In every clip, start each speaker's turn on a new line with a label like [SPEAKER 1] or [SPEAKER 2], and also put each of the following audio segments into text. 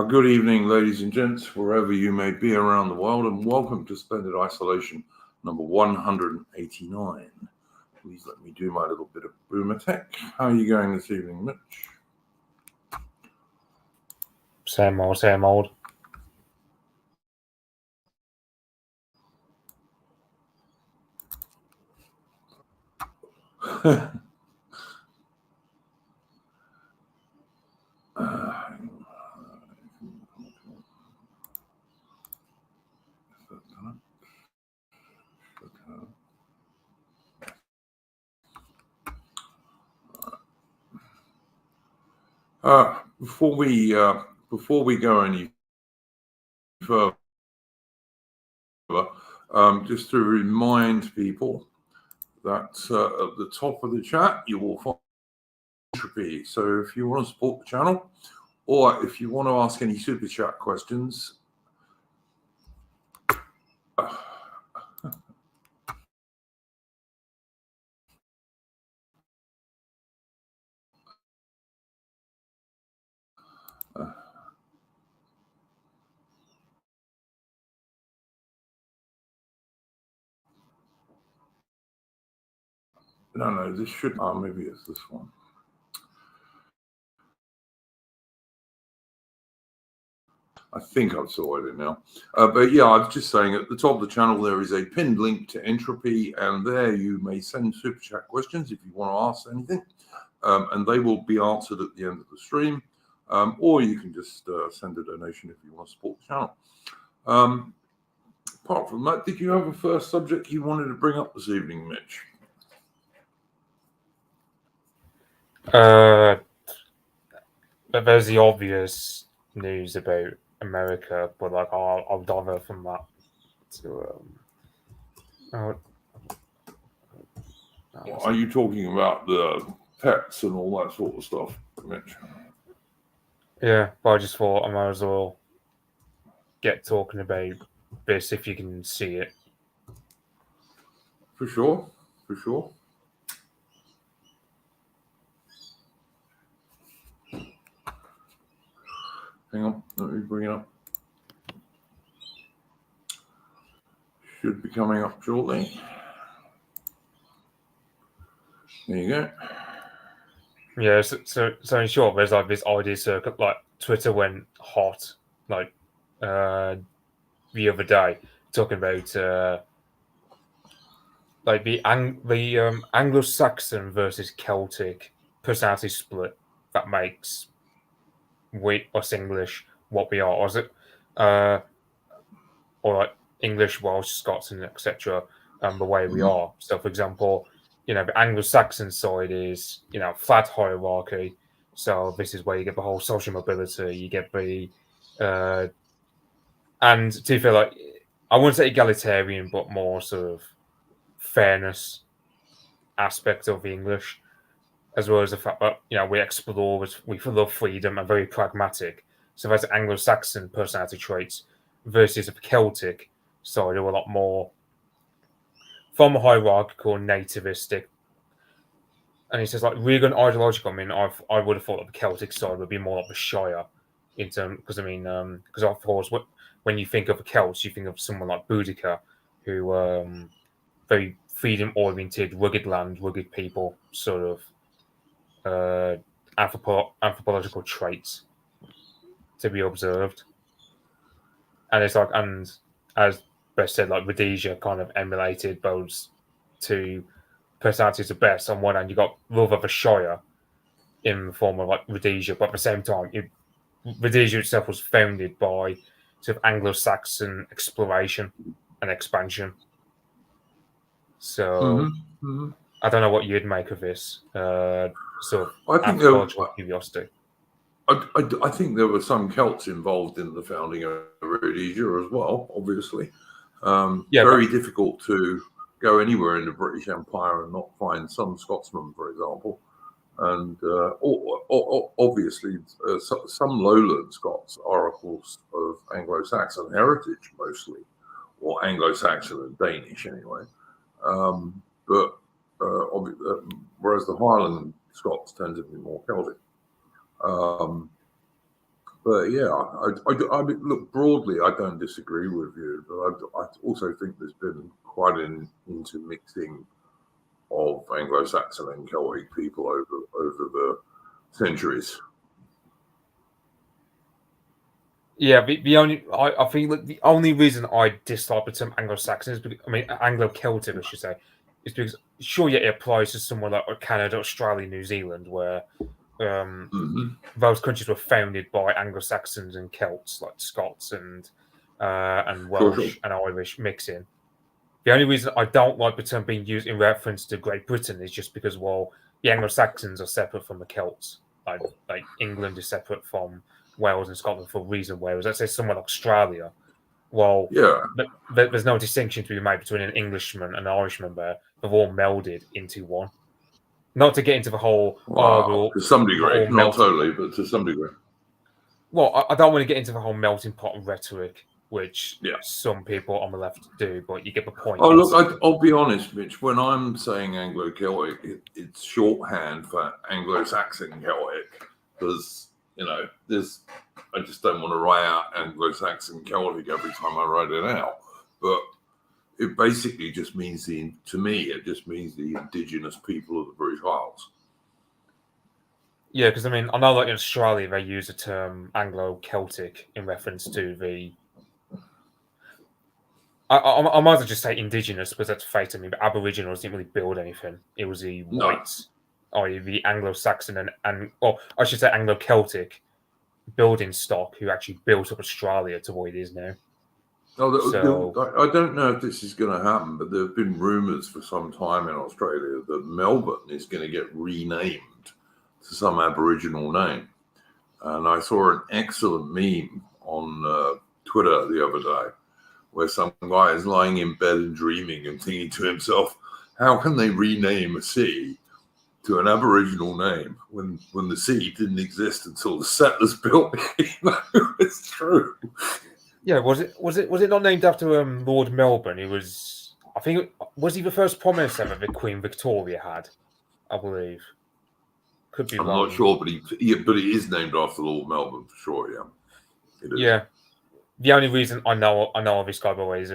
[SPEAKER 1] Good evening, ladies and gents, wherever you may be around the world, and welcome to Splendid Isolation number 189. Please let me do my little bit of boomer tech. How are you going this evening, Mitch?
[SPEAKER 2] Same old, same old.
[SPEAKER 1] Before we go any further, just to remind people that at the top of the chat you will find entropy. So if you want to support the channel, or if you want to ask any super chat questions, no, this should, maybe it's this one. I think I've sorted it now. But yeah, I was just saying at the top of the channel, there is a pinned link to Entropy, and there you may send super chat questions if you want to ask anything, and they will be answered at the end of the stream. Or you can just send a donation if you want to support the channel. Apart from that, did you have a first subject you wanted to bring up this evening, Mitch?
[SPEAKER 2] But there's the obvious news about America, but like I'll divert from that to
[SPEAKER 1] Are you talking about the pets and all that sort of stuff, Mitch?
[SPEAKER 2] Yeah, but I just thought I might as well get talking about this if you can see it.
[SPEAKER 1] For sure, for sure. Hang on, let me bring it up. Should be coming up shortly. There you go.
[SPEAKER 2] Yeah, so in short, there's like this idea circuit. Like Twitter went hot, like the other day, talking about like the Anglo-Saxon versus Celtic personality split that makes us English what we are, or is it, or like English, Welsh, Scots, and etc. The way we are. So, for example, the Anglo-Saxon side is flat hierarchy. So this is where you get the whole social mobility. You get the and to feel like I wouldn't say egalitarian, but more sort of fairness aspect of the English, as well as the fact that we explore, we love freedom, and very pragmatic. So that's Anglo-Saxon personality traits versus the Celtic side, who are a lot more from a hierarchical, nativistic. And he says like really ideological. I mean, I would have thought that the Celtic side would be more like the Shire in terms, because of course when you think of the Celts, you think of someone like Boudica, who very freedom-oriented, rugged land, rugged people, sort of anthropological traits to be observed. And it's like, and as Beth said, like Rhodesia kind of emulated those two personalities the best. On one hand, you got love of a Shire in the form of like Rhodesia, but at the same time, Rhodesia itself was founded by sort of Anglo-Saxon exploration and expansion. So I don't know what you'd make of this sort of anthropological curiosity.
[SPEAKER 1] I think there were some Celts involved in the founding of Rhodesia as well, obviously. Very difficult to go anywhere in the British Empire and not find some Scotsmen, for example. And obviously, some lowland Scots are, of course, of Anglo-Saxon heritage mostly, or Anglo-Saxon and Danish anyway. But whereas the Highland Scots tend to be more Celtic. But yeah, I look broadly. I don't disagree with you, but I also think there's been quite an intermixing of Anglo-Saxon and Celtic people over the centuries.
[SPEAKER 2] Yeah, I think that the only reason I dislike the term Anglo-Saxon is because, I mean, Anglo-Celtic, I should say, is because sure, yeah, it applies to somewhere like Canada, Australia, New Zealand, where those countries were founded by Anglo-Saxons and Celts, like Scots and Welsh and Irish mixing. The only reason I don't like the term being used in reference to Great Britain is just because, well, the Anglo-Saxons are separate from the Celts. Like England is separate from Wales and Scotland for a reason, whereas let's say somewhere like Australia, well, there's no distinction to be made between an Englishman and an Irishman there. They're all melded into one. Not to get into the whole,
[SPEAKER 1] to some degree, not totally, but to some degree.
[SPEAKER 2] Well, I don't want to get into the whole melting pot of rhetoric, which some people on the left do, but you get the point.
[SPEAKER 1] Oh, look, I'll be honest, Mitch. When I'm saying Anglo-Celtic, it's shorthand for Anglo-Saxon Celtic, because I just don't want to write out Anglo-Saxon Celtic every time I write it out. But it basically just means to me, it just means the indigenous people of the British Isles.
[SPEAKER 2] Yeah, because I mean, I know that in Australia they use the term Anglo-Celtic in reference to the. I might as well just say indigenous because that's fate. I mean, the Aboriginals didn't really build anything. It was the whites, or the Anglo-Saxon or I should say Anglo-Celtic building stock who actually built up Australia to what it is now.
[SPEAKER 1] I don't know if this is going to happen, but there have been rumours for some time in Australia that Melbourne is going to get renamed to some Aboriginal name. And I saw an excellent meme on Twitter the other day where some guy is lying in bed and dreaming and thinking to himself, how can they rename a city to an Aboriginal name when the city didn't exist until the settlers built it? It's true.
[SPEAKER 2] Yeah, was it not named after Lord Melbourne? He was, I think, was he the first Prime Minister that Queen Victoria had? I believe. Could be.
[SPEAKER 1] I'm not sure, but it is named after Lord Melbourne for sure. Yeah, it is.
[SPEAKER 2] Yeah. The only reason I know of this guy, by the way, is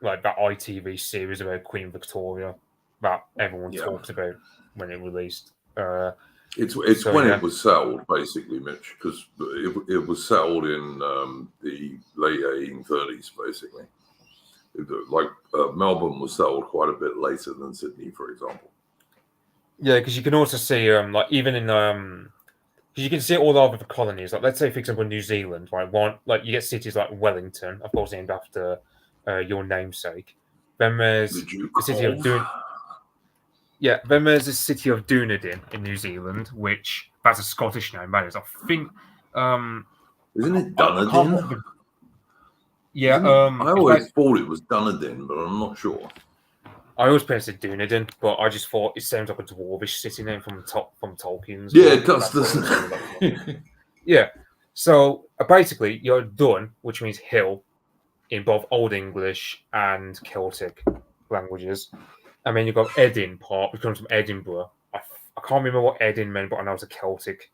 [SPEAKER 2] like that ITV series about Queen Victoria that everyone talks about when it released.
[SPEAKER 1] It's when it was settled, basically, Mitch, because it was settled in the late 1830s, basically. Melbourne was settled quite a bit later than Sydney, for example.
[SPEAKER 2] Yeah, because you can also see, like even in because you can see it all over the colonies. Like, let's say, for example, New Zealand, right? You get cities like Wellington, of course, named after your namesake. Then there's the city of then there's the city of Dunedin in New Zealand, which that's a Scottish name. That is, I think.
[SPEAKER 1] Isn't it Dunedin?
[SPEAKER 2] Yeah.
[SPEAKER 1] I always thought it was Dunedin, but I'm not sure.
[SPEAKER 2] I always pronounced it Dunedin, but I just thought it sounds like a dwarvish city name from Tolkien's.
[SPEAKER 1] Yeah, it does, doesn't it?
[SPEAKER 2] Yeah. So basically, you're Dun, which means hill, in both Old English and Celtic languages. And then you've got Edin part, which comes from Edinburgh. I can't remember what Edin meant, but I know it's a Celtic.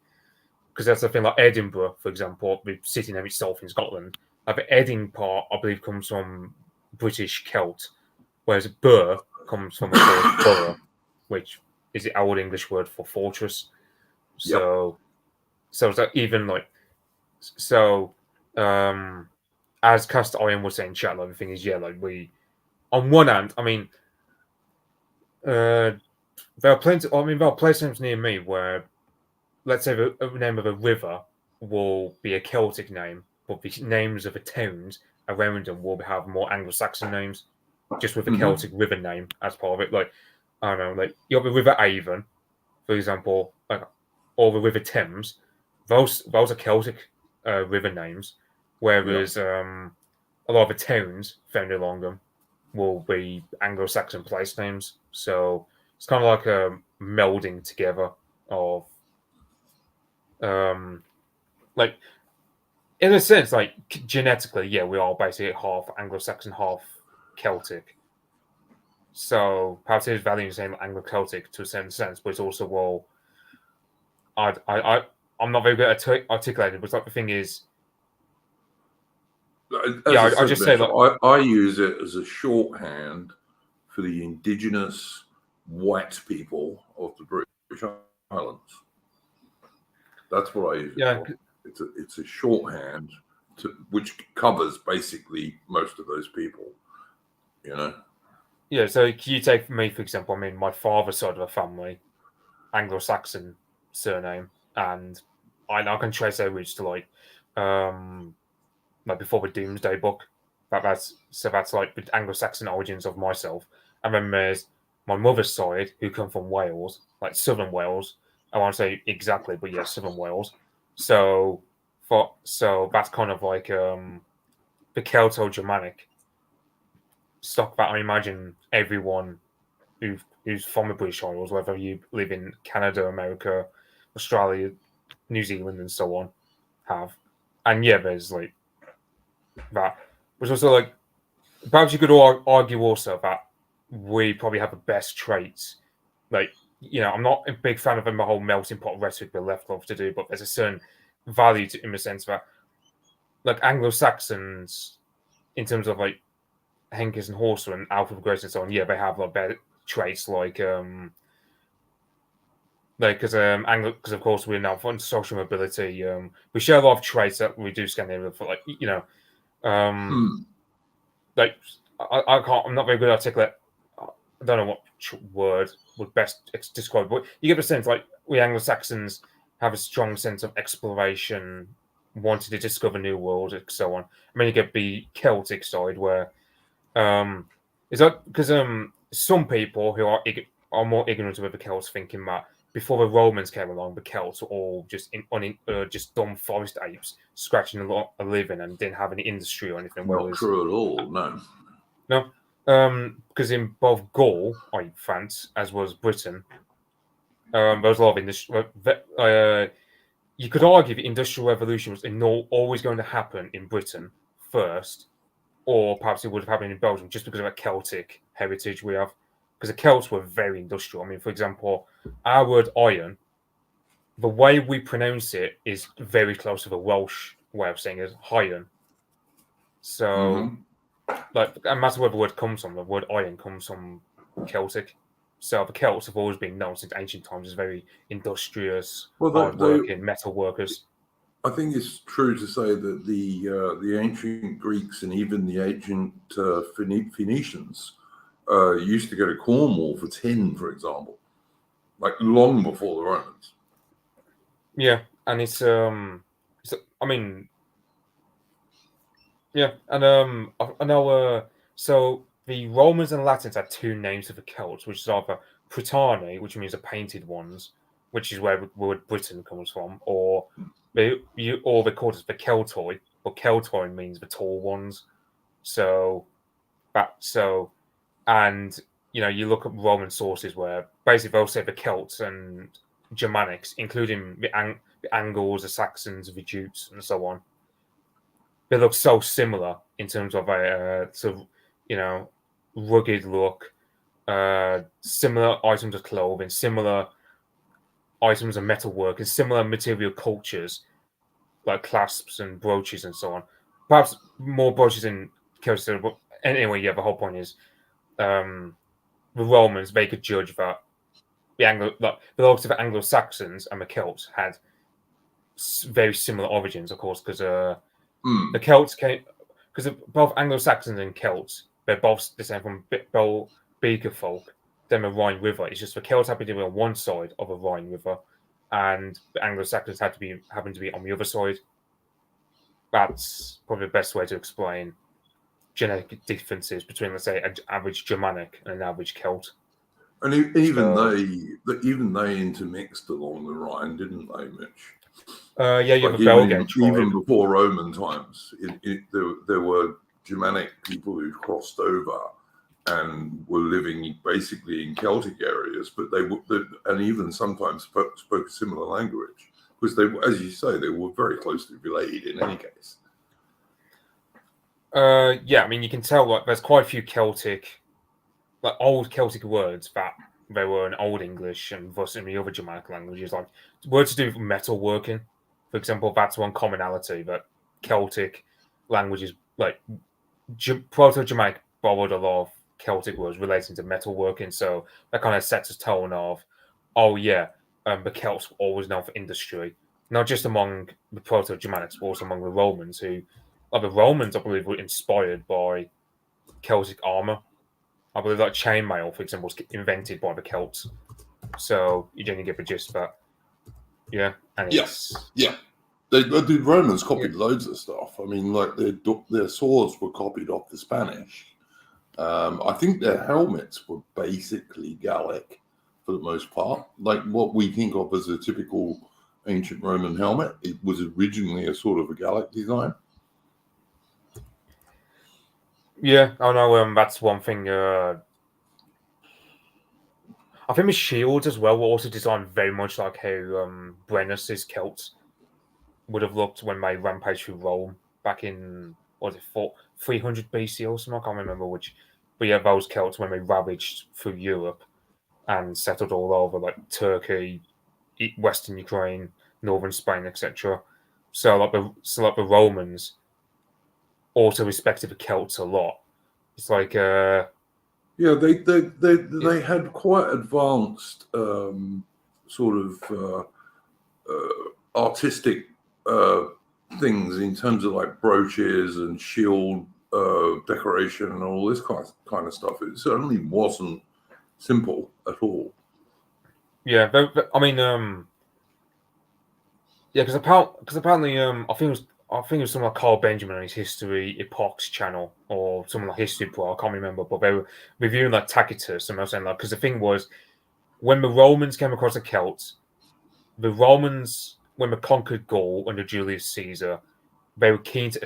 [SPEAKER 2] Because that's the thing, like Edinburgh, for example, the city name itself in Scotland. The Edin part, I believe, comes from British Celt, whereas Burr comes from the word borough, which is the Old English word for fortress. So it's like even like as Cast Iron was saying, chat, like the thing is, we on one hand, I mean, there are plenty. I mean, there are places near me where, let's say, the name of a river will be a Celtic name, but the names of the towns around them will have more Anglo-Saxon names, just with the Celtic river name as part of it. Like, I don't know, like you have the River Avon, for example, or the River Thames. Those are Celtic river names, whereas a lot of the towns found along them will be Anglo-Saxon place names. So it's kind of like a melding together of, like, in a sense, like genetically, we are basically half Anglo-Saxon, half Celtic. So perhaps there's value in saying Anglo-Celtic to a certain sense, but it's also, well, I'm not very good at articulating, but like the thing is, I just say that
[SPEAKER 1] I use it as a shorthand for the indigenous white people of the British Islands. That's what I use it for. It's a shorthand which covers basically most of those people, you know.
[SPEAKER 2] Yeah, so can you take me, for example, I mean, my father's side of the family, Anglo-Saxon surname, and I can trace their roots to like before the Doomsday Book. That's like the Anglo-Saxon origins of myself. And then there's my mother's side, who come from Wales, like southern Wales. I won't say exactly, but yeah, southern Wales. So that's kind of like the Celto-Germanic stock that I imagine everyone who's from the British Isles, whether you live in Canada, America, Australia, New Zealand, and so on, have. And yeah, there's like that. Which also like perhaps you could argue also that we probably have the best traits. Like, you know, I'm not a big fan of the whole melting pot rhetoric we're left off to do, but there's a certain value to, in the sense that like Anglo-Saxons, in terms of like Henkes and Horser and Alfred Grace and so on, yeah, they have like better traits like because of course we're now on social mobility. We share a lot of traits that we do Scandinavia for, like, you know, like I'm not very good at articulate. I don't know what word would best describe, but you get the sense like we Anglo-Saxons have a strong sense of exploration, wanting to discover new worlds, and so on. I mean, you get the Celtic side where is that because some people who are more ignorant of the Celts thinking that before the Romans came along, the Celts were all just just dumb forest apes scratching a living and didn't have any industry or anything.
[SPEAKER 1] Not true at all. No.
[SPEAKER 2] No, because in both Gaul, or France, as well as Britain, there was a lot of industry. You could argue the Industrial Revolution was always going to happen in Britain first, or perhaps it would have happened in Belgium just because of a Celtic heritage we have. Because the Celts were very industrial. I mean, for example, our word iron, the way we pronounce it is very close to the Welsh way of saying it, iron. So, like, no matter where the word comes from, the word iron comes from Celtic. So the Celts have always been known since ancient times as very industrious, hard-working metal workers.
[SPEAKER 1] I think it's true to say that the ancient Greeks and even the ancient Phoenicians used to go to Cornwall for tin, for example, like long before the Romans.
[SPEAKER 2] Yeah, and it's I mean, yeah, and I know. So the Romans and Latins had two names for the Celts, which is either Prytani, which means the painted ones, which is where the word Britain comes from, or they called it the Celtoi, but Celtoi means the tall ones. And you know, you look at Roman sources where basically they'll say the Celts and Germanics, including the Angles, the Saxons, the Jutes, and so on. They look so similar in terms of a sort of, you know, rugged look, similar items of clothing, similar items of metalwork, and similar material cultures like clasps and brooches and so on. Perhaps more brooches in Celtic, but anyway, yeah, the whole point is the Romans, they could judge that the likes of the Anglo-Saxons and the Celts had very similar origins, of course, because the Celts came, because both Anglo-Saxons and Celts, they're both descended from Beaker folk, then the Rhine River. It's just the Celts happened to be on one side of the Rhine River, and the Anglo-Saxons happened to be on the other side. That's probably the best way to explain genetic differences between, let's say, an average Germanic and an average Celt.
[SPEAKER 1] And even they intermixed along the Rhine, didn't they, Mitch?
[SPEAKER 2] Yeah, you have a Belgian tribe.
[SPEAKER 1] Even before Roman times, there were Germanic people who crossed over and were living basically in Celtic areas, but and even sometimes spoke a similar language, because they, as you say, they were very closely related in any case.
[SPEAKER 2] Yeah, I mean, you can tell like there's quite a few Celtic, like old Celtic words that they were in Old English and thus in the other Germanic languages, like words to do with metalworking. For example, that's one commonality that Celtic languages like Proto-Germanic borrowed a lot of Celtic words relating to metalworking, so that kind of sets a tone of, oh yeah, the Celts were always known for industry, not just among the Proto-Germanics, but also among the Romans, who, like the Romans, I believe, were inspired by Celtic armor. I believe like chainmail, for example, was invented by the Celts. So you generally get the gist of that. Yeah, and
[SPEAKER 1] yeah. The Romans copied loads of stuff. I mean, like their swords were copied off the Spanish. I think their helmets were basically Gallic for the most part. Like what we think of as a typical ancient Roman helmet, it was originally a sort of a Gallic design.
[SPEAKER 2] Yeah, I know. That's one thing. I think the shields as well were also designed very much like how Brennus's Celts would have looked when they rampaged through Rome back in, what was it, 300 BC or something? I can't remember which. But yeah, those Celts, when they ravaged through Europe and settled all over, like Turkey, Western Ukraine, Northern Spain, etc. So like the Romans also respected the Celts a lot. It's like
[SPEAKER 1] yeah, they had quite advanced sort of artistic things in terms of like brooches and shield decoration and all this kind of stuff. It certainly wasn't simple at all.
[SPEAKER 2] Yeah, I mean, yeah, because apparently, I think it was someone like Carl Benjamin on his History Epochs channel or someone like History Pro. I can't remember, but they were reviewing like Tacitus, and I was saying like, because the thing was, when the Romans came across the Celts, the Romans, when they conquered Gaul under Julius Caesar, they were keen to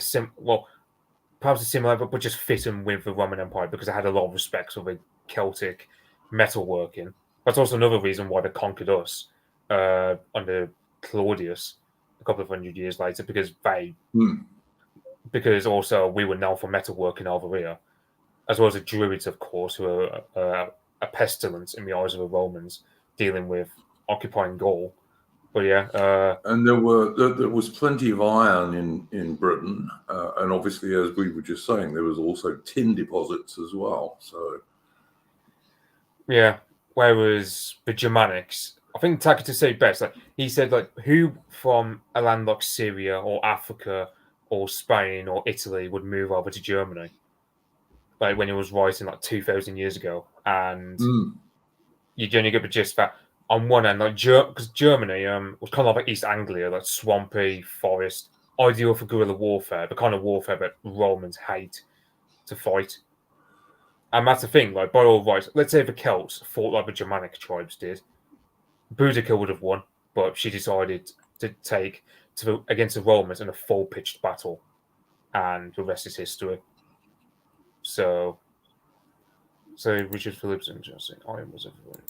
[SPEAKER 2] perhaps assimilate, but just fit in with the Roman Empire because they had a lot of respect for the Celtic metalworking. That's also another reason why they conquered us under Claudius a couple of 100 years later, because also we were known for metalworking over here, as well as the Druids, of course, who are a pestilence in the eyes of the Romans, dealing with occupying Gaul. But yeah,
[SPEAKER 1] and there was plenty of iron in Britain, and obviously, as we were just saying, there was also tin deposits as well. So
[SPEAKER 2] yeah. Whereas the Germanics, I think Tacitus said best. Like he said, like who from a land like Syria or Africa or Spain or Italy would move over to Germany? Like when he was writing like 2,000 years ago, and you generally get the gist that on one end, like because Germany was kind of like East Anglia, like swampy forest, ideal for guerrilla warfare, the kind of warfare that Romans hate to fight. And that's the thing, like by all rights, let's say the Celts fought like the Germanic tribes did, Boudicca would have won, but she decided to take against the Romans in a full-pitched battle, and the rest is history. So Richard Phillips and Jesse Iron was everywhere.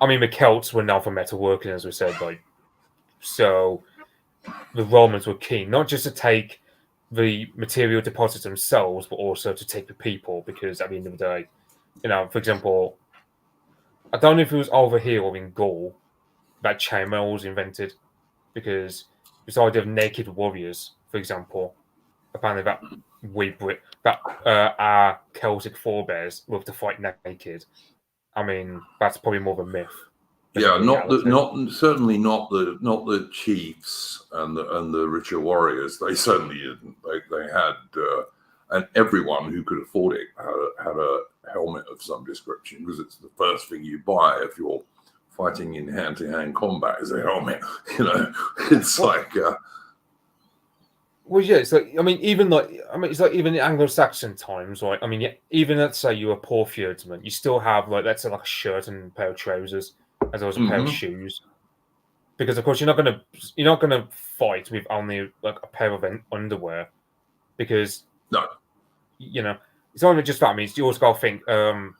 [SPEAKER 2] I mean, the Celts were known for metalworking, as we said, like so. The Romans were keen not just to take the material deposits themselves, but also to take the people, because at the end of the day, for example, I don't know if it was over here or in Gaul that chainmail was invented, because this idea of naked warriors, for example, apparently that our Celtic forebears love to fight naked. I mean, that's probably more of a myth.
[SPEAKER 1] Yeah, certainly not the chiefs and the richer warriors. They certainly didn't. They had and everyone who could afford it had a helmet of some description, because it's the first thing you buy if you're fighting in hand-to-hand combat is a helmet. It's like.
[SPEAKER 2] Well, yeah, it's like it's like even in Anglo-Saxon times, right? I mean, yeah, even let's say you're a poor feudman, you still have like let's say like a shirt and a pair of trousers, as well as a pair of shoes, because of course you're not gonna fight with only like a pair of underwear, because
[SPEAKER 1] no,
[SPEAKER 2] it's not even just that. I mean, you also got to think, when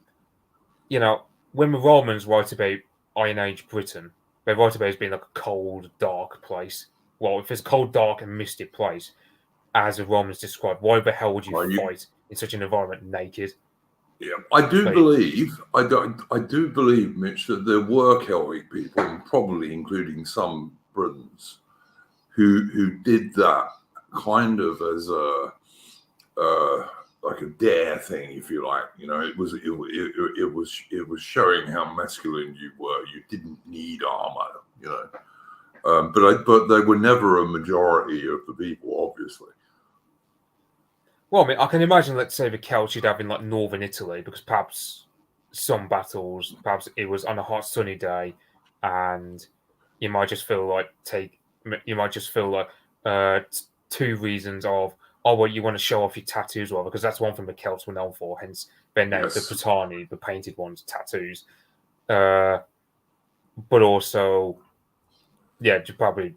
[SPEAKER 2] the Romans write about Iron Age Britain, they write about it as being like a cold, dark place. Well, if it's a cold, dark, and misty place, as the Romans described, why the hell would you fight in such an environment naked?
[SPEAKER 1] Yeah, I do believe, Mitch, that there were Celtic people, and probably including some Britons, who did that kind of as a like a dare thing, if you like. It was showing how masculine you were. You didn't need armor. But they were never a majority of the people, obviously.
[SPEAKER 2] Well, I mean, I can imagine, let's say, the Celts you'd have in like northern Italy, because perhaps some battles, perhaps it was on a hot sunny day, and you might just feel like two reasons of, oh well, you want to show off your tattoos, well, because that's one thing the Celts were known for, hence their name, the Britanni, the painted ones, tattoos. But also, yeah, probably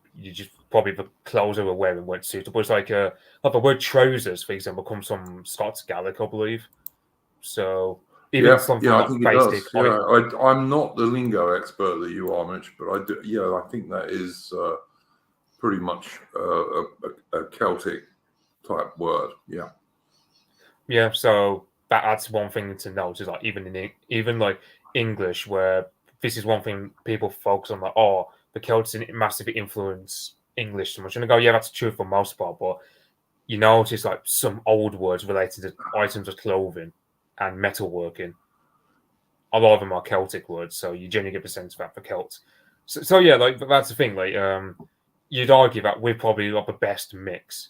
[SPEAKER 2] the clothes they were wearing weren't suitable. It's like the word trousers, for example, comes from Scots Gaelic, I believe. So even something
[SPEAKER 1] I
[SPEAKER 2] like
[SPEAKER 1] think
[SPEAKER 2] basic.
[SPEAKER 1] It does. I'm not the lingo expert that you are, Mitch, but I do. Yeah, I think that is pretty much a Celtic type word. Yeah.
[SPEAKER 2] Yeah. So that's one thing to note, is like even like English, where this is one thing people focus on, like, oh, the Celts didn't massively influence English so much, and I go, yeah, that's true for most part, but you notice like some old words related to items of clothing and metalworking. A lot of them are Celtic words, so you generally get the sense of that for Celts. So yeah, like that's the thing. Like, you'd argue that we're probably like the best mix,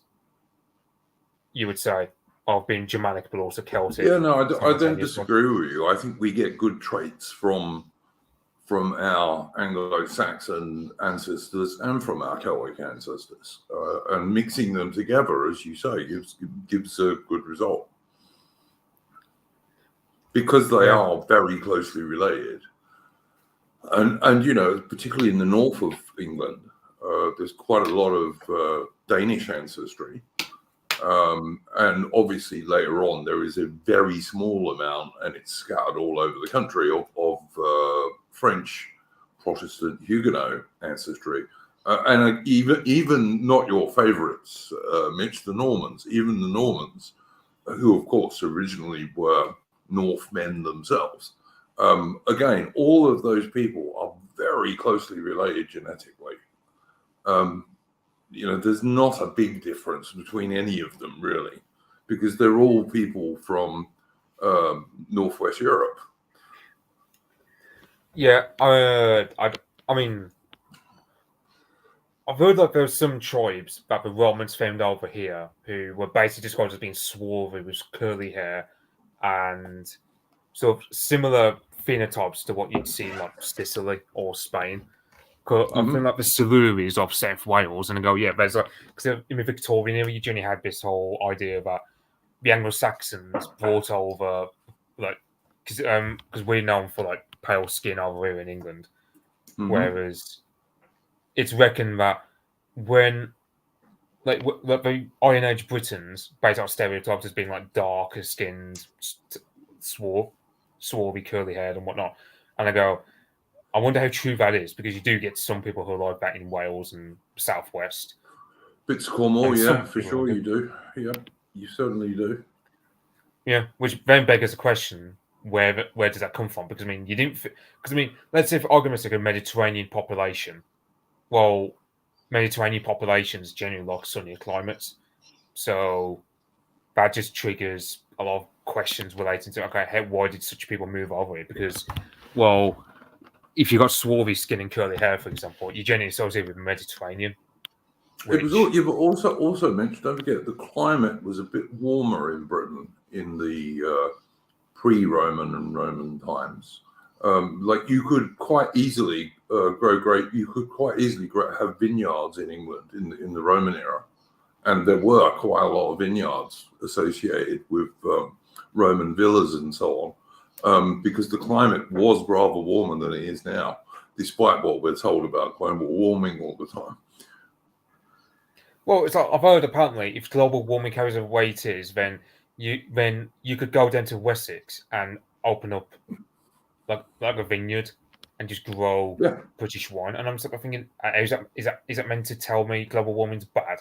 [SPEAKER 2] you would say, of being Germanic but also Celtic.
[SPEAKER 1] Yeah, no, I don't disagree with you. I think we get good traits from our Anglo-Saxon ancestors and from our Celtic ancestors, and mixing them together, as you say, gives a good result, because they are very closely related. And particularly in the north of England, there's quite a lot of Danish ancestry. And obviously later on, there is a very small amount, and it's scattered all over the country, of French Protestant Huguenot ancestry. And even not your favorites, Mitch, the Normans, even the Normans, who of course originally were Northmen themselves. Again, all of those people are very closely related genetically. There's not a big difference between any of them, really, because they're all people from Northwest Europe.
[SPEAKER 2] Yeah, I mean, I've heard that there's some tribes that the Romans found over here who were basically described as being swarthy with curly hair and sort of similar phenotypes to what you'd see in like Sicily or Spain. I think like the Silures of South Wales, and I go, yeah, there's because in the Victorian era, you generally had this whole idea that the Anglo-Saxons brought over, like, because we're known for like pale skin over here in England, whereas it's reckoned that when like the Iron Age Britons, based on stereotypes as being like darker skinned, swarthy, curly haired, and whatnot, and I go, I wonder how true that is, because you do get some people who are like that in Wales and Southwest.
[SPEAKER 1] Bits of Cornwall, yeah, for sure you do. Yeah, you certainly do.
[SPEAKER 2] Yeah, which then begs the question: where does that come from? Because I mean, let's say for argument's sake, a Mediterranean population. Well, Mediterranean populations generally like sunnier climates, so that just triggers a lot of questions relating to, okay, why did such people move over here? Because, well, if you've got swarthy skin and curly hair, for example, you generally associate with the Mediterranean.
[SPEAKER 1] It was all, yeah, but also mentioned, don't forget, the climate was a bit warmer in Britain in the pre-Roman and Roman times. Like you could quite easily have vineyards in England in the Roman era, and there were quite a lot of vineyards associated with Roman villas and so on, because the climate was rather warmer than it is now, despite what we're told about global warming all the time.
[SPEAKER 2] Well, it's like, I've heard apparently if global warming carries the way it is, then you could go down to Wessex and open up like a vineyard and just grow British wine. And I'm sort of thinking, is that meant to tell me global warming's bad?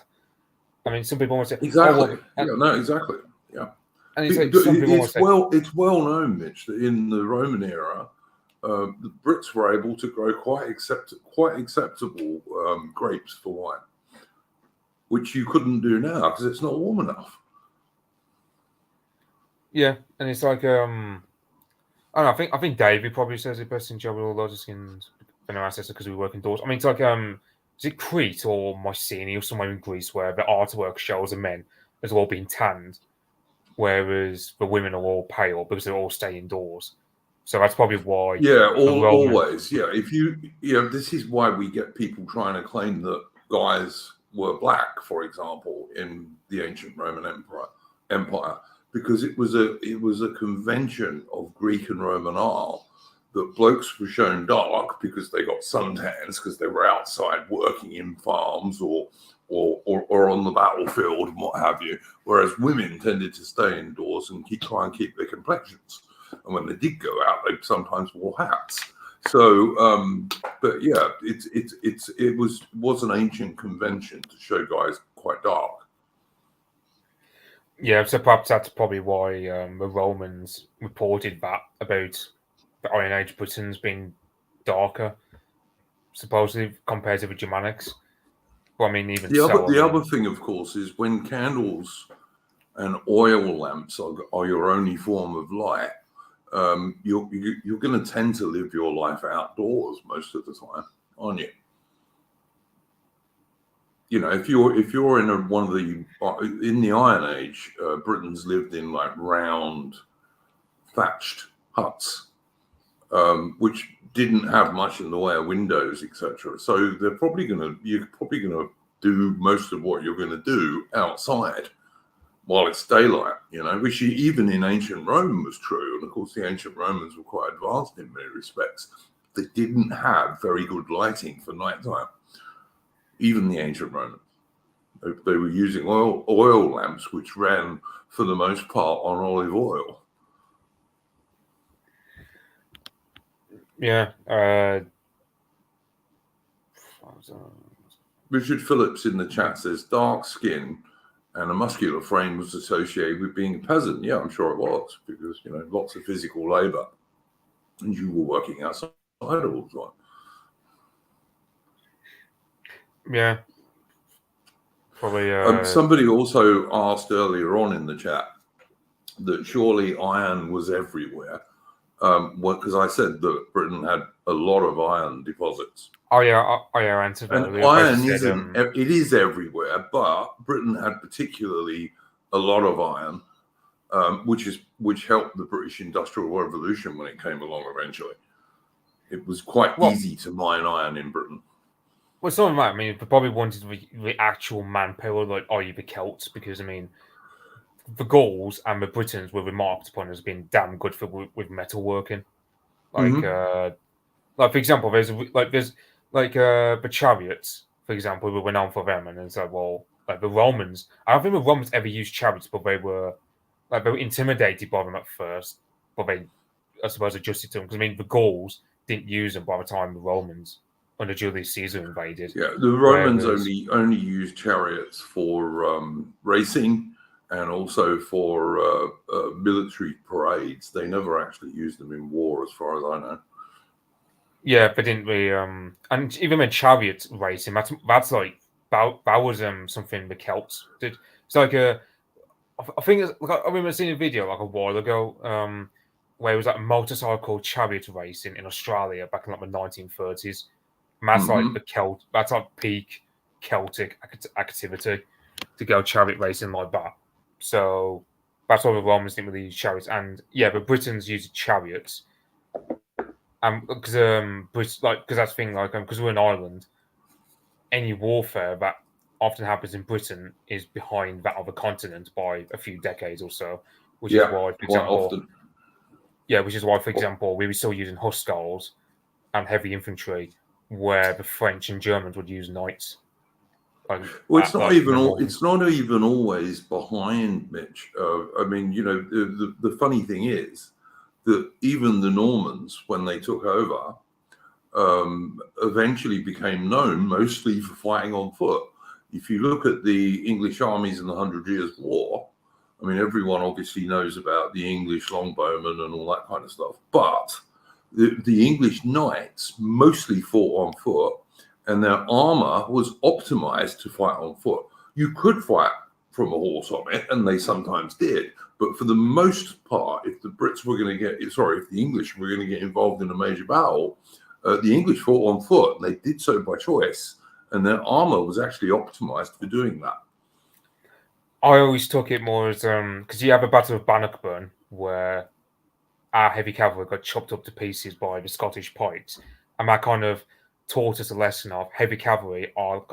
[SPEAKER 2] I mean, some people want to say
[SPEAKER 1] exactly. Exactly. Yeah.
[SPEAKER 2] And it's
[SPEAKER 1] well known, Mitch, that in the Roman era, the Brits were able to grow quite acceptable grapes for wine, which you couldn't do now because it's not warm enough.
[SPEAKER 2] Yeah, and it's like I don't know, I think David probably says it best in Joe with all those skins for no ancestor because we work indoors. I mean, it's like is it Crete or Mycenae or somewhere in Greece where the artwork shows the men as all being tanned, whereas the women are all pale because they all stay indoors. So that's probably why.
[SPEAKER 1] Yeah, always. Yeah, this is why we get people trying to claim that guys were black, for example, in the ancient Roman Empire, because it was a convention of Greek and Roman art that blokes were shown dark because they got suntans because they were outside working in farms or on the battlefield and what have you, whereas women tended to stay indoors and try and keep their complexions. And when they did go out, they sometimes wore hats. So, but yeah, it was an ancient convention to show guys quite dark.
[SPEAKER 2] Yeah, so perhaps that's probably why the Romans reported that about the Iron Age Britons being darker, supposedly compared to the Germanics. But I mean, even
[SPEAKER 1] the other thing, of course, is when candles and oil lamps are your only form of light. You're going to tend to live your life outdoors most of the time, aren't you? You know, if you're in in the Iron Age, Britons lived in like round thatched huts, which didn't have much in the way of windows, etc. So you're probably gonna do most of what you're going to do outside while it's daylight, which even in ancient Rome was true. And of course, the ancient Romans were quite advanced in many respects. They didn't have very good lighting for nighttime. Even the ancient Romans, they were using oil lamps, which ran for the most part on olive oil.
[SPEAKER 2] Yeah.
[SPEAKER 1] Richard Phillips in the chat says dark skin and a muscular frame was associated with being a peasant. Yeah, I'm sure it was, because lots of physical labor, and you were working outside all the time.
[SPEAKER 2] Yeah. Probably.
[SPEAKER 1] Somebody also asked earlier on in the chat that surely iron was everywhere. Because I said that Britain had a lot of iron deposits.
[SPEAKER 2] Oh yeah, I answered that.
[SPEAKER 1] And iron isn't. It is everywhere, but Britain had particularly a lot of iron, which helped the British Industrial Revolution when it came along eventually. It was quite easy to mine iron in Britain.
[SPEAKER 2] Well, some of that, I mean, they probably wanted the actual manpower, like the Celts, because I mean, the Gauls and the Britons were remarked upon as being damn good with metalworking. Like, for example, there's the chariots, for example, we went on for them, and it's like, well, like the Romans. I don't think the Romans ever used chariots, but they were intimidated by them at first, but they, I suppose, adjusted to them because I mean, the Gauls didn't use them by the time the Romans under Julius Caesar invaded.
[SPEAKER 1] Yeah, the Romans only used chariots for racing and also for military parades. They never actually used them in war, as far as I know.
[SPEAKER 2] Yeah, but didn't we? And even when chariot racing, that's like that was something the Celts did. It's like I think it's like I remember seeing a video like a while ago, where it was like a motorcycle chariot racing in Australia back in like the 1930s. And that's like that's like peak Celtic activity to go chariot racing like that. So that's why the Romans didn't really use chariots, and yeah, but Britons used chariots. Because that's the thing, like because we're in Ireland, any warfare that often happens in Britain is behind that other continent by a few decades or so, which is why, for example, we were still using hussars and heavy infantry, where the French and Germans would use knights.
[SPEAKER 1] Well, it's not even always behind, Mitch. I mean, the funny thing is that even the Normans, when they took over, eventually became known mostly for fighting on foot. If you look at the English armies in the 100 Years' War, I mean, everyone obviously knows about the English longbowmen and all that kind of stuff, but the English knights mostly fought on foot, and their armor was optimized to fight on foot. You could fight from a horse on it, and they sometimes did. But for the most part, if the English were going to get involved in a major battle, the English fought on foot, and they did so by choice, and their armor was actually optimized for doing that.
[SPEAKER 2] I always took it more as because you have a Battle of Bannockburn where our heavy cavalry got chopped up to pieces by the Scottish pikes, and that kind of taught us a lesson of heavy cavalry are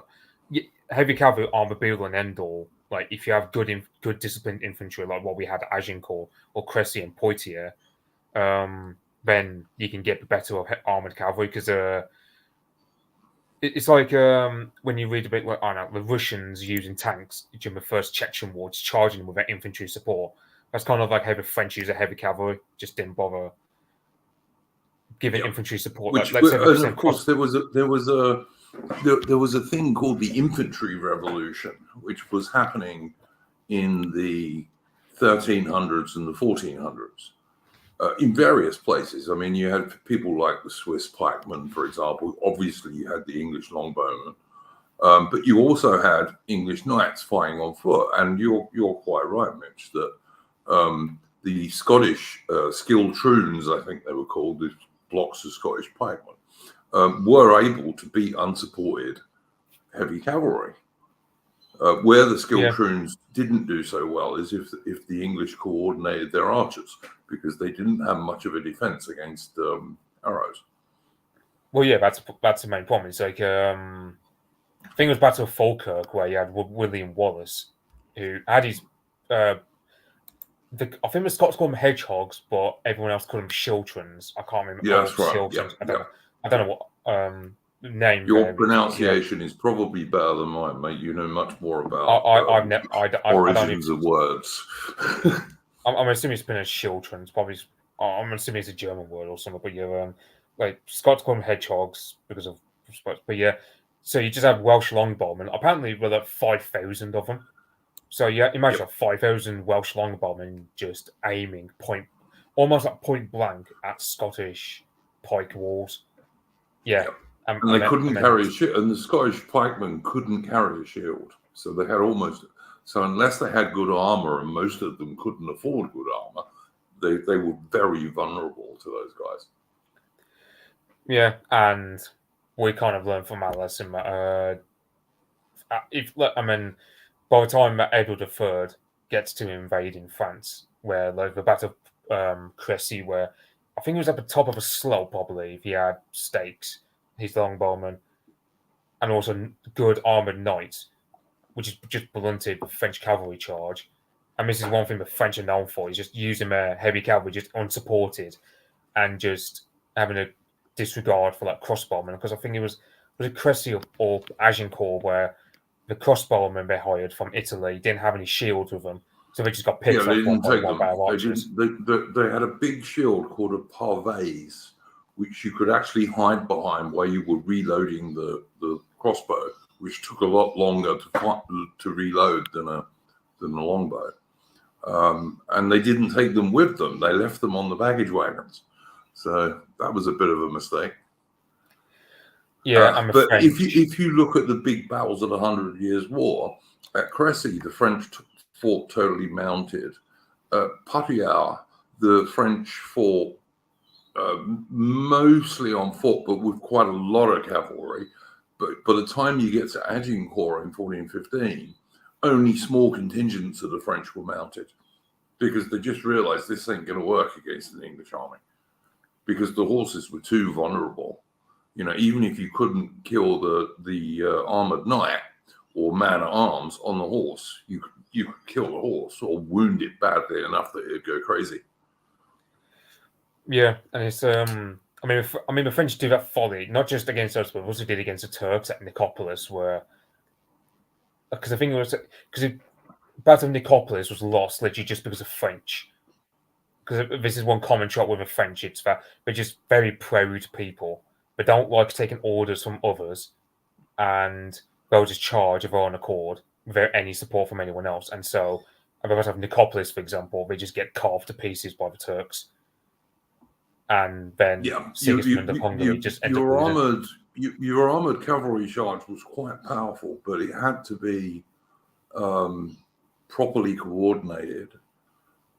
[SPEAKER 2] the be-all and end-all. Like if you have good disciplined infantry, like what we had at Agincourt or Cressy and Poitiers, then you can get the better of armored cavalry because it's like when you read a bit like the Russians using tanks during the first Chechen war, just charging them with their infantry support. That's kind of like how the French use a heavy cavalry, just didn't bother giving infantry support.
[SPEAKER 1] And of course, there was a thing called the infantry revolution, which was happening in the 1300s and the 1400s in various places. I mean, you had people like the Swiss pikemen, for example. Obviously, you had the English longbowmen, but you also had English knights fighting on foot. And you're quite right, Mitch, that the Scottish skilled troons, I think they were called, the blocks of Scottish pikemen, were able to beat unsupported heavy cavalry. Where the skilled troons didn't do so well is if the English coordinated their archers, because they didn't have much of a defense against arrows.
[SPEAKER 2] Well, yeah, that's the main problem. It's like I think it was Battle of Falkirk where you had William Wallace, who had his I think the Scots call them hedgehogs, but everyone else called them shiltrons. I can't remember.
[SPEAKER 1] Yeah, that's right.
[SPEAKER 2] I don't know what name.
[SPEAKER 1] Your pronunciation is probably better than mine, mate. You know much more about origins of words.
[SPEAKER 2] I'm assuming it's been a shiltrons. Probably, I'm assuming it's a German word or something. But yeah, like Scots call them hedgehogs because of. But yeah, so you just have Welsh longbowmen. Apparently, there were like 5,000 of them. So yeah, imagine 5,000 Welsh longbowmen just aiming almost like point blank at Scottish pike walls. Yeah,
[SPEAKER 1] and they couldn't carry a shield, and the Scottish pikemen couldn't carry a shield, so they had so unless they had good armor, and most of them couldn't afford good armor, they were very vulnerable to those guys.
[SPEAKER 2] Yeah, and we kind of learned from our lesson. By the time Edward III gets to invading France, where like the Battle of Cressy, where I think it was at the top of a slope, I believe, he had stakes, his longbowmen, and also good armoured knights, which is just blunted the French cavalry charge. And this is one thing the French are known for, is just using their heavy cavalry just unsupported and just having a disregard for like crossbowmen. Because I think it was Cressy or Agincourt where the crossbowmen they hired from Italy didn't have any shields with them, so they just got picked off by archers.
[SPEAKER 1] They had a big shield called a parvaise, which you could actually hide behind while you were reloading the crossbow, which took a lot longer to reload than a longbow. And they didn't take them with them; they left them on the baggage wagons. So that was a bit of a mistake.
[SPEAKER 2] Yeah,
[SPEAKER 1] but if you look at the big battles of the 100 Years' War, at Cressy, the French fought totally mounted. At Poitiers, the French fought mostly on foot, but with quite a lot of cavalry. But by the time you get to Agincourt in 1415, only small contingents of the French were mounted, because they just realized this ain't going to work against an English army, because the horses were too vulnerable. You know, even if you couldn't kill the armored knight or man at arms on the horse, you could kill the horse or wound it badly enough that it'd go crazy.
[SPEAKER 2] Yeah, and it's I mean the French do that folly not just against us, but also did against the Turks at Nicopolis, where because I think it was because Battle of Nicopolis was lost literally just because of French. Because this is one common trait with the French, it's that they're just very proud people. They don't like taking orders from others, and they'll just charge of their own accord without any support from anyone else. And so, at the Battle of Nicopolis, for example, they just get carved to pieces by the Turks. And then Sigismund of Hungary just ends up
[SPEAKER 1] your armored cavalry charge was quite powerful, but it had to be properly coordinated.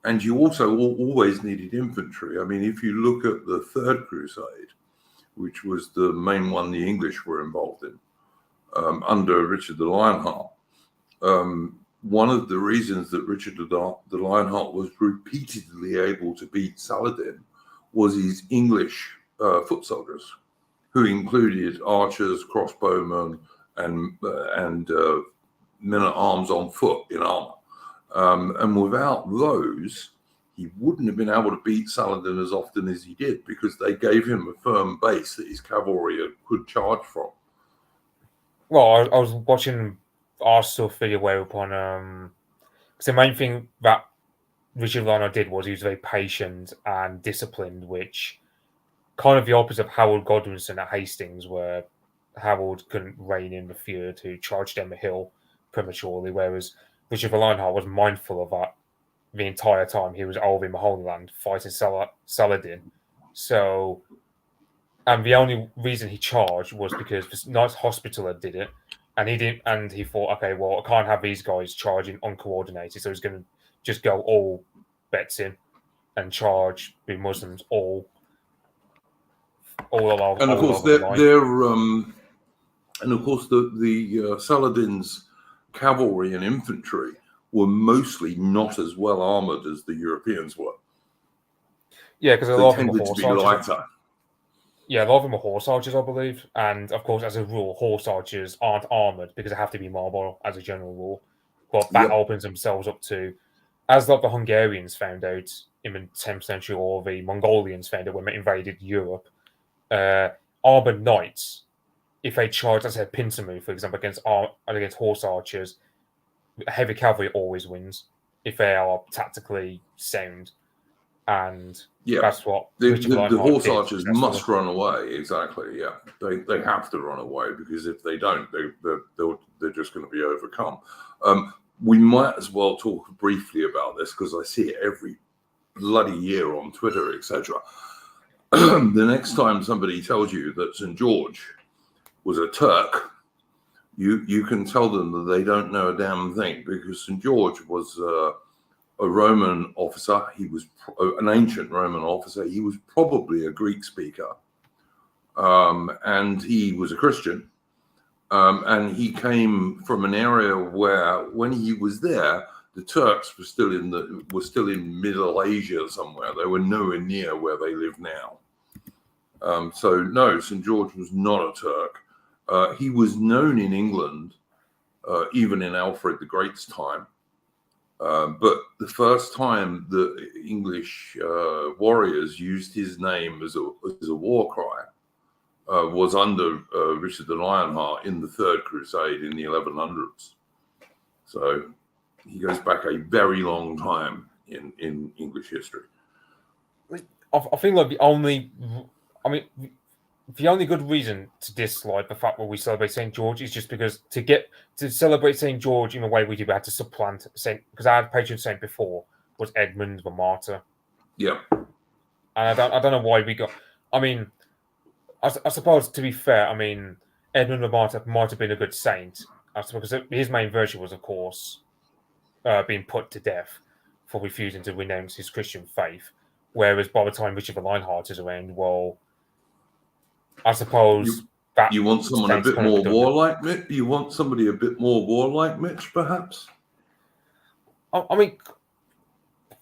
[SPEAKER 1] And you also always needed infantry. I mean, if you look at the Third Crusade, which was the main one the English were involved in, under Richard the Lionheart, one of the reasons that Richard the Lionheart was repeatedly able to beat Saladin was his English foot soldiers, who included archers, crossbowmen, and men-at-arms on foot in armor. And without those, he wouldn't have been able to beat Saladin as often as he did, because they gave him a firm base that his cavalry could charge from.
[SPEAKER 2] Well, I was watching our stuff video whereupon because the main thing that Richard Lionheart did was he was very patient and disciplined, which kind of the opposite of Harold Godwinson at Hastings, where Harold couldn't rein in the fear to charge down the hill prematurely, whereas Richard the Lionheart was mindful of that the entire time he was over in the Holy Land fighting Saladin. So, and the only reason he charged was because the Knights Hospitaller did it, and he didn't. And he thought, okay, well, I can't have these guys charging uncoordinated, so he's going to just go all bets in and charge the Muslims all along.
[SPEAKER 1] And of course, the Saladin's cavalry and infantry were mostly not as well armored as the Europeans were.
[SPEAKER 2] Yeah, because a lot of them were horse archers.
[SPEAKER 1] Lighter.
[SPEAKER 2] Yeah, a lot of them are horse archers, I believe. And of course, as a rule, horse archers aren't armored because they have to be mobile as a general rule. But that opens themselves up to, as like the Hungarians found out in the 10th century, or the Mongolians found out when they invaded Europe, armored knights, if they charge, let's say, a pincer move, for example, against horse archers, heavy cavalry always wins if they are tactically sound. And that's what
[SPEAKER 1] the horse archers must run away. Exactly. Yeah, they have to run away, because if they don't, they're just going to be overcome. We might as well talk briefly about this, because I see it every bloody year on Twitter, etc. The next time somebody tells you that St. George was a Turk, you can tell them that they don't know a damn thing, because St. George was a Roman officer. He was an ancient Roman officer. He was probably a Greek speaker, and he was a Christian. And he came from an area where, when he was there, the Turks were still in Middle Asia somewhere. They were nowhere near where they live now. So no, St. George was not a Turk. He was known in England, even in Alfred the Great's time. But the first time the English warriors used his name as a war cry was under Richard the Lionheart in the Third Crusade in the 1100s. So he goes back a very long time in English history.
[SPEAKER 2] I think like the only good reason to dislike the fact that we celebrate St. George is just because to celebrate St. George in the way we do, we had to supplant Saint, because our patron saint before was Edmund the Martyr.
[SPEAKER 1] Yeah.
[SPEAKER 2] And I don't know why we got. I mean, I suppose, to be fair, I mean, Edmund the Martyr might have been a good saint, I suppose, because his main virtue was, of course, being put to death for refusing to renounce his Christian faith. Whereas by the time Richard the Lionheart is around, well, I suppose that
[SPEAKER 1] you want someone a bit more warlike, Mitch? You want somebody a bit more warlike, Mitch, perhaps?
[SPEAKER 2] I mean,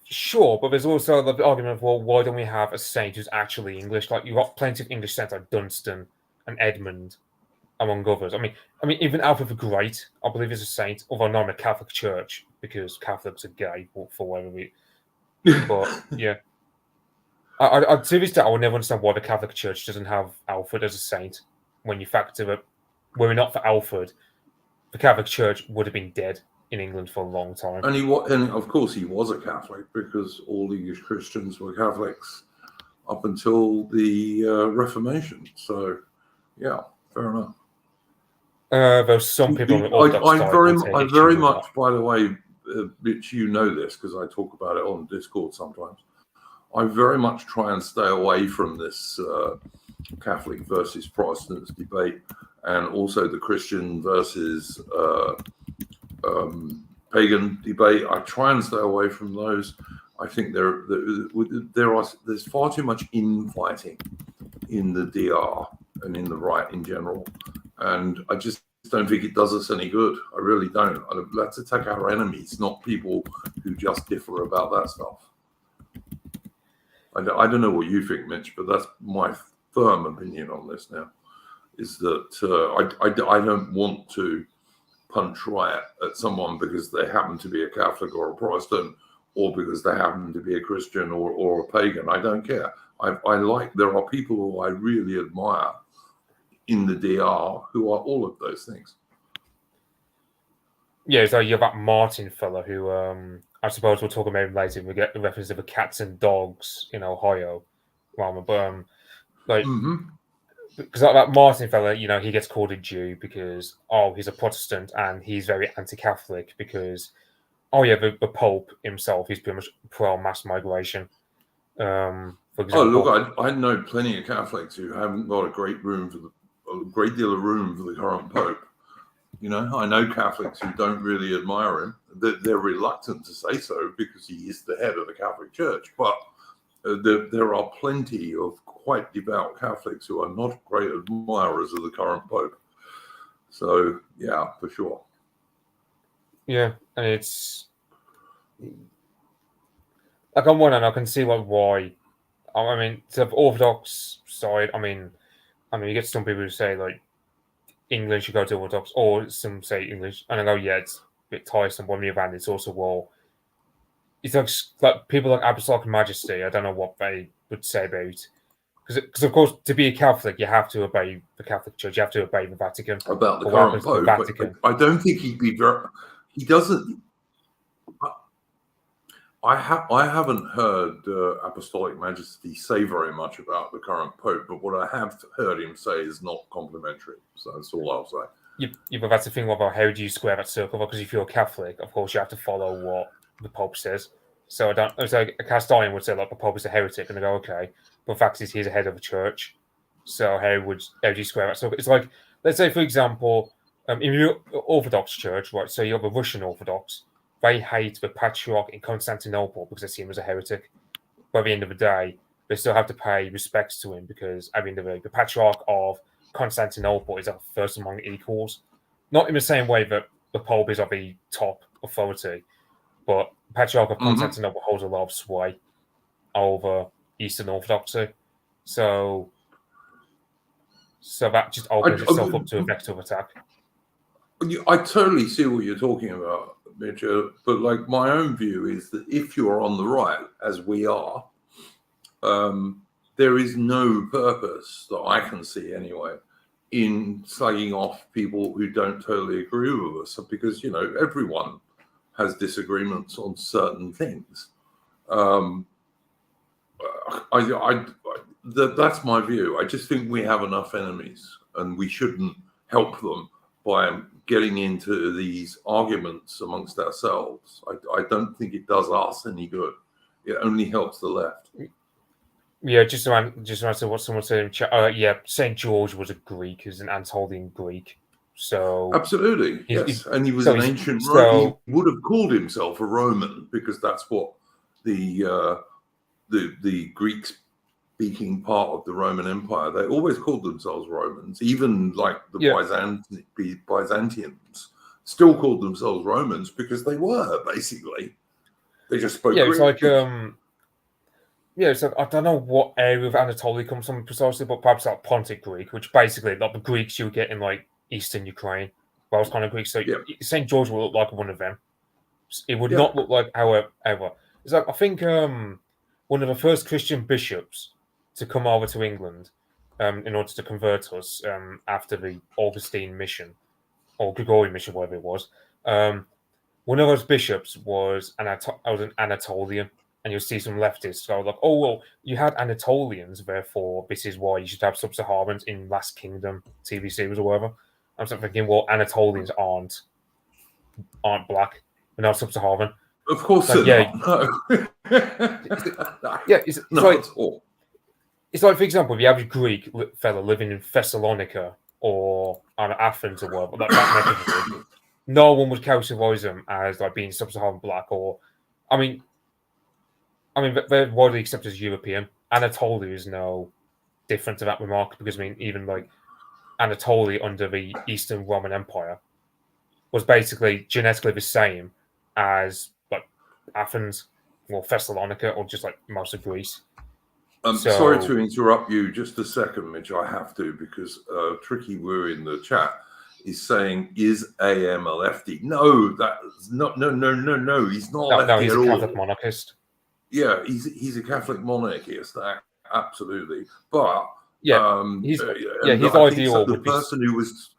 [SPEAKER 2] sure, but there's also the argument of, well, why don't we have a saint who's actually English? Like, you've got plenty of English saints like Dunstan and Edmund, among others. I mean, even Alfred the Great, I believe, is a saint, although not in the Catholic Church, because Catholics are gay for whatever reason. But yeah. I to this day, I will never understand why the Catholic Church doesn't have Alfred as a saint. When you factor it, were it not for Alfred, the Catholic Church would have been dead in England for a long time.
[SPEAKER 1] And of course he was a Catholic, because all English Christians were Catholics up until the Reformation. So, yeah, fair enough.
[SPEAKER 2] There's some people.
[SPEAKER 1] I very much, by the way, Mitch, you know this because I talk about it on Discord sometimes. I very much try and stay away from this Catholic versus Protestants debate, and also the Christian versus pagan debate. I try and stay away from those. I think there's far too much infighting in the DR and in the right in general, and I just don't think it does us any good. I really don't. Let's attack our enemies, not people who just differ about that stuff. I don't know what you think, Mitch, but that's my firm opinion on this now, is that I don't want to punch right at someone because they happen to be a Catholic or a Protestant, or because they happen to be a Christian or a pagan. I don't care. There are people who I really admire in the DR who are all of those things.
[SPEAKER 2] Yeah, so you have that Martin fella who I suppose we'll talk about him later. We get the reference of the cats and dogs in Ohio, but because that Martin fella, he gets called a Jew because he's a Protestant and he's very anti-Catholic because the Pope himself, he's pretty much pro mass migration. For example,
[SPEAKER 1] look, I know plenty of Catholics who haven't got a great deal of room for the current Pope. I know Catholics who don't really admire him. They're reluctant to say so because he is the head of the Catholic Church. But there are plenty of quite devout Catholics who are not great admirers of the current Pope. So, yeah, for sure.
[SPEAKER 2] Yeah, and it's like on one hand, I can see why. I mean, to the Orthodox side, I mean, you get some people who say like England should go to Orthodox, or some say English, and I go, yeah, it's a bit tiresome. But on the other hand, it's also it's like people like Apostolic Majesty. I don't know what they would say about, because of course, to be a Catholic, you have to obey the Catholic Church. You have to obey the Vatican.
[SPEAKER 1] About the current Pope, I don't think he'd be very. He doesn't. I haven't heard Apostolic Majesty say very much about the current Pope, but what I have heard him say is not complimentary. So that's all I'll say.
[SPEAKER 2] But that's the thing about how do you square that circle? Because if you're a Catholic, of course you have to follow what the Pope says. So a Castilian would say like the Pope is a heretic, and they go, okay, but the fact is he's a head of a church. So how do you square that? So it's like, let's say for example, in your Orthodox Church, right? So you have a Russian Orthodox. They hate the Patriarch in Constantinople because they see him as a heretic. But at the end of the day, they still have to pay respects to him because at the end of the day, the Patriarch of Constantinople is first among equals. Not in the same way that the Pope is of the top authority, but the Patriarch of Constantinople holds a lot of sway over Eastern Orthodoxy. So that just opens itself up to a vector of attack.
[SPEAKER 1] I totally see what you're talking about, Mitch, but like my own view is that if you're on the right, as we are, there is no purpose that I can see anyway in slugging off people who don't totally agree with us, because everyone has disagreements on certain things. That's my view. I just think we have enough enemies, and we shouldn't help them by getting into these arguments amongst ourselves. I don't think it does us any good. It only helps the left.
[SPEAKER 2] Yeah, just to answer what someone said in chat. St. George was a Greek. He was an Anatolian Greek. So
[SPEAKER 1] absolutely, yes, and he was an ancient Roman. He would have called himself a Roman because that's what the Greek-speaking part of the Roman Empire, they always called themselves Romans. Even like the Byzantians still called themselves Romans because they were basically. They just spoke Greek.
[SPEAKER 2] It's like so I don't know what area of Anatolia comes from precisely, but perhaps like Pontic Greek, which basically like the Greeks you get in like Eastern Ukraine, those kind of Greeks. So St. George will look like one of them. It would not look like however. It's like I think one of the first Christian bishops to come over to England in order to convert us after the Augustine mission or Gregorian mission, whatever it was. One of those bishops was an Anatolian. And you'll see some leftists go like, oh, well, you had Anatolians, therefore this is why you should have Sub-Saharans in Last Kingdom TV series or whatever. I'm sort of thinking, well, Anatolians aren't black. They're not Sub-Saharan.
[SPEAKER 1] Of course they're not. No.
[SPEAKER 2] It's like, for example, the average Greek fella living in Thessalonica or Athens or whatever, that no one would characterize them as like being sub-Saharan black, or I mean they're widely accepted as European. Anatolia is no different to that remark, because I mean even like Anatolia under the Eastern Roman Empire was basically genetically the same as like Athens or Thessalonica or just like most of Greece.
[SPEAKER 1] Sorry to interrupt you just a second, Mitch. I have to, because Tricky Woo in the chat is saying, "Is AM a lefty?" No, that's not. No. He's not a lefty
[SPEAKER 2] no, he's
[SPEAKER 1] at
[SPEAKER 2] a
[SPEAKER 1] all.
[SPEAKER 2] Catholic monarchist.
[SPEAKER 1] Yeah, he's a Catholic monarchist, absolutely. But
[SPEAKER 2] his ideal
[SPEAKER 1] the person who was,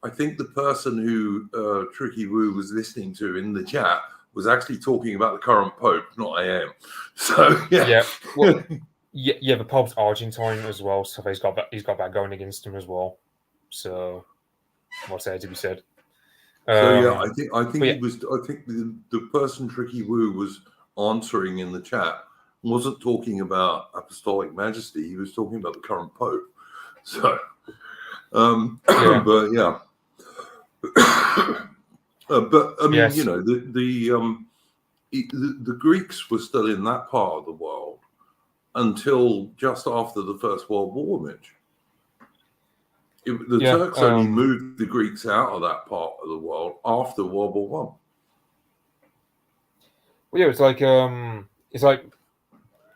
[SPEAKER 1] I think the person who Tricky Woo was listening to in the chat was actually talking about the current Pope, not AM. So
[SPEAKER 2] yeah. Well, yeah, the Pope's Argentine as well, so he's got that going against him as well. So what's there to be said?
[SPEAKER 1] So yeah, I think he was. I think the person Tricky Woo was answering in the chat wasn't talking about apostolic majesty. He was talking about the current Pope. So, but yeah, but I mean,
[SPEAKER 2] yes.
[SPEAKER 1] you know, the Greeks were still in that part of the world until just after the First World War, Mitch. The Turks only moved the Greeks out of that part of the world after World War One.
[SPEAKER 2] Well, yeah, it's like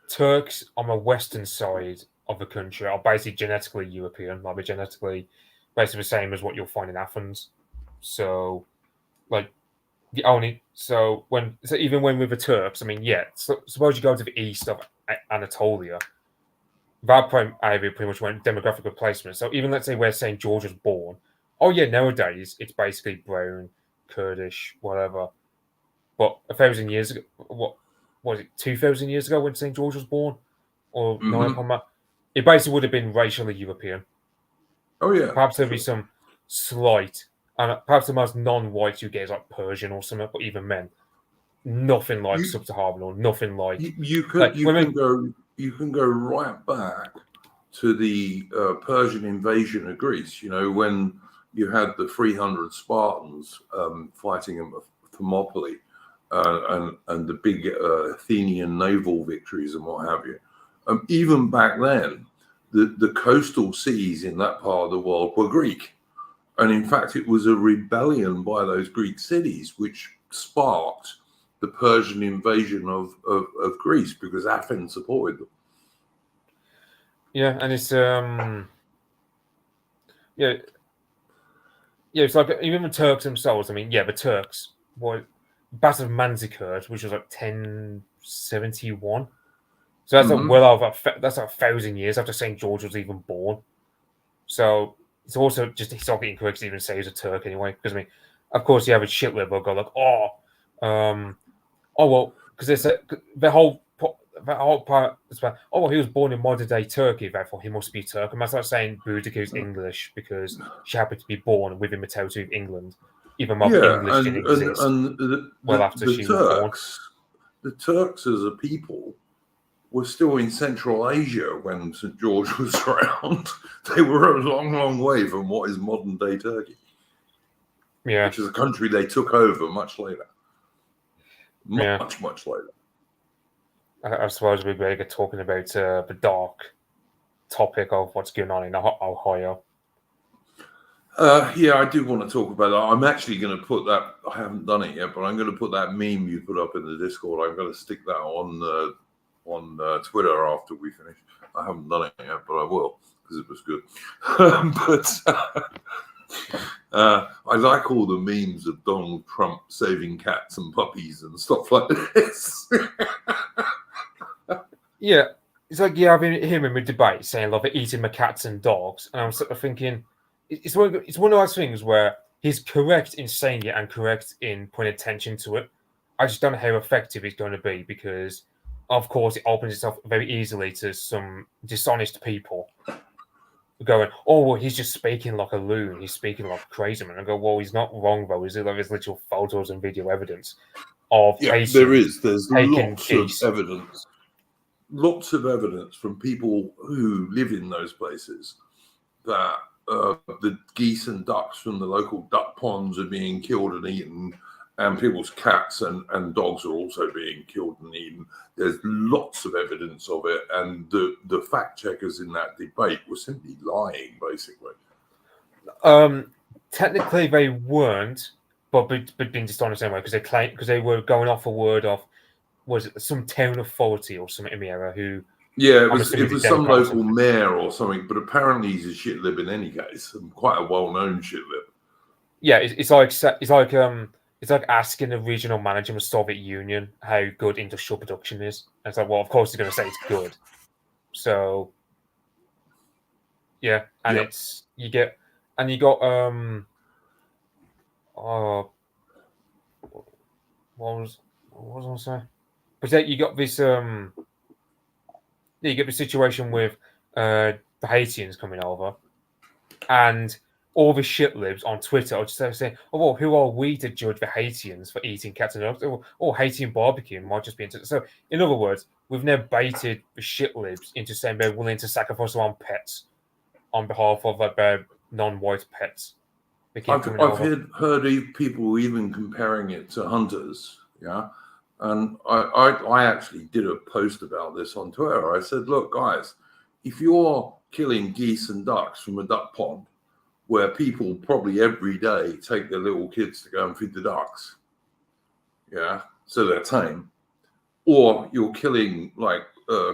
[SPEAKER 2] Turks on the western side of the country are basically genetically European, like they're genetically basically the same as what you'll find in Athens. So, like even when with the Turks, I mean, yeah, suppose you go to the east of Anatolia, that area pretty much went demographic replacement. So even let's say where St. George was born, oh yeah, nowadays it's basically brown, Kurdish, whatever. But 1,000 years ago, what was it, 2,000 years ago when St. George was born? Or nine upon that? It basically would have been racially European.
[SPEAKER 1] Oh yeah.
[SPEAKER 2] Perhaps there'd be some slight, and perhaps the most non-white you get is like Persian or something, but even then, nothing like sub-Saharan or nothing like.
[SPEAKER 1] You can go right back to the Persian invasion of Greece. You know, when you had the 300 Spartans fighting in Thermopylae, and the big Athenian naval victories and what have you. Even back then, the coastal seas in that part of the world were Greek. And in fact, it was a rebellion by those Greek cities which sparked the Persian invasion of Greece, because Athens supported them.
[SPEAKER 2] Yeah, and it's it's like even the Turks themselves. I mean, the Turks were Battle of Manzikert, which was like 1071. So that's well over that's like 1,000 years after St. George was even born. So it's also just historically incorrect to even say he's a Turk anyway, because I mean, of course, the average shit libel go like, because the whole part. It's about, he was born in modern day Turkey, therefore he must be Turk. And that's like saying Boudicca's English because she happened to be born within the territory of England, even though English didn't exist. After she was born.
[SPEAKER 1] The Turks as a people were still in Central Asia when St. George was around. They were a long, long way from what is modern day Turkey. Yeah. Which is a country they took over much later. Much later.
[SPEAKER 2] I suppose we're better talking about the dark topic of what's going on in Ohio.
[SPEAKER 1] I do want to talk about that. I'm actually going to put that, I haven't done it yet, but I'm going to put that meme you put up in the Discord. I'm going to stick that on Twitter after we finish. I haven't done it yet, but I will, because it was good. I like all the memes of Donald Trump saving cats and puppies and stuff like this.
[SPEAKER 2] Yeah, it's like I've been hearing him in debate saying like they're eating my cats and dogs, and I'm sort of thinking it's one of those things where he's correct in saying it and correct in putting attention to it. I just don't know how effective it's going to be, because of course it opens itself very easily to some dishonest people going, he's just speaking like a loon, he's speaking like a crazy man. I go, well, he's not wrong though. There's literal photos and video evidence of
[SPEAKER 1] there's lots of evidence from people who live in those places that the geese and ducks from the local duck ponds are being killed and eaten, and people's cats and dogs are also being killed and eaten. There's lots of evidence of it, and the fact checkers in that debate were simply lying, basically.
[SPEAKER 2] Technically, they weren't, but being dishonest anyway, because they were going off a word of, was it some town authority or something in the area who.
[SPEAKER 1] Yeah, it was some local mayor or something, but apparently he's a shit lib in any case, and quite a well-known shit lib.
[SPEAKER 2] Yeah, it's like asking the regional manager of the Soviet Union how good industrial production is. And it's like, well, of course he's going to say it's good. So, yeah, and
[SPEAKER 1] yep.
[SPEAKER 2] you got what was I going to say? But yeah, you got this you get the situation with the Haitians coming over, and all the shit libs on Twitter are just saying, "Oh, well, who are we to judge the Haitians for eating cats and dogs? Or Haitian barbecue might just be into." So, in other words, we've now baited the shit libs into saying they're willing to sacrifice their own pets on behalf of their non-white pets.
[SPEAKER 1] I've heard people even comparing it to hunters. Yeah. And I actually did a post about this on Twitter. I said, look, guys, if you're killing geese and ducks from a duck pond where people probably every day take their little kids to go and feed the ducks, yeah, so they're tame, or you're killing like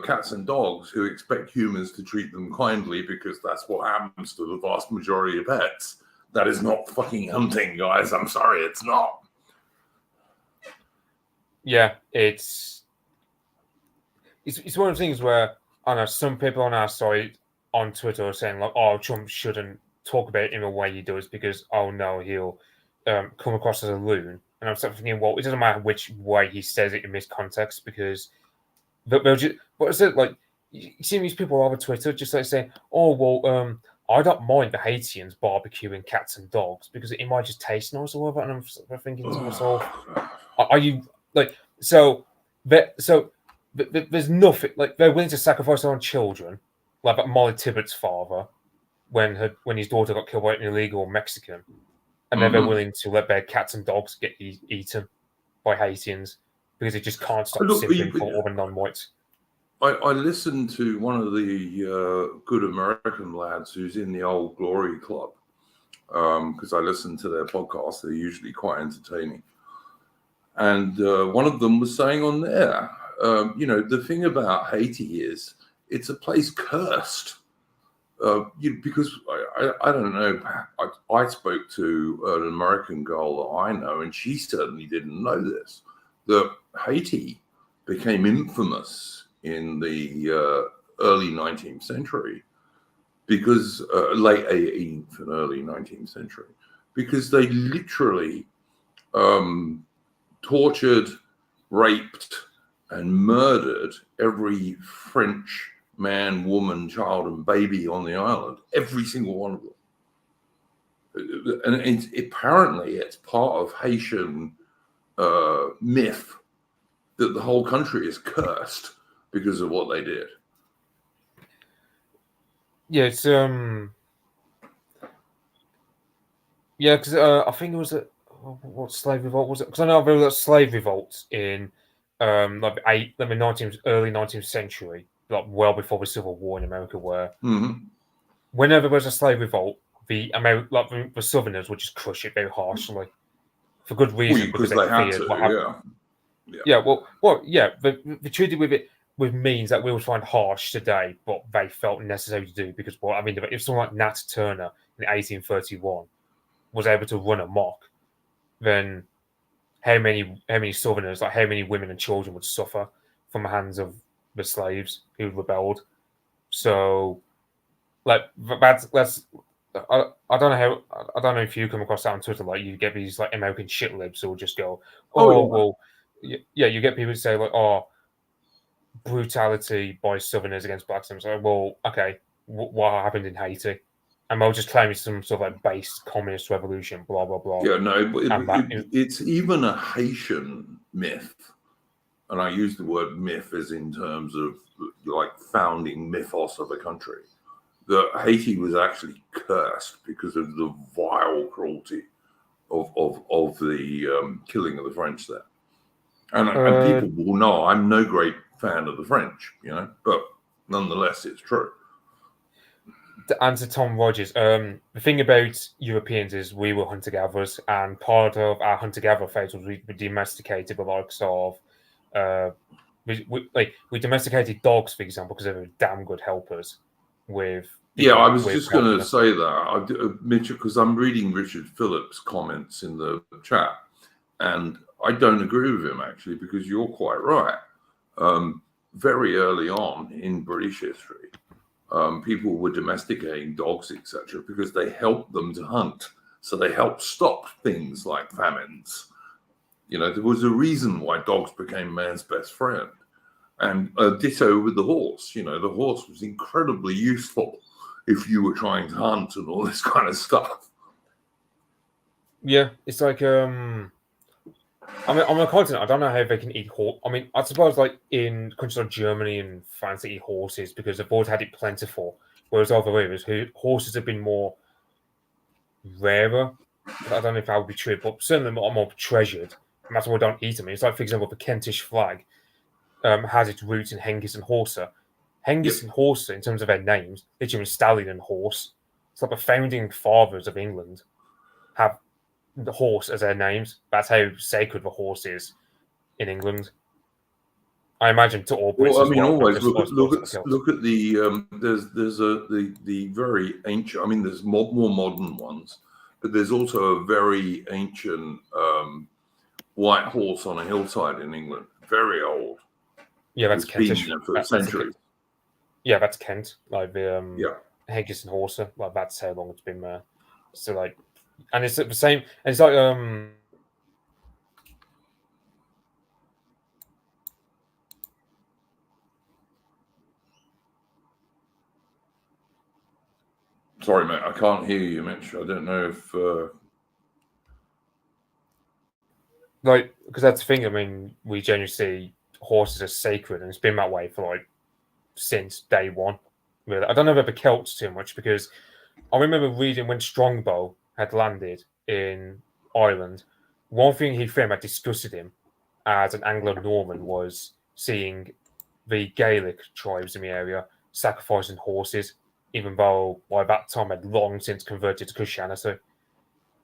[SPEAKER 1] cats and dogs who expect humans to treat them kindly because that's what happens to the vast majority of pets, that is not fucking hunting, guys. I'm sorry, it's not.
[SPEAKER 2] Yeah, it's one of the things where I know some people on our side on Twitter are saying like, "Oh, Trump shouldn't talk about it in the way he does because oh no, he'll come across as a loon." And I'm sort of thinking, well, it doesn't matter which way he says it in this context because they'll just. What is it like? You see these people over Twitter just like saying, "Oh well, I don't mind the Haitians barbecuing cats and dogs because it might just taste nice or whatever." And I'm thinking to myself, "Are you?" Like there's nothing like they're willing to sacrifice their own children, like Molly Tippett's father when his daughter got killed by an illegal Mexican, and then they're willing to let their cats and dogs get eaten by Haitians because they just can't stop simping for all the non-whites.
[SPEAKER 1] I listened to one of the good American lads who's in the Old Glory Club because I listen to their podcasts. They're usually quite entertaining. And one of them was saying on there, the thing about Haiti is it's a place cursed. Because I don't know, I spoke to an American girl that I know, and she certainly didn't know this, that Haiti became infamous in the early 19th century because late 18th and early 19th century, because they literally tortured, raped, and murdered every French man, woman, child, and baby on the island. Every single one of them. And apparently it's part of Haitian myth that the whole country is cursed because of what they did.
[SPEAKER 2] Yeah, it's yeah, because I think it was what slave revolt was it? Because I know there was slave revolts in early 19th century, like well before the Civil War in America, where whenever there was a slave revolt, the Southerners would just crush it very harshly for good reason because they feared what happened. Yeah, they treated with it with means that we would find harsh today, but they felt necessary to do because, well, I mean, if someone like Nat Turner in 1831 was able to run amok, then how many Southerners, like how many women and children would suffer from the hands of the slaves who rebelled? So, like that's I don't know if you come across that on Twitter. Like you get these like American shit libs who will just go, well, yeah, you get people who say like, oh, brutality by Southerners against blacks. And so, well, okay, what happened in Haiti? And they'll just claim it's some sort of like base communist revolution, blah blah blah.
[SPEAKER 1] Yeah, no, it's even a Haitian myth, and I use the word myth as in terms of like founding mythos of a country. that Haiti was actually cursed because of the vile cruelty of the killing of the French there. And people will know I'm no great fan of the French, but nonetheless, it's true.
[SPEAKER 2] To answer Tom Rogers, the thing about Europeans is we were hunter-gatherers, and part of our hunter-gatherer phase was we domesticated the likes of, we domesticated dogs, for example, because they were damn good helpers with.
[SPEAKER 1] Yeah, I was just going to say that, Mitchell, because I'm reading Richard Phillips' comments in the chat, and I don't agree with him, actually, because you're quite right. Very early on in British history, people were domesticating dogs, etc., because they helped them to hunt. So they helped stop things like famines. There was a reason why dogs became man's best friend. And ditto with the horse. The horse was incredibly useful if you were trying to hunt and all this kind of stuff.
[SPEAKER 2] Yeah, it's like on a continent, I don't know how they can eat horse. I mean, I suppose like in countries like Germany and France, they eat horses because they've always had it plentiful. Whereas over here, horses have been more rarer. I don't know if that would be true, but certainly more treasured. And that's why we don't eat them. It's like, for example, the Kentish flag has its roots in Hengist and Horsa. Hengist and Horsa, in terms of their names, literally stallion and horse. It's like the founding fathers of England have the horse as their names. That's how sacred the horse is in England. I imagine to all Brits.
[SPEAKER 1] Well, I mean, always look at the there's the very ancient. I mean, there's more modern ones, but there's also a very ancient white horse on a hillside in England, very old.
[SPEAKER 2] Yeah, that's Kentish.
[SPEAKER 1] For centuries.
[SPEAKER 2] Yeah, that's Kent. Like the Hengist and Horsa. Like that's how long it's been there. So like, and it's the same. And it's like
[SPEAKER 1] Sorry, mate, I can't hear you, Mitch. I don't know if
[SPEAKER 2] like, because that's the thing. I mean, we generally see horses as sacred, and it's been that way for like since day one. Really, I don't know about the Celts too much because I remember reading when Strongbow had landed in Ireland. One thing he found that disgusted him as an Anglo-Norman was seeing the Gaelic tribes in the area sacrificing horses, even though by that time had long since converted to Christianity.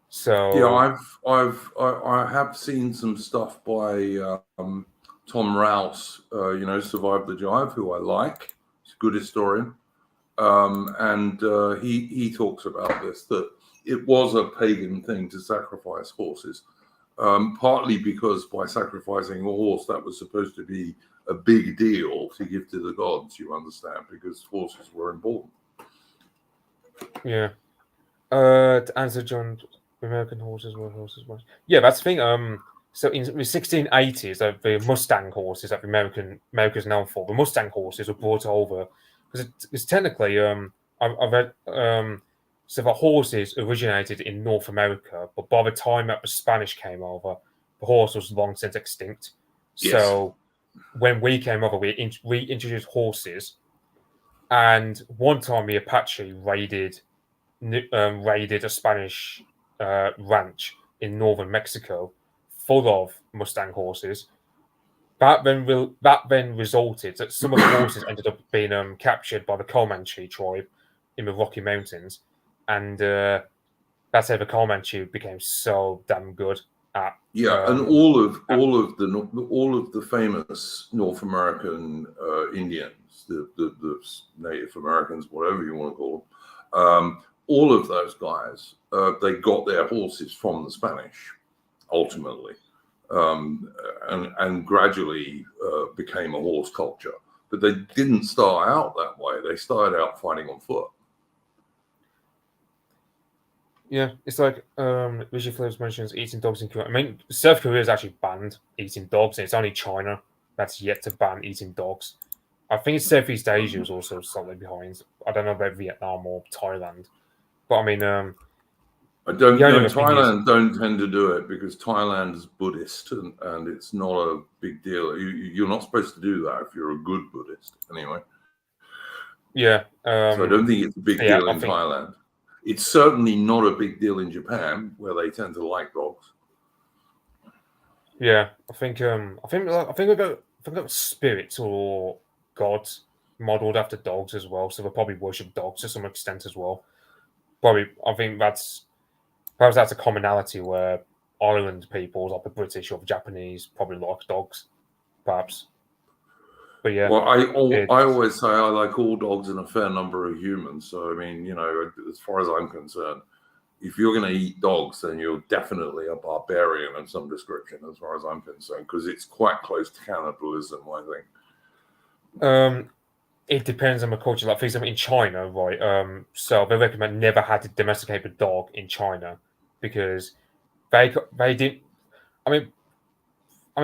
[SPEAKER 2] So
[SPEAKER 1] yeah, I have seen some stuff by Tom Rouse, Survive the Jive, who I like. He's a good historian, and he talks about this, that it was a pagan thing to sacrifice horses, partly because by sacrificing a horse, that was supposed to be a big deal to give to the gods. You understand, because horses were important.
[SPEAKER 2] Yeah. To answer John, American horses were horses. Yeah, that's the thing. So in the 1680s, the Mustang horses that America's known for, the Mustang horses were brought over because it's technically I've read so the horses originated in North America, but by the time that the Spanish came over, the horse was long since extinct.
[SPEAKER 1] Yes.
[SPEAKER 2] So when we came over, we introduced horses, and one time the Apache raided a Spanish ranch in northern Mexico full of Mustang horses. That then resulted that some of the horses ended up being captured by the Comanche tribe in the Rocky Mountains, and that's how the Comanche became so damn good at.
[SPEAKER 1] And all of the famous North American Indians, the Native Americans, whatever you want to call them, all of those guys, they got their horses from the Spanish, ultimately, and gradually became a horse culture. But they didn't start out that way. They started out fighting on foot.
[SPEAKER 2] Yeah, it's like Richard Phillips mentions eating dogs in Korea. I mean, South Korea has actually banned eating dogs, and it's only China that's yet to ban eating dogs. I think it's Southeast Asia is also slightly behind. I don't know about Vietnam or Thailand, but I mean,
[SPEAKER 1] I don't know. Thailand don't tend to do it because Thailand is Buddhist, and it's not a big deal. You're not supposed to do that if you're a good Buddhist, anyway.
[SPEAKER 2] Yeah.
[SPEAKER 1] So I don't think it's a big deal in Thailand. It's certainly not a big deal in Japan, where they tend to like dogs.
[SPEAKER 2] Yeah, I think we've got spirits or gods modeled after dogs as well, so they probably worship dogs to some extent as well. Probably, I think perhaps that's a commonality where island people, like the British or the Japanese, probably like dogs, perhaps. But yeah,
[SPEAKER 1] well, I always say I like all dogs and a fair number of humans. So I mean, you know, as far as I'm concerned, if you're going to eat dogs, then you're definitely a barbarian of some description, as far as I'm concerned, because it's quite close to cannibalism, I think.
[SPEAKER 2] It depends on the culture. Like, for example, in China, right? So they recommend never had to domesticate a dog in China because they didn't. I mean,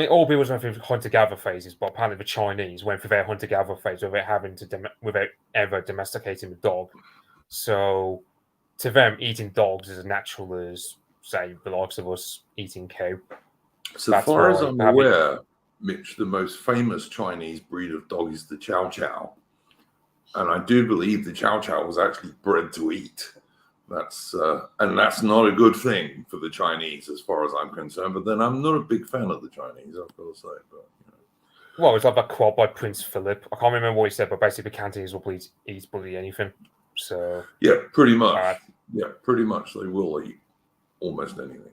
[SPEAKER 2] all people went through hunter-gatherer phases, but apparently the Chinese went through their hunter-gatherer phase without ever domesticating the dog. So, to them, eating dogs is as natural as, say, the likes of us eating cow.
[SPEAKER 1] So far as I'm aware, Mitch, the most famous Chinese breed of dog is the Chow Chow. And I do believe the Chow Chow was actually bred to eat. That's not a good thing for the Chinese, as far as I'm concerned. But then I'm not a big fan of the Chinese, I've got to say. But
[SPEAKER 2] well, it's like that quote by Prince Philip. I can't remember what he said, but basically, the Cantonese will eat bloody anything. So
[SPEAKER 1] yeah, pretty much. Yeah, pretty much. They will eat almost anything.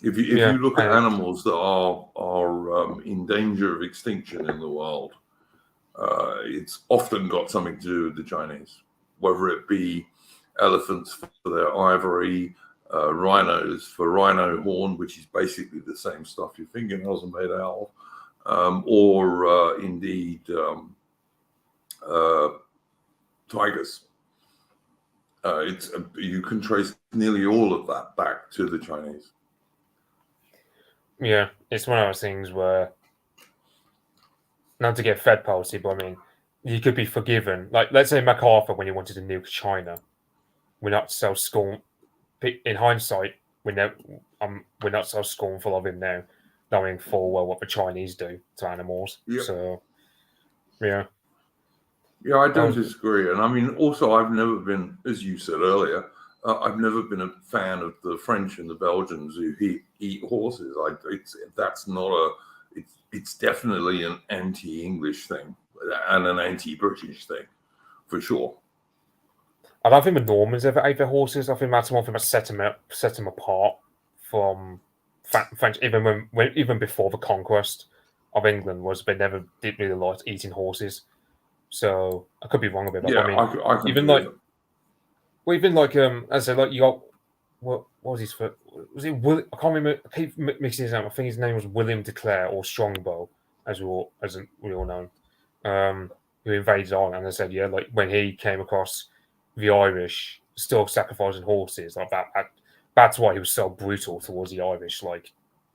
[SPEAKER 1] If you look at animals that are in danger of extinction in the world, it's often got something to do with the Chinese, whether it be elephants for their ivory, rhinos for rhino horn, which is basically the same stuff your fingernails are made out of, or indeed tigers. You can trace nearly all of that back to the Chinese.
[SPEAKER 2] Yeah, it's one of those things where, not to get fed policy, but I mean, you could be forgiven. Like, let's say MacArthur, when he wanted to nuke China, we're not so in hindsight, we're not so scornful of him now, knowing full well what the Chinese do to animals. Yep. So, yeah.
[SPEAKER 1] Yeah, I don't disagree. And I mean, also, I've never been, as you said earlier, I've never been a fan of the French and the Belgians who eat horses. It's definitely an anti-English thing and an anti-British thing, for sure.
[SPEAKER 2] I don't think the Normans ever ate their horses. I think that's one thing that set them apart from French, even before the conquest of England, was they never did really like eating horses. So I could be wrong about that.
[SPEAKER 1] Yeah, I can even like,
[SPEAKER 2] as I said, like, you got what was his first? Was it Will? I can't remember. I keep mixing his name. I think his name was William de Clare or Strongbow, as we all know, who invaded Ireland. And I said, yeah, like when he came across the Irish still sacrificing horses, like that. That's why he was so brutal towards the Irish. Like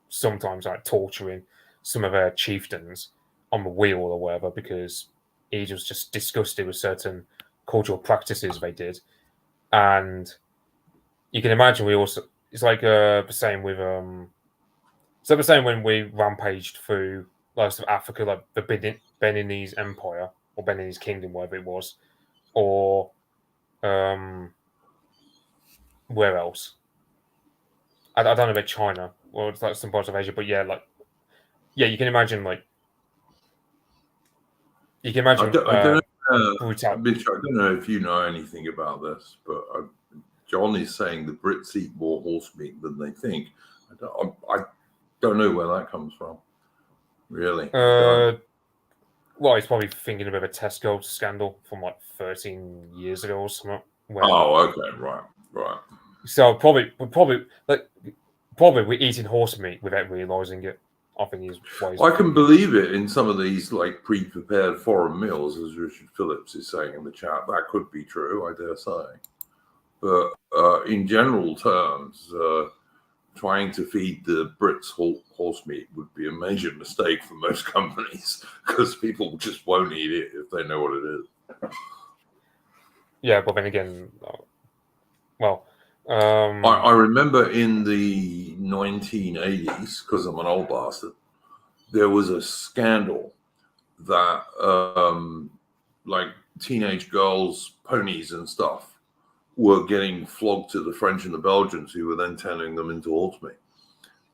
[SPEAKER 2] sometimes like torturing some of their chieftains on the wheel or whatever, because he was just disgusted with certain cultural practices they did. And you can imagine it's like the same with so the same when we rampaged through most of Africa, like the Beninese Empire or Beninese Kingdom, whatever it was, or where else? I don't know about China or it's like some parts of Asia, but yeah, you can imagine I don't
[SPEAKER 1] know if you know anything about this, but John is saying the Brits eat more horse meat than they think. I don't know where that comes from, really.
[SPEAKER 2] Well, he's probably thinking about a Tesco scandal from like 13 years ago or something.
[SPEAKER 1] Okay, right.
[SPEAKER 2] So probably we're eating horse meat without realizing it. I think he's wise.
[SPEAKER 1] I can believe it in some of these like pre-prepared foreign meals, as Richard Phillips is saying in the chat. That could be true, I dare say. But in general terms, trying to feed the Brits horse meat would be a major mistake for most companies, because people just won't eat it if they know what it is.
[SPEAKER 2] Yeah, but then again,
[SPEAKER 1] I remember in the 1980s, because I'm an old bastard, there was a scandal that like teenage girls' ponies and stuff were getting flogged to the French and the Belgians, who were then turning them into horsemen.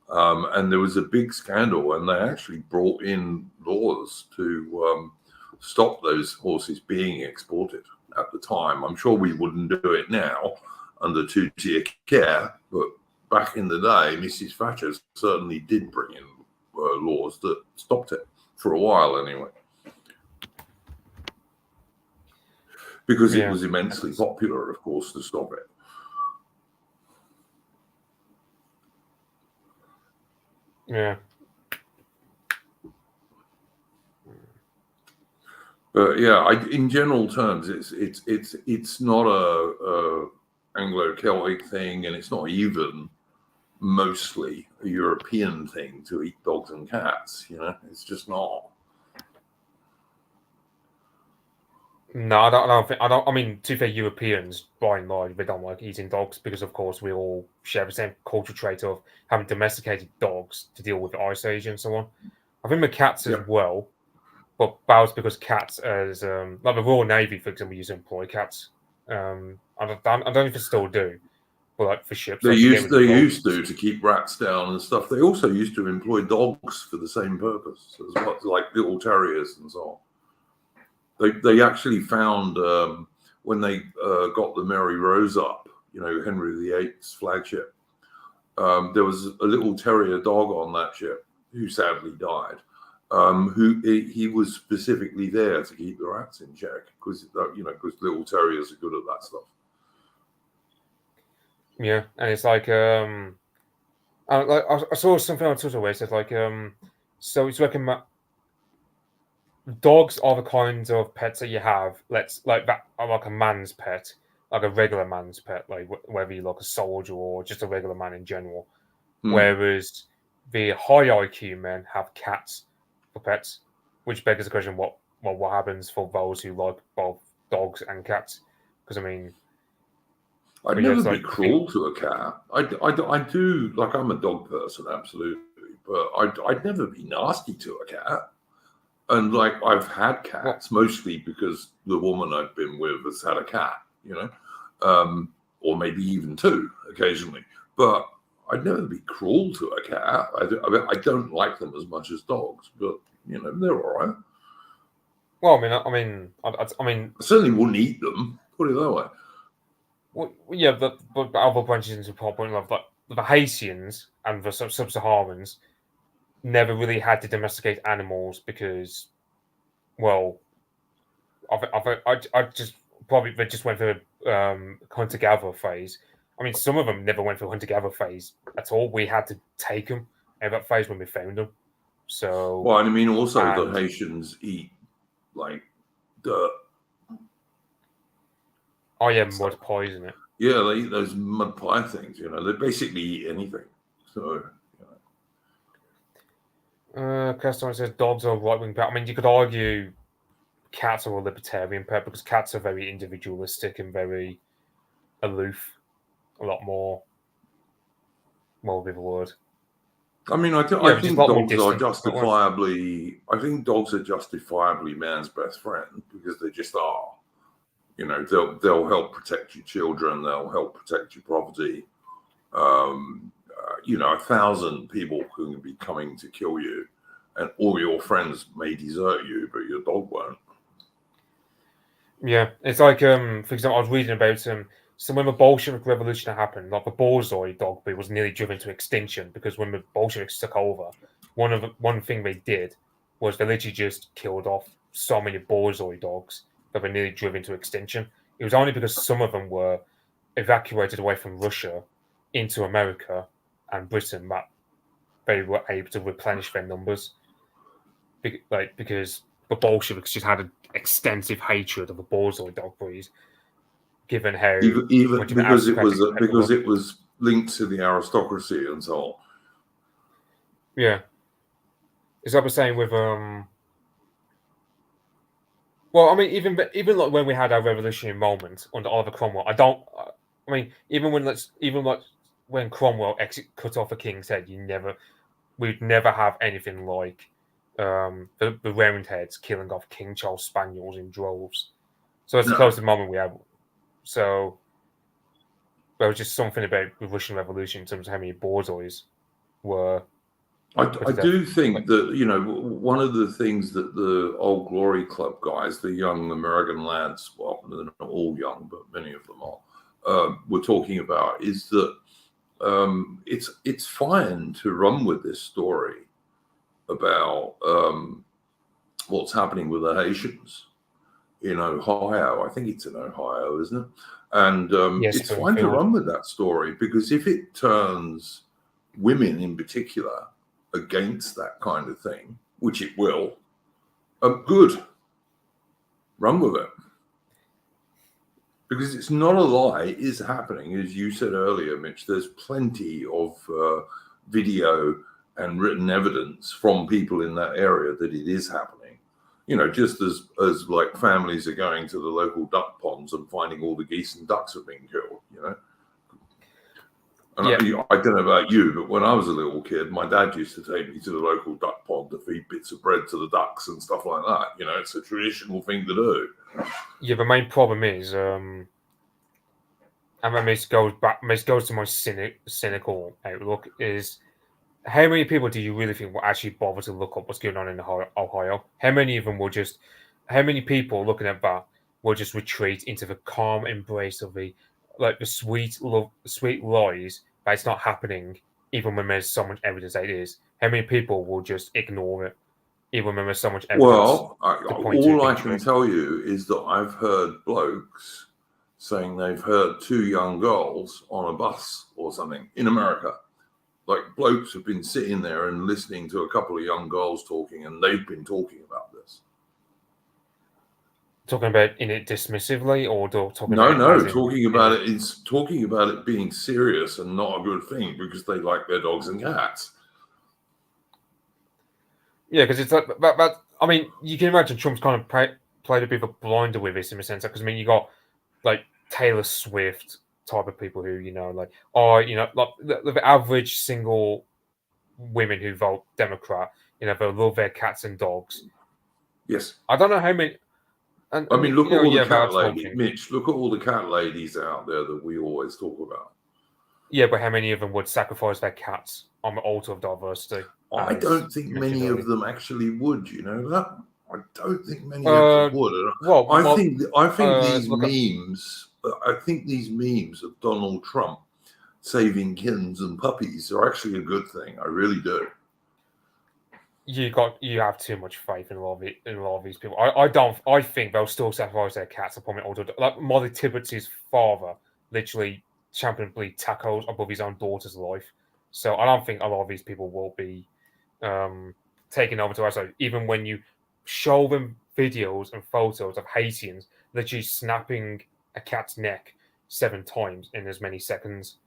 [SPEAKER 1] And there was a big scandal, and they actually brought in laws to stop those horses being exported at the time. I'm sure we wouldn't do it now under two-tier care, but back in the day, Mrs. Thatcher certainly did bring in laws that stopped it for a while anyway. Because it was immensely popular, of course, to stop it.
[SPEAKER 2] Yeah.
[SPEAKER 1] But yeah, in general terms, it's not a Anglo-Celtic thing, and it's not even mostly a European thing to eat dogs and cats. You know, it's just not.
[SPEAKER 2] No, I don't think. I mean, to be fair, Europeans, by and large, they don't like eating dogs because, of course, we all share the same cultural trait of having domesticated dogs to deal with Ice Age and so on. I think with cats as well, but that was because cats, as like the Royal Navy, for example, used to employ cats. I don't know if they still do, but like for ships,
[SPEAKER 1] they
[SPEAKER 2] like
[SPEAKER 1] used to keep rats down and stuff. They also used to employ dogs for the same purpose as well, like little terriers and so on. They actually found when they got the Mary Rose up, you know, Henry VIII's flagship, there was a little terrier dog on that ship who sadly died. He was specifically there to keep the rats in check because little terriers are good at that stuff.
[SPEAKER 2] Yeah, and it's like I saw something on Twitter where it said like so it's like dogs are the kinds of pets that you have. Like that are like a man's pet, like a regular man's pet, like whether you're like a soldier or just a regular man in general. Whereas the high IQ men have cats for pets, which begs the question: what happens for those who like both dogs and cats? Because I mean,
[SPEAKER 1] I'd never be cruel to a cat. I do, like, I'm a dog person, absolutely, but I'd never be nasty to a cat. And like, I've had cats mostly because the woman I've been with has had a cat, you know, or maybe even two occasionally. But I'd never be cruel to a cat. I don't like them as much as dogs, but you know, they're all right.
[SPEAKER 2] Well, I mean, I
[SPEAKER 1] certainly wouldn't eat them. Put it that way.
[SPEAKER 2] Well, yeah, but other branches into the point of like the Haitians and the sub-Saharans never really had to domesticate animals because, well, I just probably they just went through a hunter-gatherer phase. I mean, some of them never went through hunter-gatherer phase at all. We had to take them in that phase when we found them. So,
[SPEAKER 1] well, and I mean, also the Haitians eat like dirt.
[SPEAKER 2] Oh yeah, mud pie, isn't it?
[SPEAKER 1] Yeah, they eat those mud pie things. You know, they basically eat anything. So.
[SPEAKER 2] Customer says dogs are right-wing pet. I mean, you could argue cats are a libertarian pet because cats are very individualistic and very aloof. A lot more. What would be the word?
[SPEAKER 1] I mean, I think dogs are justifiably. I think dogs are justifiably man's best friend because they just are. You know, they'll help protect your children. They'll help protect your property. You know, 1,000 people can be coming to kill you, and all your friends may desert you, but your dog won't.
[SPEAKER 2] Yeah, it's like for example, I was reading about so when the Bolshevik Revolution happened, like the Borzoi dog breed was nearly driven to extinction because when the Bolsheviks took over, one thing they did was they literally just killed off so many Borzoi dogs that were nearly driven to extinction. It was only because some of them were evacuated away from Russia into America and Britain that they were able to replenish their numbers. Because the Bolsheviks just had an extensive hatred of the Borzoi dog breed, given how
[SPEAKER 1] even because it was linked to the aristocracy and so on.
[SPEAKER 2] Yeah, is that the same with Well, I mean, even like when we had our revolutionary moment under Oliver Cromwell, I mean, even when Cromwell cut off a king's head, we'd never have anything like the Roundheads killing off King Charles Spaniels in droves. So it's the closest moment we have. So there was just something about the Russian Revolution in terms of how many borzoi were.
[SPEAKER 1] I do think that, you know, one of the things that the Old Glory Club guys, the young American lads, well, they're not all young, but many of them are, were talking about is that it's fine to run with this story about what's happening with the Haitians in Ohio. I think it's in Ohio, isn't it? And
[SPEAKER 2] yes,
[SPEAKER 1] it's fine to run with that story, because if it turns women in particular against that kind of thing, which it will, good. Run with it. Because it's not a lie, it is happening. As you said earlier, Mitch, there's plenty of video and written evidence from people in that area that it is happening. You know, just as like families are going to the local duck ponds and finding all the geese and ducks have been killed, you know. And I don't know about you, but when I was a little kid, my dad used to take me to the local duck pond to feed bits of bread to the ducks and stuff like that. You know, it's a traditional thing to do.
[SPEAKER 2] Yeah, the main problem is, and this goes to my cynical outlook, is how many people do you really think will actually bother to look up what's going on in Ohio? How many of them will just, how many people looking at that will just retreat into the calm embrace of the sweet lies that it's not happening, even when there's so much evidence that it is? How many people will just ignore it, even when there's so much evidence?
[SPEAKER 1] Well, all I can tell you is that I've heard blokes saying they've heard two young girls on a bus or something in America. Like, blokes have been sitting there and listening to a couple of young girls talking, and they've been talking about this.
[SPEAKER 2] Talking about in it dismissively, or talking
[SPEAKER 1] talking about it being serious and not a good thing because they like their dogs and cats.
[SPEAKER 2] Yeah, because it's like that. I mean, you can imagine Trump's kind of played a bit of a blinder with this in a sense, because I mean, you got like Taylor Swift type of people who, you know, like, like the average single women who vote Democrat, you know, they love their cats and dogs.
[SPEAKER 1] Yes.
[SPEAKER 2] I don't know how many. And,
[SPEAKER 1] I mean, look at all the cat ladies, Mitch. Look at all the cat ladies out there that we always talk about.
[SPEAKER 2] Yeah, but how many of them would sacrifice their cats on the altar of diversity?
[SPEAKER 1] I don't think many of them actually would. You know that? I don't think many of them would. Well, I think these memes. I think these memes of Donald Trump saving kittens and puppies are actually a good thing. I really do.
[SPEAKER 2] You have too much faith in a lot of these people. I think they'll still sacrifice their cats upon it. Like Molly Tippett's father literally championed bleed tacos above his own daughter's life. So I don't think a lot of these people will be taken over to us. So even when you show them videos and photos of Haitians literally snapping a cat's neck 7 times in as many seconds.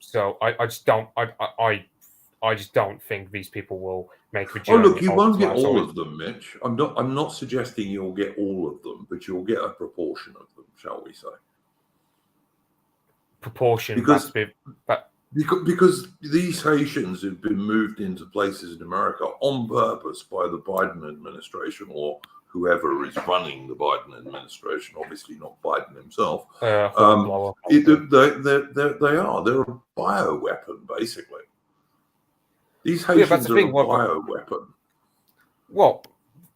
[SPEAKER 2] So I just don't. I just don't think these people will make the journey.
[SPEAKER 1] Oh, look, you won't get all of them, Mitch. I'm not suggesting you'll get all of them, but you'll get a proportion of them, shall we say?
[SPEAKER 2] Proportion,
[SPEAKER 1] because these Haitians have been moved into places in America on purpose by the Biden administration or whoever is running the Biden administration. Obviously, not Biden himself. They're a bioweapon, basically. These Haitians are a bioweapon.
[SPEAKER 2] Well,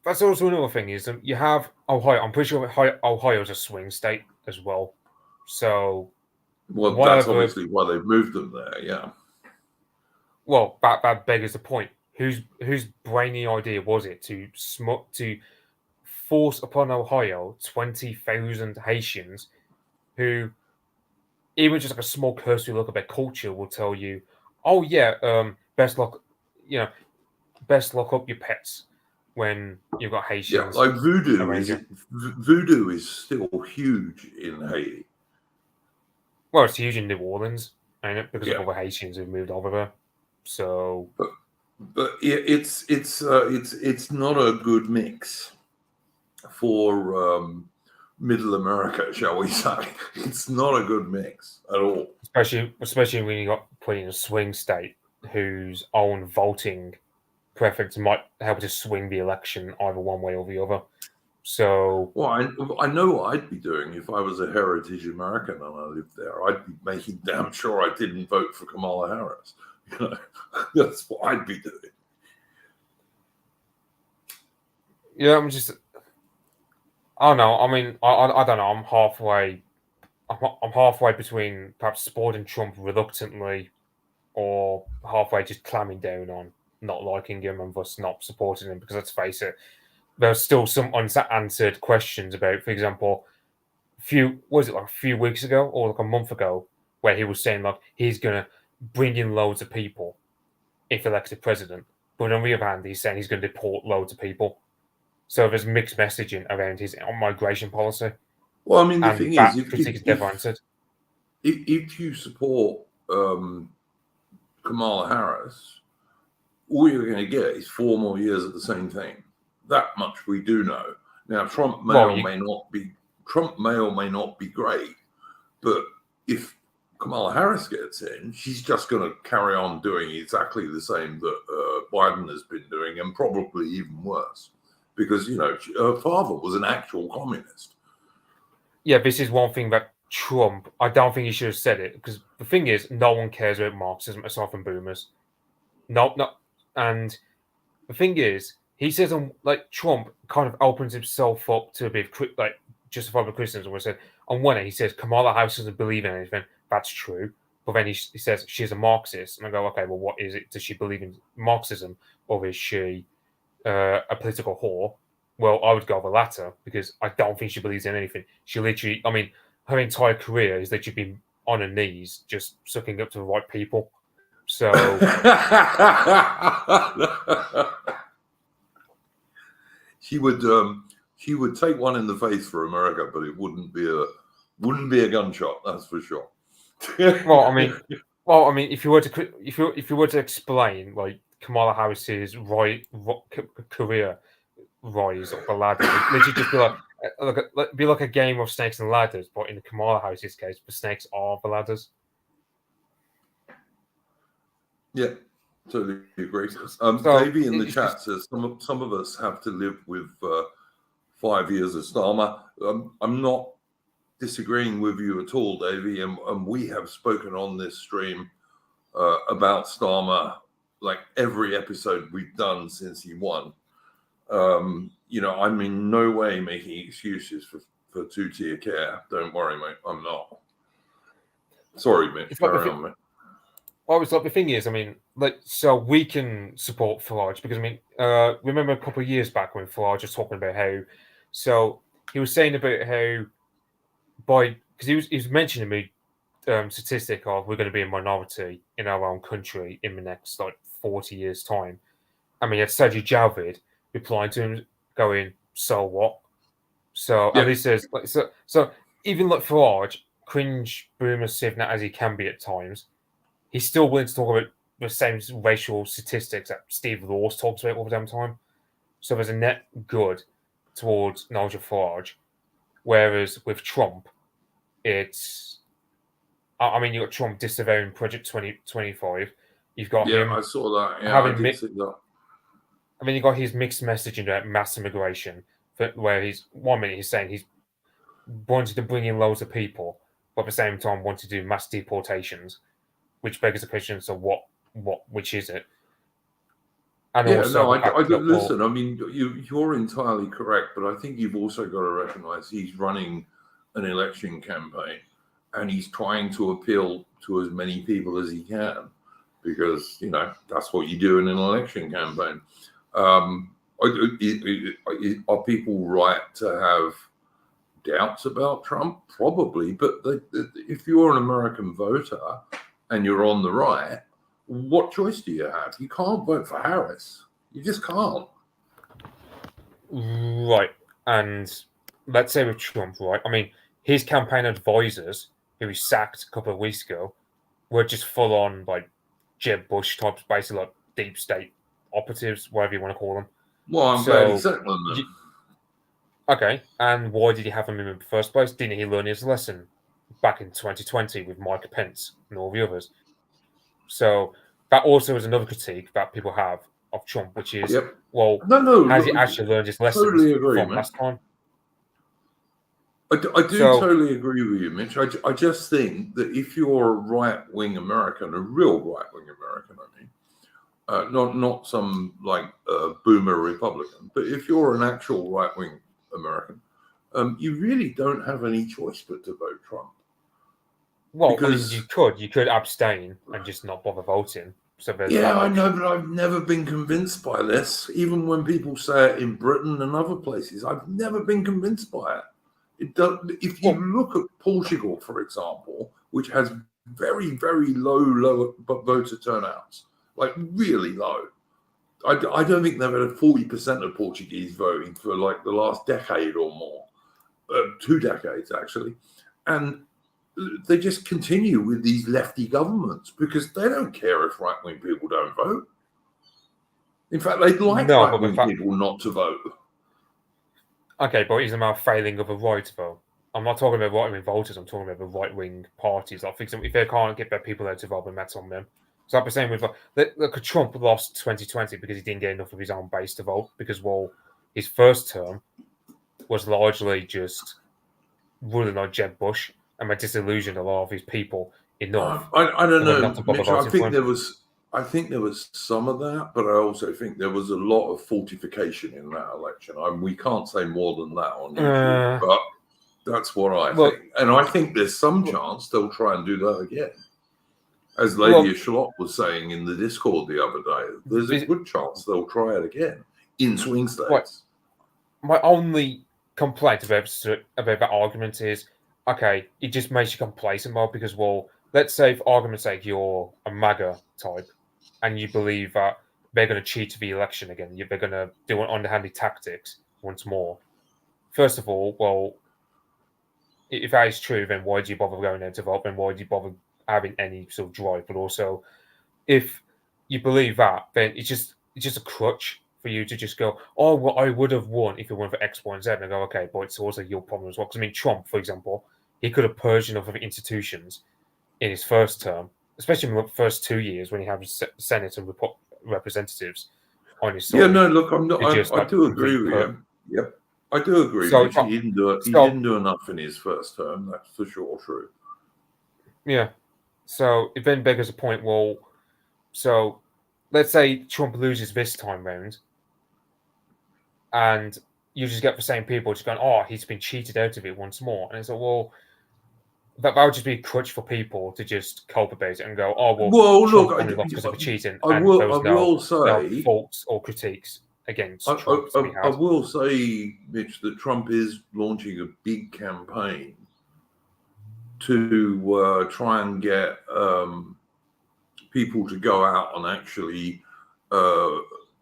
[SPEAKER 2] that's also another thing is you have Ohio. I'm pretty sure Ohio's a swing state as well. So,
[SPEAKER 1] that's obviously why they've moved them there. Yeah.
[SPEAKER 2] Well, that beggars the point. Whose brainy idea was it to force upon Ohio 20,000 Haitians who, even just like a small cursory look at their culture, will tell you, oh yeah, best lock up your pets when you've got Haitians.
[SPEAKER 1] Yeah, like voodoo is still huge in Haiti.
[SPEAKER 2] Well, it's huge in New Orleans, ain't it? Because of all the Haitians who've moved over there. So,
[SPEAKER 1] but it's not a good mix for Middle America, shall we say? It's not a good mix at all.
[SPEAKER 2] Especially when you got put in a swing state whose own voting preference might help to swing the election either one way or the other. So,
[SPEAKER 1] well, I know what I'd be doing if I was a heritage American and I lived there. I'd be making damn sure I didn't vote for Kamala Harris. You know, that's what I'd be doing.
[SPEAKER 2] yeah, I don't know. I mean, I don't know. I'm halfway between perhaps supporting Trump reluctantly, or halfway just clamming down on not liking him and thus not supporting him. Because let's face it, there's still some unanswered questions about, for example, a few weeks ago or like a month ago, where he was saying like he's gonna bring in loads of people if elected president, but on the other hand, he's saying he's going to deport loads of people. So there's mixed messaging around his migration policy.
[SPEAKER 1] Well, I mean, the
[SPEAKER 2] And
[SPEAKER 1] thing
[SPEAKER 2] that
[SPEAKER 1] is,
[SPEAKER 2] critique is never answered.
[SPEAKER 1] if you support Kamala Harris, all you're going to get is 4 more years of the same thing. That much we do know. Now, Trump may or may not be great, but if Kamala Harris gets in, she's just going to carry on doing exactly the same that Biden has been doing, and probably even worse, because her father was an actual communist.
[SPEAKER 2] Yeah, this is one thing that Trump, I don't think he should have said it, because the thing is, no one cares about Marxism aside from boomers. No, and the thing is, he says Trump kind of opens himself up to a bit of justifiable criticism. Where he said on one hand, he says Kamala Harris doesn't believe in anything. That's true, but then he says she's a Marxist, and I go, okay, well, what is it? Does she believe in Marxism, or is she a political whore? Well, I would go the latter, because I don't think she believes in anything. She literally, I mean, her entire career is that she's been on her knees, just sucking up to the right people. So
[SPEAKER 1] she would take one in the face for America, but it wouldn't be a gunshot, that's for sure.
[SPEAKER 2] well, I mean, if you were to explain like Kamala Harris's career rise up the ladder, it'd literally just be like a game of snakes and ladders, but in Kamala Harris's case, the snakes are the ladders.
[SPEAKER 1] Yeah, totally agree. Davey in the chat says some of us have to live with 5 years of Starmer. I'm not disagreeing with you at all, Davey, and we have spoken on this stream about Starmer like every episode we've done since he won. I'm in no way making excuses for two-tier care. Don't worry, mate. I'm not. Sorry, mate. Carry on, mate.
[SPEAKER 2] Well, it's like the thing is, I mean, so we can support Farage because, I mean, remember a couple of years back when Farage was talking about how, so he was saying about how because he was mentioning me statistic of we're going to be a minority in our own country in the next 40 years time. I mean, you had Sajid Javid replying to him going, so what? So at least there's so even Farage, cringe boomer Sivnat as he can be at times, he's still willing to talk about the same racial statistics that Steve Laws talks about all the damn time. So there's a net good towards Nigel Farage. Whereas with Trump, it's... I mean, you've got Trump disavowing Project 2025. You've got him...
[SPEAKER 1] Yeah, I saw that. Yeah, I did see that.
[SPEAKER 2] I mean, you've got his mixed messaging about mass immigration, where he's... 1 minute he's saying he's wanted to bring in loads of people, but at the same time wanted to do mass deportations, which begs the question: so which is it? And
[SPEAKER 1] listen. I mean, you're entirely correct, but I think you've also got to recognise he's running an election campaign, and he's trying to appeal to as many people as he can, because that's what you do in an election campaign. Are people right to have doubts about Trump? Probably, but if you're an American voter and you're on the right, what choice do you have? You can't vote for Harris. You just can't.
[SPEAKER 2] Right. And let's say with Trump, right? I mean, his campaign advisors, who he sacked a couple of weeks ago, were just full on Jeb Bush types, basically deep state operatives, whatever you want to call them.
[SPEAKER 1] Well, I'm glad he sacked them then.
[SPEAKER 2] Okay, and why did he have him in the first place? Didn't he learn his lesson back in 2020 with Mike Pence and all the others? So that also is another critique that people have of Trump, which is, has he actually learned his lessons from last time?
[SPEAKER 1] I do totally agree with you, Mitch. I just think that if you're a right-wing American, a real right-wing American, I mean, not some like boomer Republican, but if you're an actual right-wing American, you really don't have any choice but to vote Trump.
[SPEAKER 2] Well, because, I mean, you could abstain and just not bother voting. So
[SPEAKER 1] yeah, I know, but I've never been convinced by this. Even when people say it in Britain and other places, I've never been convinced by it. If you look at Portugal, for example, which has very, very low voter turnouts, like really low. I don't think they've had 40% of Portuguese voting for like the last decade or more, 2 decades actually, and they just continue with these lefty governments because they don't care if right-wing people don't vote. In fact, they'd like right-wing people not to vote.
[SPEAKER 2] Okay, but it's about failing of a right to vote. I'm not talking about right-wing voters. I'm talking about the right-wing parties. I think if they can't get their people out to vote, then that's on them. So I'm saying with look, Trump lost 2020 because he didn't get enough of his own base to vote. Because his first term was largely just ruling on Jeb Bush, and that disillusioned a lot of his people enough.
[SPEAKER 1] I don't know, Mitch. I think there was some of that, but I also think there was a lot of fortification in that election. We can't say more than that on YouTube, but that's what I think. And I think there's some chance they'll try and do that again. As Lady Charlotte was saying in the Discord the other day, there's a good chance they'll try it again in swing states.
[SPEAKER 2] My only complaint about that argument is, okay, it just makes you complacent more because, let's say for argument's sake, you're a MAGA type and you believe that they're going to cheat the election again. They're going to do underhanded tactics once more. First of all, if that is true, then why do you bother going out to vote? Then why do you bother having any sort of drive? But also, if you believe that, then it's just a crutch for you to just go, oh, well, I would have won if it weren't for X, Y, and Z. And I go, okay, but it's also your problem as well. Because, I mean, Trump, for example, he could have purged enough of institutions in his first term, especially in the first 2 years when he had Senate and representatives on his side.
[SPEAKER 1] Yeah, no, look, I do agree with you. Yep, I do agree. So, he didn't do enough in his first term. That's for sure true.
[SPEAKER 2] Yeah. So it then beggars a point. So let's say Trump loses this time round, and you just get the same people just going, oh, he's been cheated out of it once more. And it's like, that would just be a crutch for people to just culpate it and go, oh, Trump won it because of the cheating. And there was no faults or critiques against Trump.
[SPEAKER 1] I will say, Mitch, that Trump is launching a big campaign to try and get people to go out and actually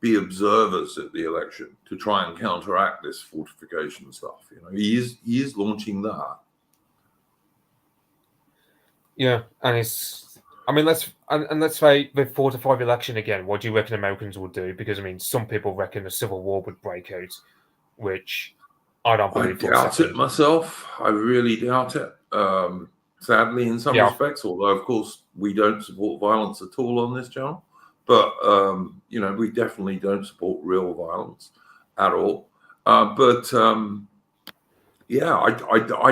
[SPEAKER 1] be observers at the election to try and counteract this fortification stuff. He is launching that.
[SPEAKER 2] Yeah, and let's say the 4-5 election again. What do you reckon Americans would do? Because some people reckon a civil war would break out, which I don't believe.
[SPEAKER 1] I doubt it myself. I really doubt it. Sadly, in some respects, although of course we don't support violence at all on this channel, but we definitely don't support real violence at all. I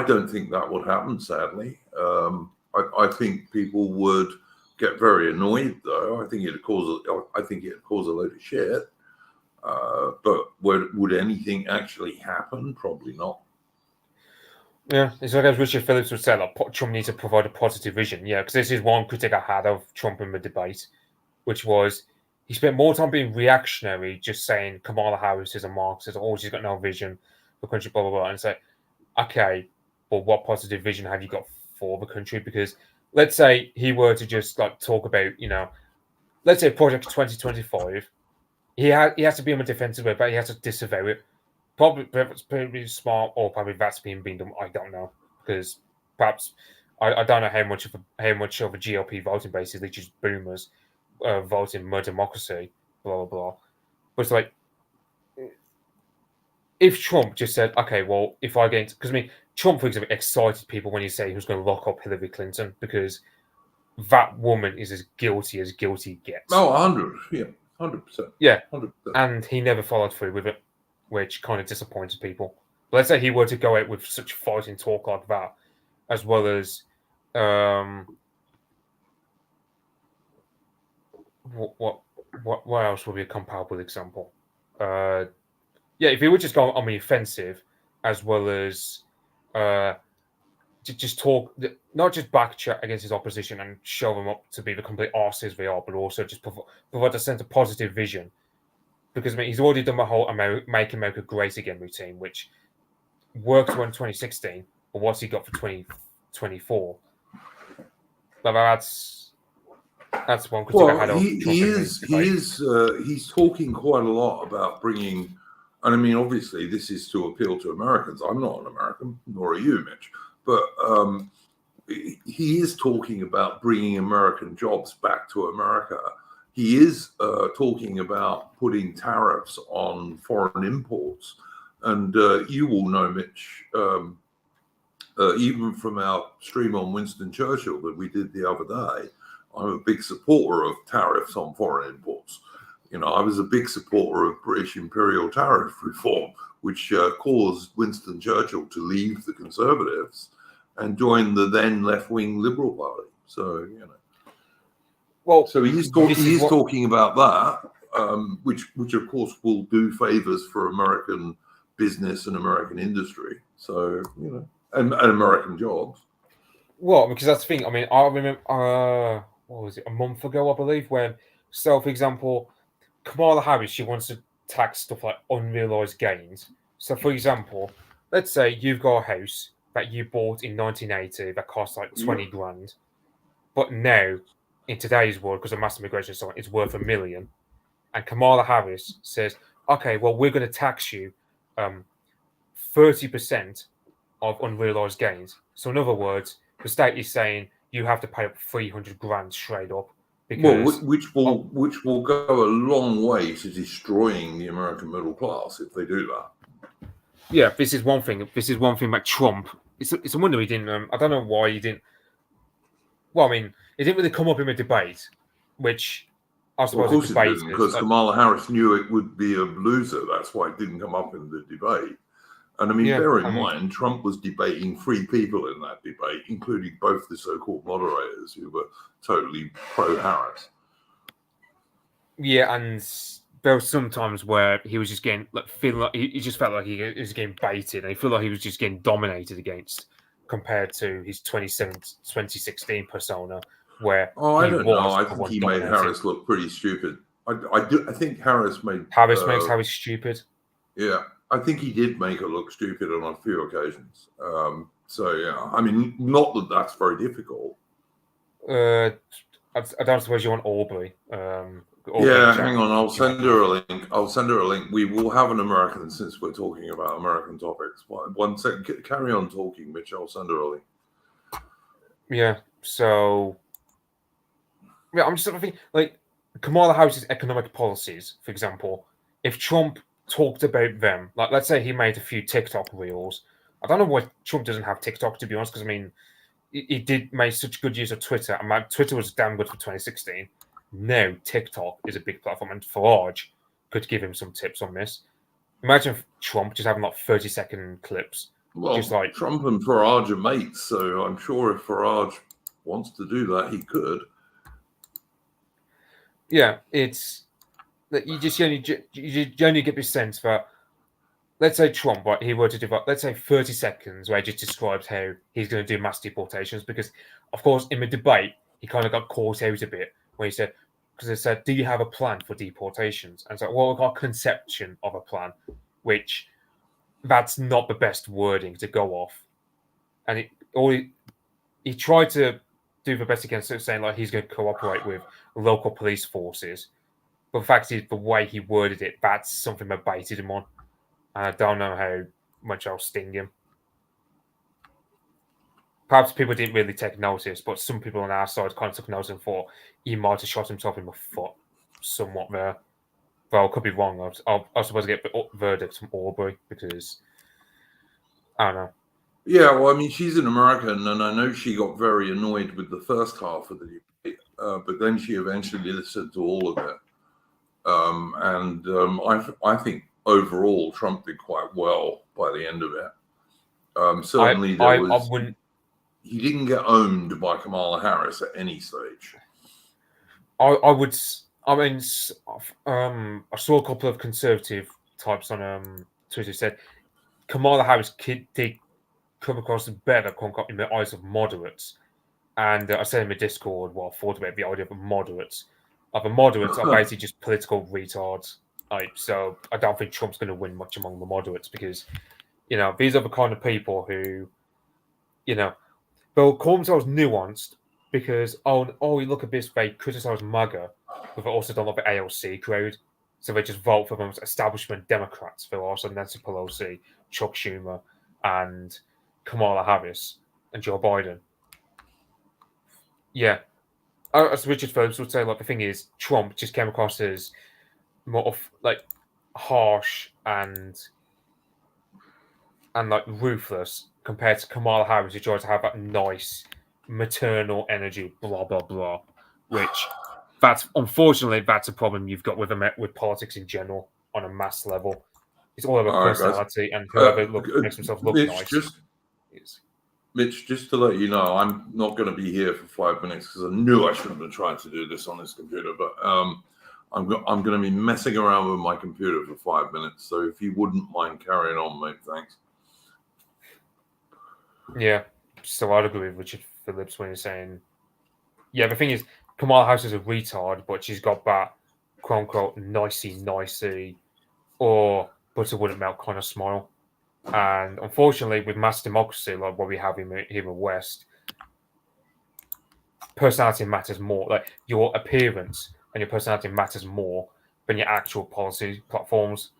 [SPEAKER 1] don't think that would happen. Sadly, I think people would get very annoyed, though. I think it'd cause a load of shit. But would anything actually happen? Probably not.
[SPEAKER 2] Yeah, it's like as Richard Phillips would say, like, Trump needs to provide a positive vision. Yeah, because this is one critic I had of Trump in the debate, which was he spent more time being reactionary, just saying Kamala Harris is a Marxist, she's got no vision for the country, blah, blah, blah. And say, okay, but what positive vision have you got for the country? Because let's say he were to just like talk about, let's say Project 2025, he has to be on the defensive way, but he has to disavow it. Probably smart, or probably that's being done. I don't know, because perhaps I don't know how much of a GOP voting base is. They just boomers voting more democracy, blah blah blah. But it's like, if Trump just said, okay, well, if I get, because Trump, for example, excited people when he said he was going to lock up Hillary Clinton because that woman is as guilty gets.
[SPEAKER 1] Oh, 100%.
[SPEAKER 2] Yeah,
[SPEAKER 1] 100%.
[SPEAKER 2] And he never followed through with it, which kind of disappointed people. let's say he were to go out with such fighting talk like that, as well as what else would be a comparable example? If he would just go on the offensive, as well as just talk, not just backchat against his opposition and show them up to be the complete arses they are, but also just provide a sense of positive vision. Because he's already done the whole Make America Great Again routine, which worked in 2016, but what's he got for 2024? But that's one critique I had of Trump.
[SPEAKER 1] He's talking quite a lot about bringing, and I mean, obviously, this is to appeal to Americans. I'm not an American, nor are you, Mitch, but he is talking about bringing American jobs back to America. He is talking about putting tariffs on foreign imports. And you will know, Mitch, even from our stream on Winston Churchill that we did the other day, I'm a big supporter of tariffs on foreign imports. I was a big supporter of British imperial tariff reform, which caused Winston Churchill to leave the Conservatives and join the then left-wing Liberal Party. So, so he's talking about that, which of course will do favors for American business and American industry. So, and American jobs.
[SPEAKER 2] Well, because that's the thing. I mean, I remember, what was it, a month ago, I believe, when, so for example, Kamala Harris, she wants to tax stuff like unrealized gains. So, for example, let's say you've got a house that you bought in 1980 that cost like 20 grand, but now, in today's world, because of mass immigration and so on, it's worth $1 million. And Kamala Harris says, okay, well, we're going to tax you 30% of unrealized gains. So, in other words, the state is saying you have to pay up 300 grand straight up.
[SPEAKER 1] Because, which will go a long way to destroying the American middle class if they do that.
[SPEAKER 2] Yeah, this is one thing. This is one thing that Trump. It's a wonder he didn't. I don't know why he didn't. Well, I mean, it didn't really come up in the debate, which I suppose
[SPEAKER 1] of course it didn't, because Kamala Harris knew it would be a loser. That's why it didn't come up in the debate. And I mean, bear in mind, Trump was debating 3 people in that debate, including both the so-called moderators who were totally pro-Harris.
[SPEAKER 2] Yeah, and there were some times where he was just getting, feeling like he just felt like he was getting baited, and he felt like he was just getting dominated against compared to his 2016 persona, where
[SPEAKER 1] I don't know. I think he made Harris look pretty stupid. I think Harris made
[SPEAKER 2] makes Harris stupid.
[SPEAKER 1] Yeah. I think he did make her look stupid on a few occasions. So, yeah, I mean, not that that's very difficult.
[SPEAKER 2] I don't suppose you want Aubrey.
[SPEAKER 1] Hang on. I'll send her a link. We will have an American, since we're talking about American topics. 1 second. Carry on talking, Mitch. I'll send her a link.
[SPEAKER 2] Yeah, so... Yeah, I'm just sort of thinking, like, Kamala Harris's economic policies, for example, if Trump talked about them, like, let's say he made a few TikTok reels. I don't know why Trump doesn't have TikTok, to be honest, because, I mean, he did make such good use of Twitter, and Twitter was damn good for 2016. Now TikTok is a big platform, and Farage could give him some tips on this. Imagine Trump just having like 30-second clips.
[SPEAKER 1] Well,
[SPEAKER 2] just like
[SPEAKER 1] Trump and Farage are mates, so I'm sure if Farage wants to do that, he could.
[SPEAKER 2] Yeah, it's that you only get this sense that, let's say Trump, right, he were to develop, let's say 30 seconds where he just describes how he's going to do mass deportations, because, of course, in the debate, he kind of got caught out a bit when he said, because they said, do you have a plan for deportations? And so, well, we've got a conception of a plan, which that's not the best wording to go off. And he tried to do the best he can, saying like he's going to cooperate with local police forces. But the fact is, the way he worded it, that's something that baited him on. And I don't know how much I'll sting him. Perhaps people didn't really take notice, but some people on our side kind of took notice and thought he might have shot himself in the foot somewhat there. Well, I could be wrong. I was supposed to get the verdict from Aubrey because I don't know.
[SPEAKER 1] Yeah, well, I mean, she's an American, and I know she got very annoyed with the first half of the debate, but then she eventually listened to all of it. I think overall, Trump did quite well by the end of it. Certainly, he didn't get owned by Kamala Harris at any stage.
[SPEAKER 2] I saw a couple of conservative types on Twitter said Kamala Harris did come across better in the eyes of moderates. And I said in the Discord, I thought about the idea of moderates. The moderates are basically just political retards. So I don't think Trump's going to win much among the moderates because, these are the kind of people who, they'll call themselves nuanced because, you look at this, they criticize MAGA, but they also don't like the ALC crowd. So they just vote for them as establishment Democrats. They're also Nancy Pelosi, Chuck Schumer, and Kamala Harris, and Joe Biden. Yeah. As Richard Phillips would say, the thing is, Trump just came across as more of, harsh and ruthless compared to Kamala Harris, who tries to have that nice maternal energy, blah, blah, blah, which unfortunately, that's a problem you've got with politics in general on a mass level. It's all about personality and whoever makes themselves look nice.
[SPEAKER 1] Mitch, just to let you know, I'm not going to be here for 5 minutes because I knew I shouldn't have tried to do this on this computer, but I'm going to be messing around with my computer for 5 minutes. So if you wouldn't mind carrying on, mate, thanks.
[SPEAKER 2] Yeah, so I'd agree with Richard Phillips when he's saying, the thing is, Kamala Harris is a retard, but she's got that quote unquote nicey or butter wouldn't melt kind of smile. And unfortunately, with mass democracy, like what we have here in the West, personality matters more. Your appearance and your personality matters more than your actual policy platforms.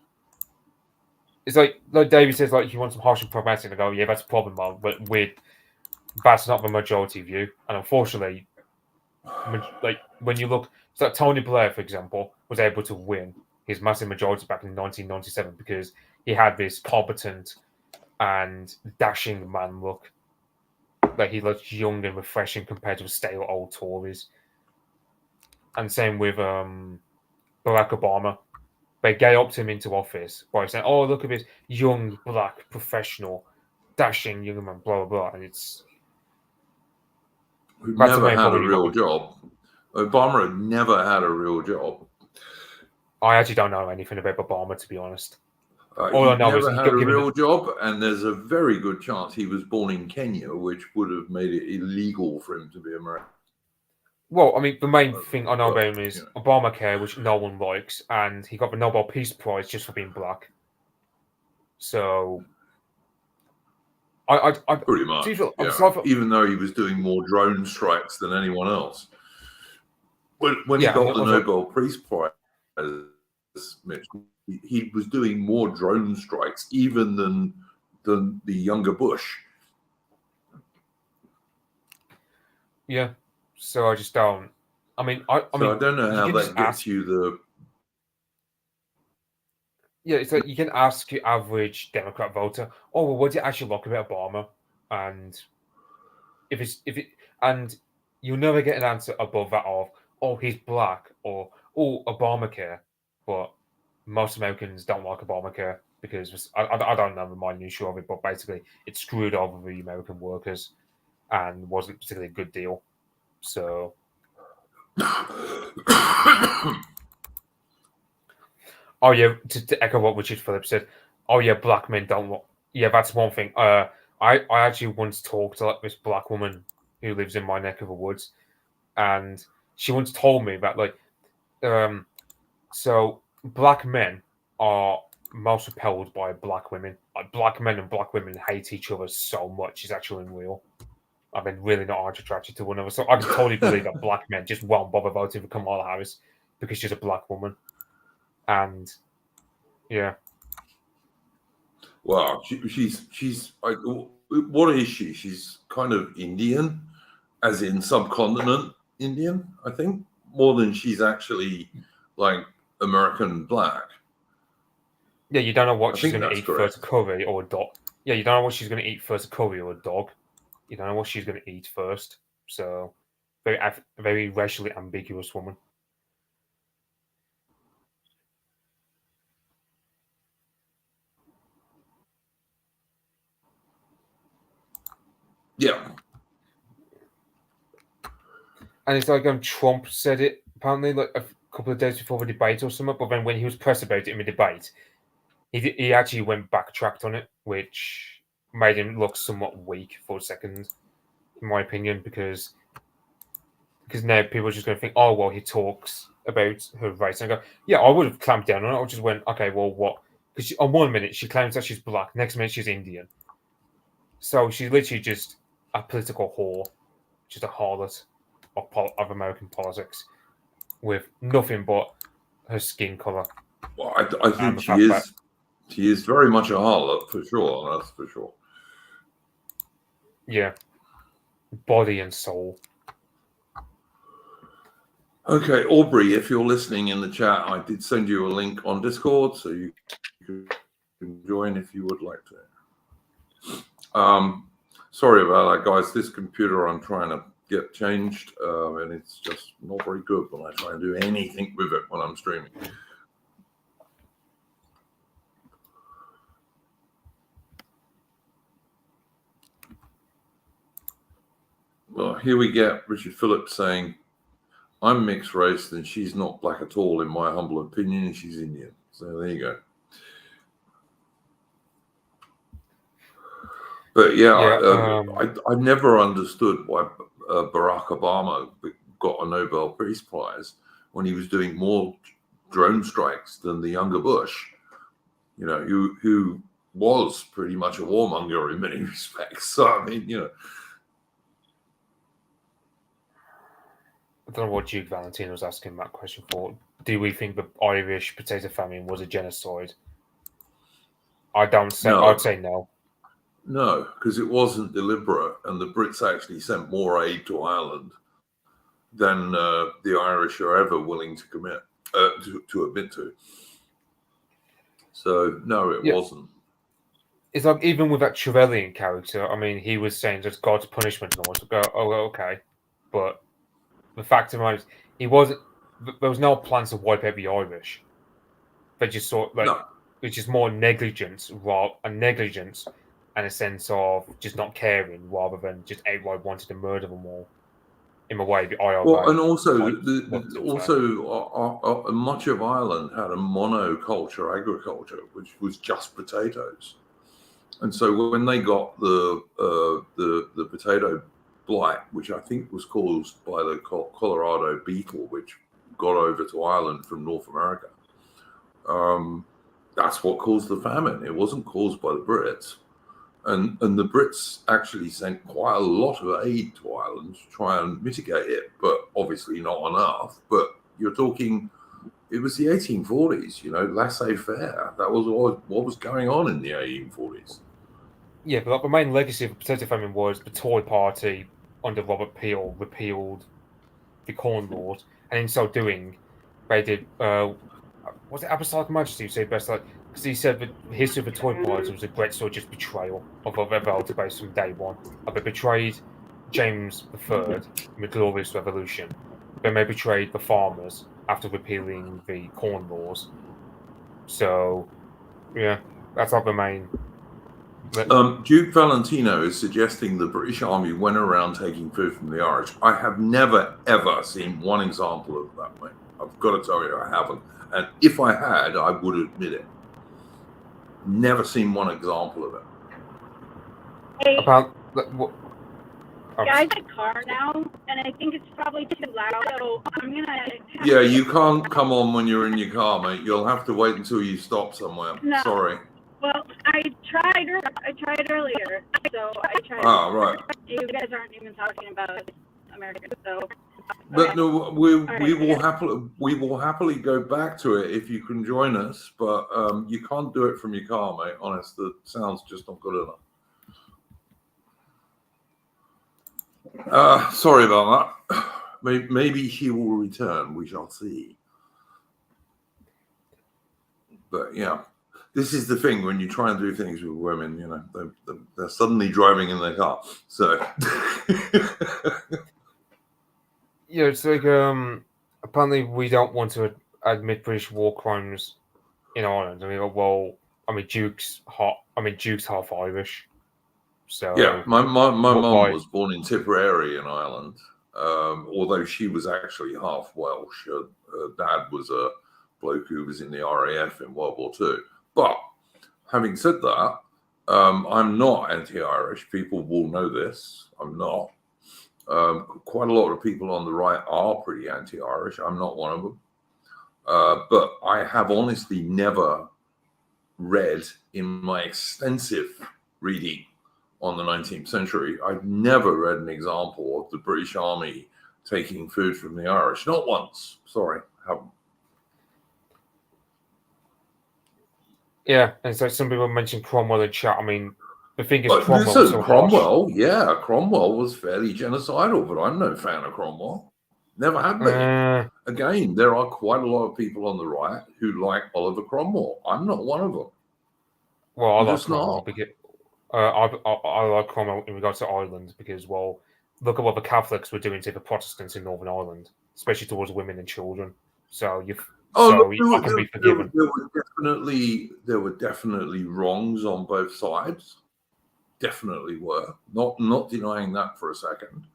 [SPEAKER 2] It's like David says, he wants some harsh and pragmatic. I go, yeah, that's a problem, man. But that's not the majority view. And unfortunately, when you look, so Tony Blair, for example, was able to win his massive majority back in 1997 because he had this competent and dashing man look. He looked young and refreshing compared to the stale old Tories. And same with Barack Obama. They galloped him into office by saying, "Oh, look at this young black professional, dashing young man, blah blah blah." And it's
[SPEAKER 1] never had a real job. Obama had never had a real job.
[SPEAKER 2] I actually don't know anything about Obama, to be honest.
[SPEAKER 1] All I know is he never had a real job, and there's a very good chance he was born in Kenya, which would have made it illegal for him to be American.
[SPEAKER 2] Well, I mean, the main thing I know about him is Obamacare, which no one likes, and he got the Nobel Peace Prize just for being black. So, I
[SPEAKER 1] pretty much, even though he was doing more drone strikes than anyone else. When he got the Nobel Peace Prize, Mitch, he was doing more drone strikes even than the younger Bush.
[SPEAKER 2] Yeah. So I just don't. I mean, I
[SPEAKER 1] don't know how that gets you the.
[SPEAKER 2] Yeah, it's like you can ask your average Democrat voter, "Oh, well, what do you actually like about Obama?" And and you'll never get an answer above that of, "Oh, he's black," or "Oh, Obamacare." But most Americans don't like Obamacare because I don't know the minutiae of it, but basically it screwed over the American workers and wasn't particularly a good deal. So. Oh yeah, to echo what Richard Phillips said. Oh yeah, black men don't want. Yeah, that's one thing. I actually once talked to this black woman who lives in my neck of the woods, and she once told me that so black men are most repelled by black women. Black men and black women hate each other so much. It's actually unreal. I've been really not hard attracted to one another. So I can totally believe that black men just won't bother voting for Kamala Harris because she's a black woman. And yeah.
[SPEAKER 1] Well, she's like, what is she? She's kind of Indian, as in subcontinent Indian, I think, more than she's actually like American black.
[SPEAKER 2] Yeah, you don't know what she's going to eat first, a curry or a dog. Yeah, you don't know what she's going to eat first, a curry or a dog. You don't know what she's going to eat first. So, very racially ambiguous woman.
[SPEAKER 1] Yeah.
[SPEAKER 2] And it's like Trump said it apparently like a couple of days before the debate or something. But then when he was pressed about it in the debate, he actually went backtracked on it, which made him look somewhat weak for a second, in my opinion, because now people are just going to think, oh well, he talks about her race, and I go, yeah, I would have clamped down on it. I just went, okay, well, what? Because on one minute she claims that she's black, next minute she's Indian, so she's literally just a political whore, just a harlot of American politics, with nothing but her skin color.
[SPEAKER 1] Well, I think she is. She is very much a harlot for sure. That's for sure.
[SPEAKER 2] Yeah, body and soul.
[SPEAKER 1] Okay, Aubrey, if you're listening in the chat, I did send you a link on Discord, so you can join if you would like to. Sorry about that, guys. This computer I'm trying to get changed, and it's just not very good when I try and do anything with it when I'm streaming. Well, here we get Richard Phillips saying, I'm mixed race and she's not black at all, in my humble opinion. She's Indian. So there you go. But I never understood why Barack Obama got a Nobel Peace Prize when he was doing more drone strikes than the younger Bush, you know, who was pretty much a warmonger in many respects. So, I mean, you know.
[SPEAKER 2] I don't know what Duke Valentino was asking that question for. Do we think the Irish potato famine was a genocide? I'd say no.
[SPEAKER 1] No, because it wasn't deliberate, and the Brits actually sent more aid to Ireland than the Irish are ever willing to commit to admit to. So no, it wasn't.
[SPEAKER 2] It's like even with that Trevelyan character. I mean, he was saying just God's punishment and all. So go, oh, okay, but the fact of the matter is, he wasn't. There was no plans to wipe out the Irish. They just sort like it's just more negligence, and a sense of just not caring, rather than just outright wanting to murder them all. In a way, the IRA.
[SPEAKER 1] Well, and also, much of Ireland had a monoculture agriculture, which was just potatoes, and so when they got the potato blight, which I think was caused by the Colorado beetle, which got over to Ireland from North America, that's what caused the famine. It wasn't caused by the Brits. And the Brits actually sent quite a lot of aid to Ireland to try and mitigate it, but obviously not enough. But you're talking, it was the 1840s, you know, laissez-faire. That was what was going on in the 1840s.
[SPEAKER 2] Yeah, but like, the main legacy of the potato famine was the Tory party under Robert Peel repealed the Corn Laws, and in so doing, they did. Was it Apostolic Majesty who said best? Like, because he said the history of the Tory party was a great sort of just betrayal of their voter base from day one. They betrayed James III in the Glorious Revolution. Then they betrayed the farmers after repealing the Corn Laws. So, yeah, that's not the main.
[SPEAKER 1] Duke Valentino is suggesting the British Army went around taking food from the Irish. I have never, ever seen one example of that, mate. I've got to tell you, I haven't. And if I had, I would admit it. Never seen one example of it.
[SPEAKER 3] Hey,
[SPEAKER 2] about
[SPEAKER 3] guys, in a car now, and I think it's probably too loud, so I'm gonna.
[SPEAKER 1] Yeah, you can't come on when you're in your car, mate. You'll have to wait until you stop somewhere.
[SPEAKER 3] No.
[SPEAKER 1] Sorry.
[SPEAKER 3] Well, I tried earlier, so I tried.
[SPEAKER 1] Ah, right.
[SPEAKER 3] You guys aren't even talking about America, so.
[SPEAKER 1] But no, we will happily go back to it if you can join us. But you can't do it from your car, mate. Honest, the sound's just not good enough. Sorry about that. Maybe she will return. We shall see. But yeah, this is the thing when you try and do things with women. You know, they're suddenly driving in their car. So.
[SPEAKER 2] Yeah, it's like apparently we don't want to admit British war crimes in Ireland. I mean, well, Duke's half Irish, So
[SPEAKER 1] yeah, my mum was born in Tipperary in Ireland, although she was actually half Welsh. Her dad was a bloke who was in the RAF in World War II. But having said that, I'm not anti-Irish. People will know this. I'm not. Quite a lot of people on the right are pretty anti-Irish. I'm not one of them. But I have honestly never read in my extensive reading on the 19th century, I've never read an example of the British Army taking food from the Irish. Not once. Sorry, haven't.
[SPEAKER 2] Yeah, and so some people mentioned Cromwell in chat. I mean, the thing is,
[SPEAKER 1] Cromwell, yeah, Cromwell was fairly genocidal, but I'm no fan of Cromwell. Never have been. Again, there are quite a lot of people on the right who like Oliver Cromwell. I'm not one of them.
[SPEAKER 2] Well, I like Cromwell because I like Cromwell in regards to Ireland because, well, look at what the Catholics were doing to the Protestants in Northern Ireland, especially towards women and children. So I can be forgiven.
[SPEAKER 1] There were definitely wrongs on both sides. Definitely were. Not denying that for a second.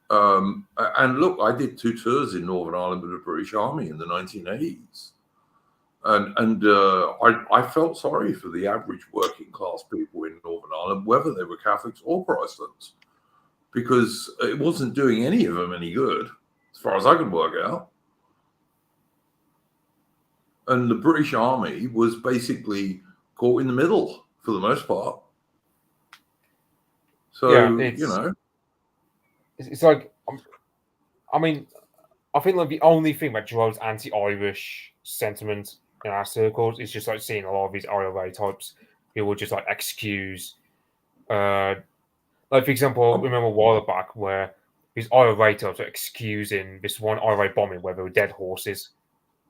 [SPEAKER 1] And look, I did 2 tours in Northern Ireland with the British Army in the 1980s. And I felt sorry for the average working class people in Northern Ireland, whether they were Catholics or Protestants, because it wasn't doing any of them any good, as far as I could work out. And the British Army was basically caught in the middle for the most part. So,
[SPEAKER 2] yeah, it's like, I mean, I think like the only thing that drives anti-Irish sentiment in our circles is just like seeing a lot of these IRA types who will just like excuse, like for example, remember a while back where these IRA types are excusing this one IRA bombing where there were dead horses.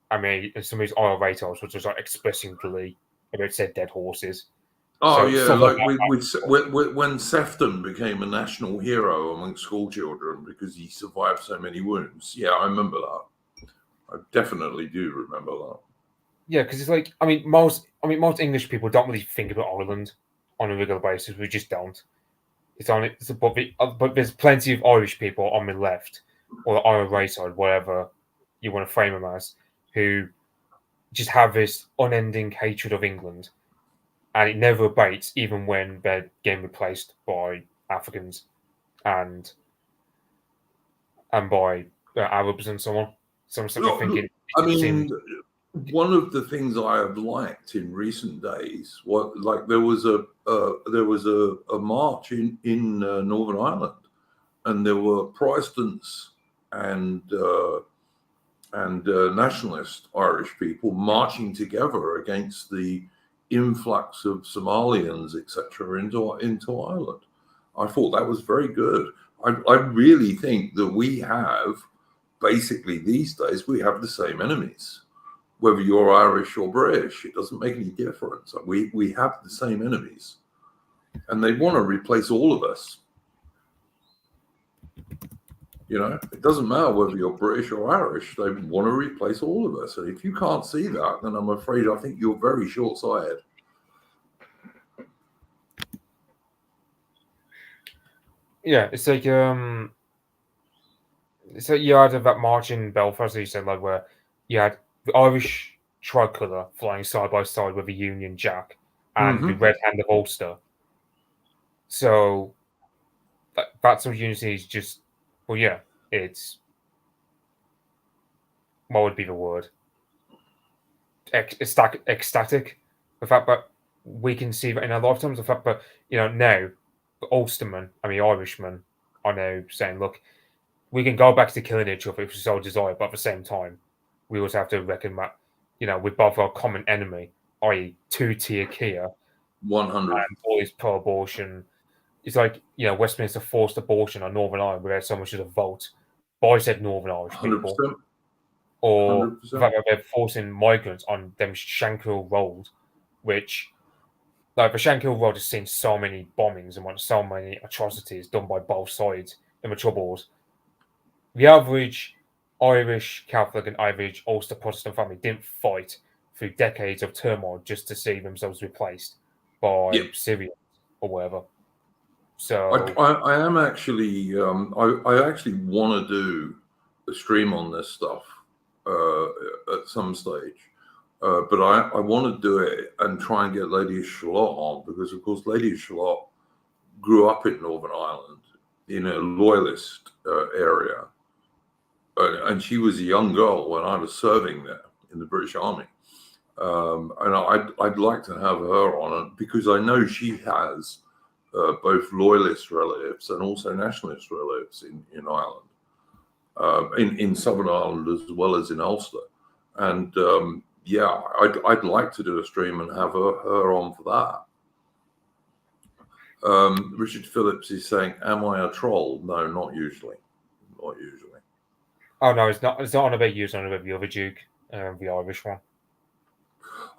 [SPEAKER 2] I mean, and some of these IRA types were just like expressing glee about said dead horses.
[SPEAKER 1] Oh, so, yeah, like when Sefton became a national hero among school children because he survived so many wounds. Yeah, I remember that. I definitely do remember that.
[SPEAKER 2] Yeah, because it's like, I mean, most English people don't really think about Ireland on a regular basis. We just don't. But there's plenty of Irish people on the left or the IRA side, whatever you want to frame them as, who just have this unending hatred of England. And it never abates, even when they're getting replaced by Africans and by Arabs and so on. So I'm sort of thinking.
[SPEAKER 1] I mean, one of the things I have liked in recent days, there was a march in Northern Ireland, and there were Protestants and nationalist Irish people marching together against the influx of Somalians, etc., into Ireland. I thought that was very good. I really think that we have, basically these days, we have the same enemies. Whether you're Irish or British, it doesn't make any difference. We have the same enemies, and they want to replace all of us. You know, it doesn't matter whether you're British or Irish. They want to replace all of us. And if you can't see that, then I'm afraid I think you're very short-sighted.
[SPEAKER 2] Yeah, it's like you had that march in Belfast, as you said, like where you had the Irish tricolour flying side by side with the Union Jack and the Red Hand of Ulster. So that sort of unity is just, well, yeah, it's, what would be the word? Ecstatic. The fact that we can see that in our lifetimes. The fact that, now the Ulstermen, Irishmen, are now saying, look, we can go back to killing each other if we so desire, but at the same time, we also have to reckon that, we both our common enemy, i.e., two-tier Kia,
[SPEAKER 1] 100,
[SPEAKER 2] and all this pro-abortion. It's like, Westminster forced abortion on Northern Ireland without so much as a vote by said Northern Irish people.
[SPEAKER 1] 100%.
[SPEAKER 2] Or the fact that they're forcing migrants on them Shankill Road, which, like, the Shankill Road has seen so many bombings and so many atrocities done by both sides in the Troubles. The average Irish Catholic and average Ulster Protestant family didn't fight through decades of turmoil just to see themselves replaced by Syrians or whatever. So
[SPEAKER 1] I am actually I actually want to do a stream on this stuff at some stage, but I want to do it and try and get Lady Charlotte on, because of course Lady Charlotte grew up in Northern Ireland in a loyalist area, and she was a young girl when I was serving there in the British Army. And I'd like to have her on it, because I know she has both loyalist relatives and also nationalist relatives in Ireland, in Southern Ireland as well as in Ulster. And yeah, I'd like to do a stream and have her on for that. Richard Phillips is saying, "Am I a troll?" No, not usually. Not usually.
[SPEAKER 2] Oh no, it's not. It's not on about you. It's on about the other Duke, the Irish one.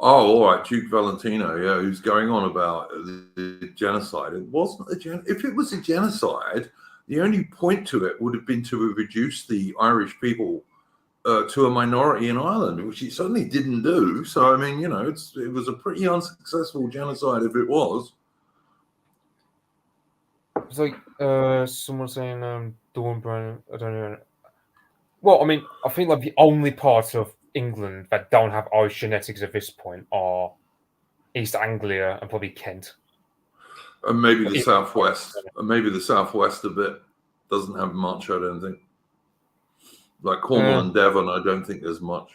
[SPEAKER 1] Oh, all right, Duke Valentino, yeah, who's going on about the genocide. It wasn't if it was a genocide, the only point to it would have been to reduce the Irish people to a minority in Ireland, which it certainly didn't do. So, I mean, you know, it was a pretty unsuccessful genocide if it was.
[SPEAKER 2] It's like someone saying, Dawn Brown, I don't know. Well, I mean, I think like the only parts of England that don't have Irish genetics at this point are East Anglia and probably Kent.
[SPEAKER 1] And maybe the southwest. And maybe the southwest a bit. Doesn't have much, I don't think. Like Cornwall and Devon, I don't think there's much.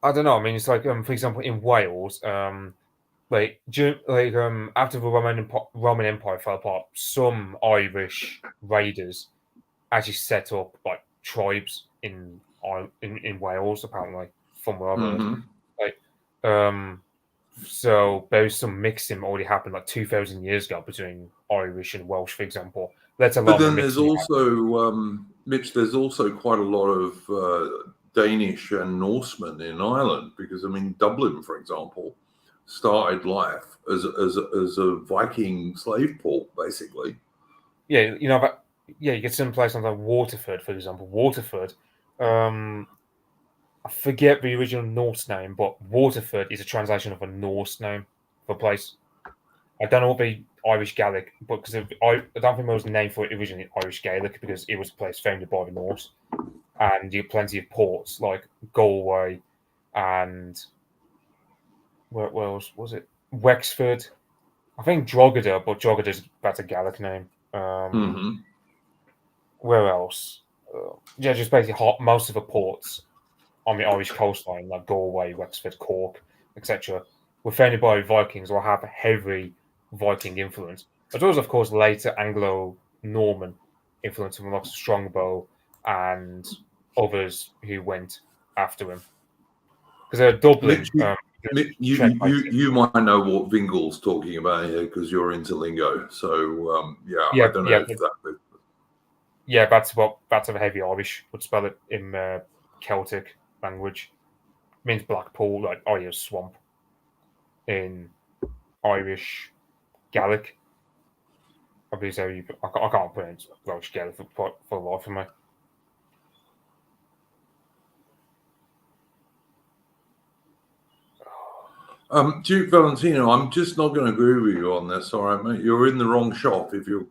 [SPEAKER 2] I don't know. I mean, it's like, for example, in Wales, after the Roman Empire fell apart, some Irish raiders actually set up like tribes in Wales, apparently, from what I've heard. Like, so there's some mixing already happened like 2,000 years ago between Irish and Welsh, for example. But
[SPEAKER 1] then there's also, Mitch, there's also quite a lot of Danish and Norsemen in Ireland, because I mean, Dublin, for example, started life as a Viking slave port, basically.
[SPEAKER 2] Yeah, you know, but yeah, you get some places like Waterford, for example. Waterford, I forget the original Norse name, but Waterford is a translation of a Norse name for a place. I don't know what the Irish Gaelic, but because I don't think there was a name for it originally Irish Gaelic, because it was a place founded by the Norse, and you have plenty of ports like Galway and where else was it? Wexford. I think Drogheda, but that's a Gaelic name. Where else? Yeah, just basically most of the ports on the Irish coastline, like Galway, Wexford, Cork, etc., were founded by Vikings or have a heavy Viking influence, as well as, of course, later Anglo-Norman influence from lots of Strongbow and others who went after him. Because Dublin.
[SPEAKER 1] You might know what Vingle's talking about here, because you're into lingo. So yeah, I don't know if that.
[SPEAKER 2] Yeah, that's a heavy Irish would spell it in Celtic language. It means black pool, like swamp in Irish Gaelic. Obviously, I can't pronounce Welsh Gaelic for the life of me.
[SPEAKER 1] Duke Valentino, I'm just not going to agree with you on this. All right, mate, you're in the wrong shop. If you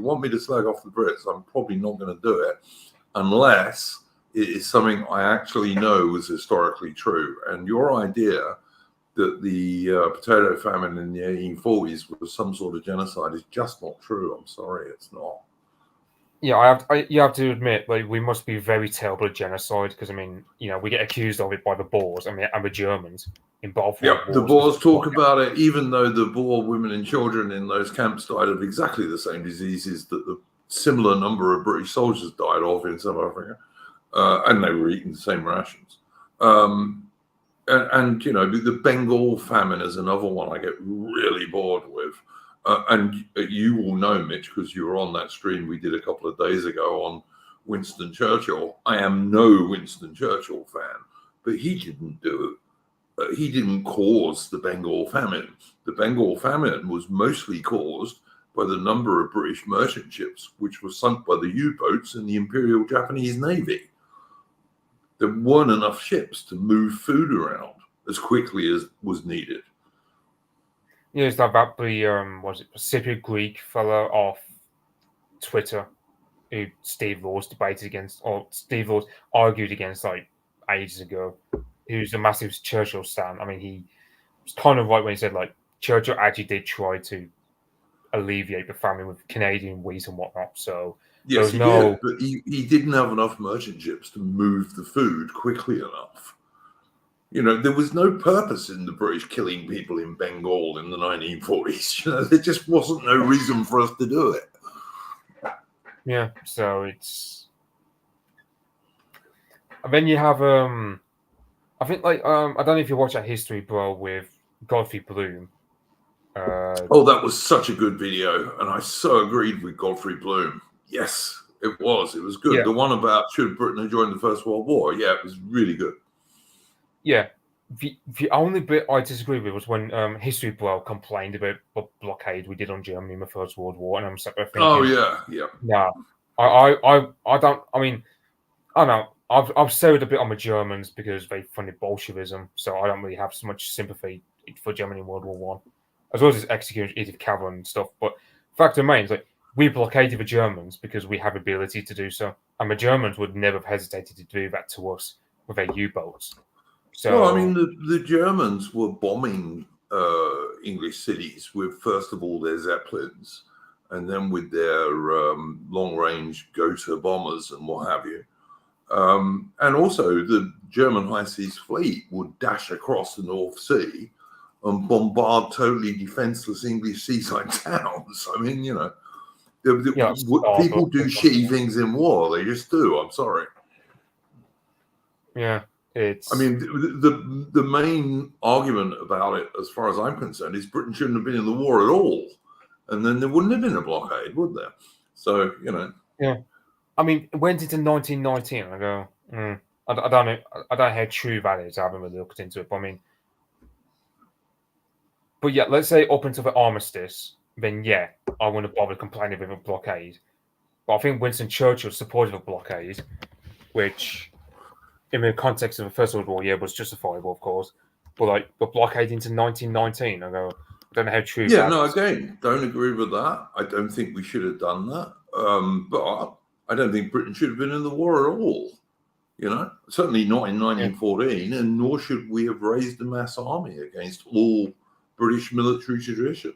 [SPEAKER 1] want me to slag off the Brits, I'm probably not going to do it unless it is something I actually know was historically true. And your idea that the potato famine in the 1840s was some sort of genocide is just not true. I'm sorry, it's not.
[SPEAKER 2] Yeah, you have to admit, like, we must be very terrible at genocide, because I mean, you know, we get accused of it by the Boers, and the Germans in both wars.
[SPEAKER 1] The Boers talk about it, even though the Boer women and children in those camps died of exactly the same diseases that the similar number of British soldiers died of in South Africa, and they were eating the same rations. And you know, the Bengal famine is another one I get really bored with. And you will know, Mitch, because you were on that stream we did a couple of days ago on Winston Churchill. I am no Winston Churchill fan, but he didn't do it. He didn't cause the Bengal famine. The Bengal famine was mostly caused by the number of British merchant ships which were sunk by the U-boats in the Imperial Japanese Navy. There weren't enough ships to move food around as quickly as was needed.
[SPEAKER 2] Yeah, it's about the was it Pacific Greek fellow off Twitter who Steve Laws debated against, or Steve Laws argued against like ages ago. Who's a massive Churchill stan. I mean, he was kind of right when he said like Churchill actually did try to alleviate the famine with Canadian wheat and whatnot. So
[SPEAKER 1] yes, he did, but he didn't have enough merchant ships to move the food quickly enough. You know, there was no purpose in the British killing people in Bengal in the 1940s. You know, there just wasn't no reason for us to do it.
[SPEAKER 2] Yeah, so it's. And then you have I think like I don't know if you watch that History Bro with Godfrey Bloom.
[SPEAKER 1] Oh, that was such a good video, and I so agreed with Godfrey Bloom. Yes, it was. It was good. Yeah. The one about should Britain have joined the First World War? Yeah, it was really good.
[SPEAKER 2] Yeah, the only bit I disagree with was when History Bro complained about the blockade we did on Germany in the First World War, and I'm sort of thinking,
[SPEAKER 1] oh yeah.
[SPEAKER 2] Nah, I don't. I mean, I don't know. I've soured a bit on the Germans because they funded Bolshevism, so I don't really have so much sympathy for Germany in World War One, as well as executing Edith Cavern and stuff. But fact remains, like we blockaded the Germans because we have ability to do so, and the Germans would never have hesitated to do that to us with their U-boats. So,
[SPEAKER 1] well, I mean, the Germans were bombing English cities with, first of all, their Zeppelins, and then with their long-range Gotha bombers and what have you. And also, the German High Seas Fleet would dash across the North Sea and bombard totally defenseless English seaside towns. I mean, you know, people do shitty things in war. They just do. I'm sorry.
[SPEAKER 2] Yeah.
[SPEAKER 1] I mean, the main argument about it, as far as I'm concerned, is Britain shouldn't have been in the war at all, and then there wouldn't have been a blockade, would there? So, you know.
[SPEAKER 2] Yeah. I mean, it went into 1919. I go, I don't know. I don't know how true that is. I haven't really looked into it. But I mean, but yeah, let's say up until the armistice, then yeah, I wouldn't bother complaining with a blockade. But I think Winston Churchill supported a blockade, which, in the context of the First World War, yeah, was justifiable, of course. But like the blockade into 1919, I go, I don't know how true.
[SPEAKER 1] Yeah, no, again, don't agree with that. I don't think we should have done that. But I don't think Britain should have been in the war at all. You know, certainly not in 1914, and nor should we have raised a mass army against all British military tradition.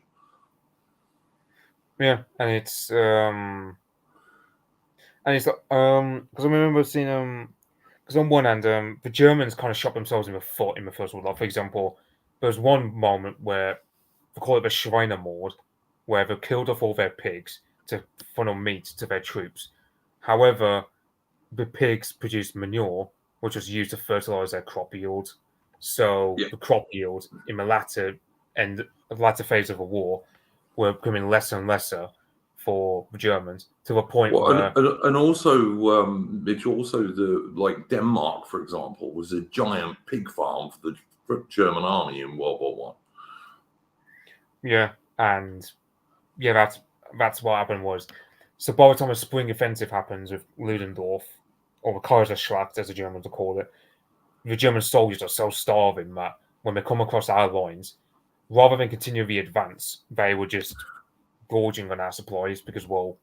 [SPEAKER 2] Yeah, and it's because I remember seeing because on one hand, the Germans kind of shot themselves in the foot in the First World War. For example, there was one moment where they call it the Schweinemord, where they killed off all their pigs to funnel meat to their troops. However, the pigs produced manure, which was used to fertilize their crop yield. So the crop yield in the latter phase of the war were becoming lesser and lesser for the Germans to a point where,
[SPEAKER 1] and also it's also like Denmark, for example, was a giant pig farm for the German army in World War One.
[SPEAKER 2] Yeah, and yeah, that's what happened was. So by the time the spring offensive happens with Ludendorff, or the Kaiserschlacht, as the Germans would call it, the German soldiers are so starving that when they come across our lines, rather than continue the advance, they were just gorging on our supplies because, well,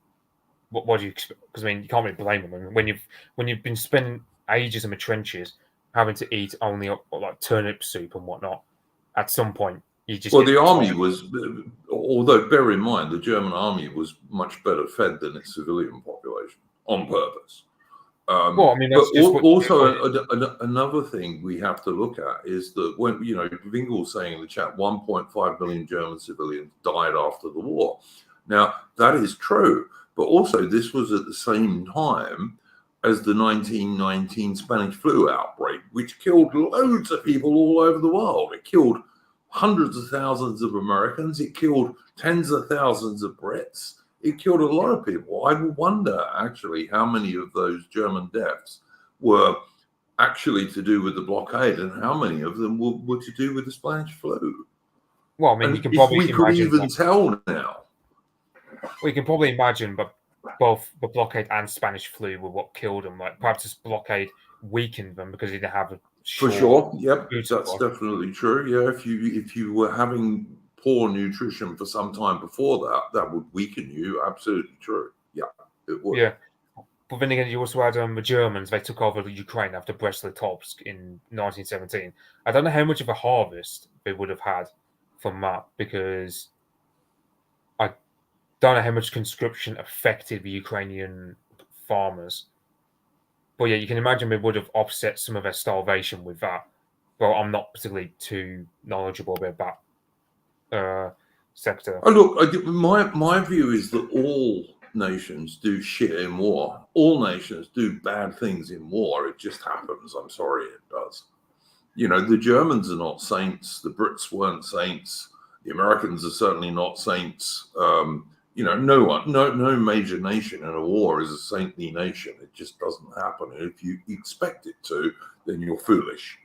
[SPEAKER 2] what do you expect? Because I mean, you can't really blame them. I mean, when you've been spending ages in the trenches, having to eat only like turnip soup and whatnot, at some point you just
[SPEAKER 1] the army was, although bear in mind the German army was much better fed than its civilian population on purpose.
[SPEAKER 2] Well, I mean, that's
[SPEAKER 1] but also another thing we have to look at is that when, you know, Wingel's saying in the chat, 1.5 million German civilians died after the war. Now, that is true, but also this was at the same time as the 1919 Spanish flu outbreak, which killed loads of people all over the world. It killed hundreds of thousands of Americans. It killed tens of thousands of Brits. It killed a lot of people. I wonder, actually, how many of those German deaths were actually to do with the blockade and how many of them were to do with the Spanish flu.
[SPEAKER 2] Well, I mean, you can probably
[SPEAKER 1] imagine. We could even tell now.
[SPEAKER 2] We can probably imagine, but both the blockade and Spanish flu were what killed them. Like, perhaps this blockade weakened them because they didn't have a
[SPEAKER 1] for sure. Yep, that's definitely true. Yeah, if you were having poor nutrition for some time before that, that would weaken you. Absolutely true. Yeah, it would.
[SPEAKER 2] Yeah. But then again, you also had the Germans. They took over Ukraine after Brest-Litovsk in 1917. I don't know how much of a harvest they would have had from that, because I don't know how much conscription affected the Ukrainian farmers. But yeah, you can imagine they would have offset some of their starvation with that. Well, I'm not particularly too knowledgeable about that sector.
[SPEAKER 1] Oh, look, my view is that all nations do shit in war. All nations do bad things in war. It just happens. I'm sorry, it does. You know, the Germans are not saints. The Brits weren't saints. The Americans are certainly not saints. You know, no major nation in a war is a saintly nation. It just doesn't happen. And if you expect it to, then you're foolish.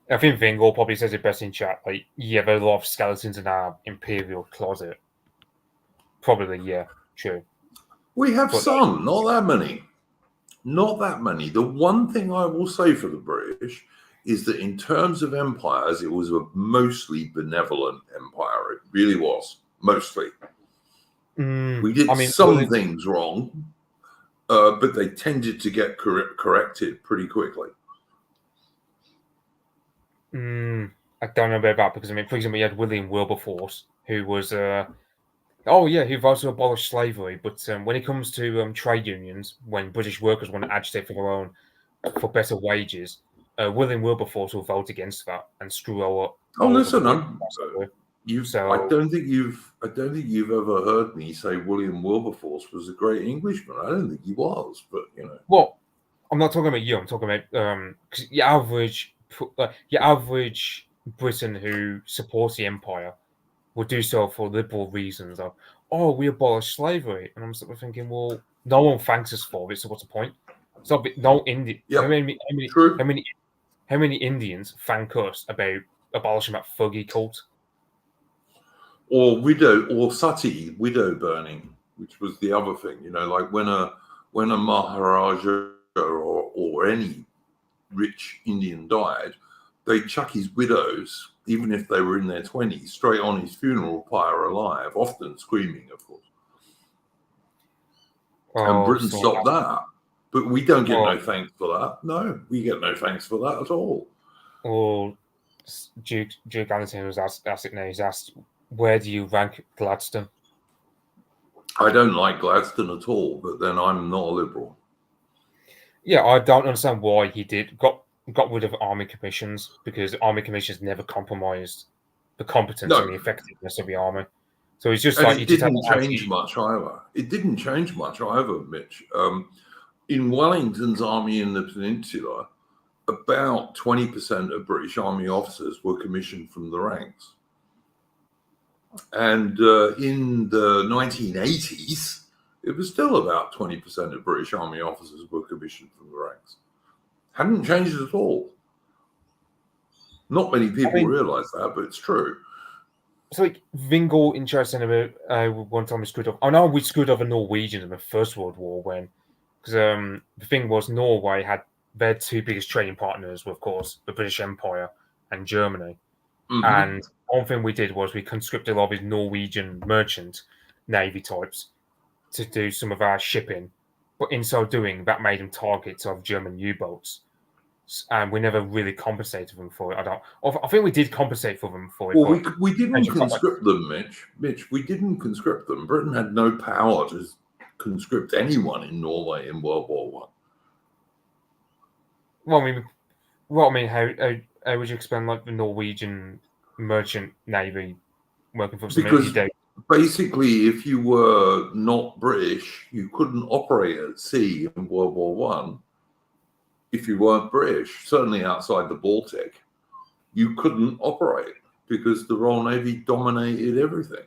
[SPEAKER 2] I think Vingor probably says it best in chat. Like, yeah, there are a lot of skeletons in our imperial closet. Probably, yeah, true.
[SPEAKER 1] We have some, not that many. Not that many. The one thing I will say for the British is that in terms of empires, it was a mostly benevolent empire. It really was, mostly. We did some things wrong, but they tended to get corrected pretty quickly.
[SPEAKER 2] I don't know about that, because, I mean, for example, you had William Wilberforce, who was, who also abolished slavery, but when it comes to trade unions, when British workers want to agitate for better wages, William Wilberforce will vote against that and screw up.
[SPEAKER 1] Oh, listen, I don't think you've ever heard me say William Wilberforce was a great Englishman. I don't think he was, but you know.
[SPEAKER 2] Well, I'm not talking about you. I'm talking about your average Briton who supports the empire would do so for liberal reasons. Like, oh, we abolished slavery, and I'm sort of thinking, well, no one thanks us for it, so what's the point? So no Indian.
[SPEAKER 1] Yep.
[SPEAKER 2] How many Indians thank us about abolishing that thuggy cult?
[SPEAKER 1] Or sati widow burning, which was the other thing. You know, like when a Maharaja or any rich Indian died, they chuck his widows, even if they were in their 20s, straight on his funeral pyre alive, often screaming, of course. And Britain stopped that. But we don't get no thanks for that. No, we get no thanks for that at all.
[SPEAKER 2] Well, Duke Ellington was asked it now. He's asked, where do you rank Gladstone?
[SPEAKER 1] I don't like Gladstone at all, but then I'm not a liberal.
[SPEAKER 2] Yeah, I don't understand why he got rid of army commissions, because army commissions never compromised the competence and the effectiveness of the army. So it's just like
[SPEAKER 1] it didn't change much either. It didn't change much either, Mitch. In Wellington's army in the Peninsula, about 20% of British Army officers were commissioned from the ranks. And in the 1980s, it was still about 20% of British Army officers were commissioned from the ranks. Hadn't changed at all. Not many people realise that, but it's true.
[SPEAKER 2] So, like, Vingor interesting about one time we screwed up. I know we screwed over Norwegians in the First World War because the thing was Norway had their two biggest trading partners were, of course, the British Empire and Germany. Mm-hmm. And one thing we did was we conscripted a lot of his Norwegian merchant navy types to do some of our shipping. But in so doing, that made them targets of German U-boats. And we never really compensated them for it. I think we did compensate for them for it.
[SPEAKER 1] Well, we didn't conscript them, Mitch. We didn't conscript them. Britain had no power to conscript anyone in Norway in World War I.
[SPEAKER 2] Well, I mean, how would you explain like the Norwegian merchant navy working for
[SPEAKER 1] because basically, if you were not British, you couldn't operate at sea in World War I. If you weren't British, certainly outside the Baltic, you couldn't operate because the Royal Navy dominated everything.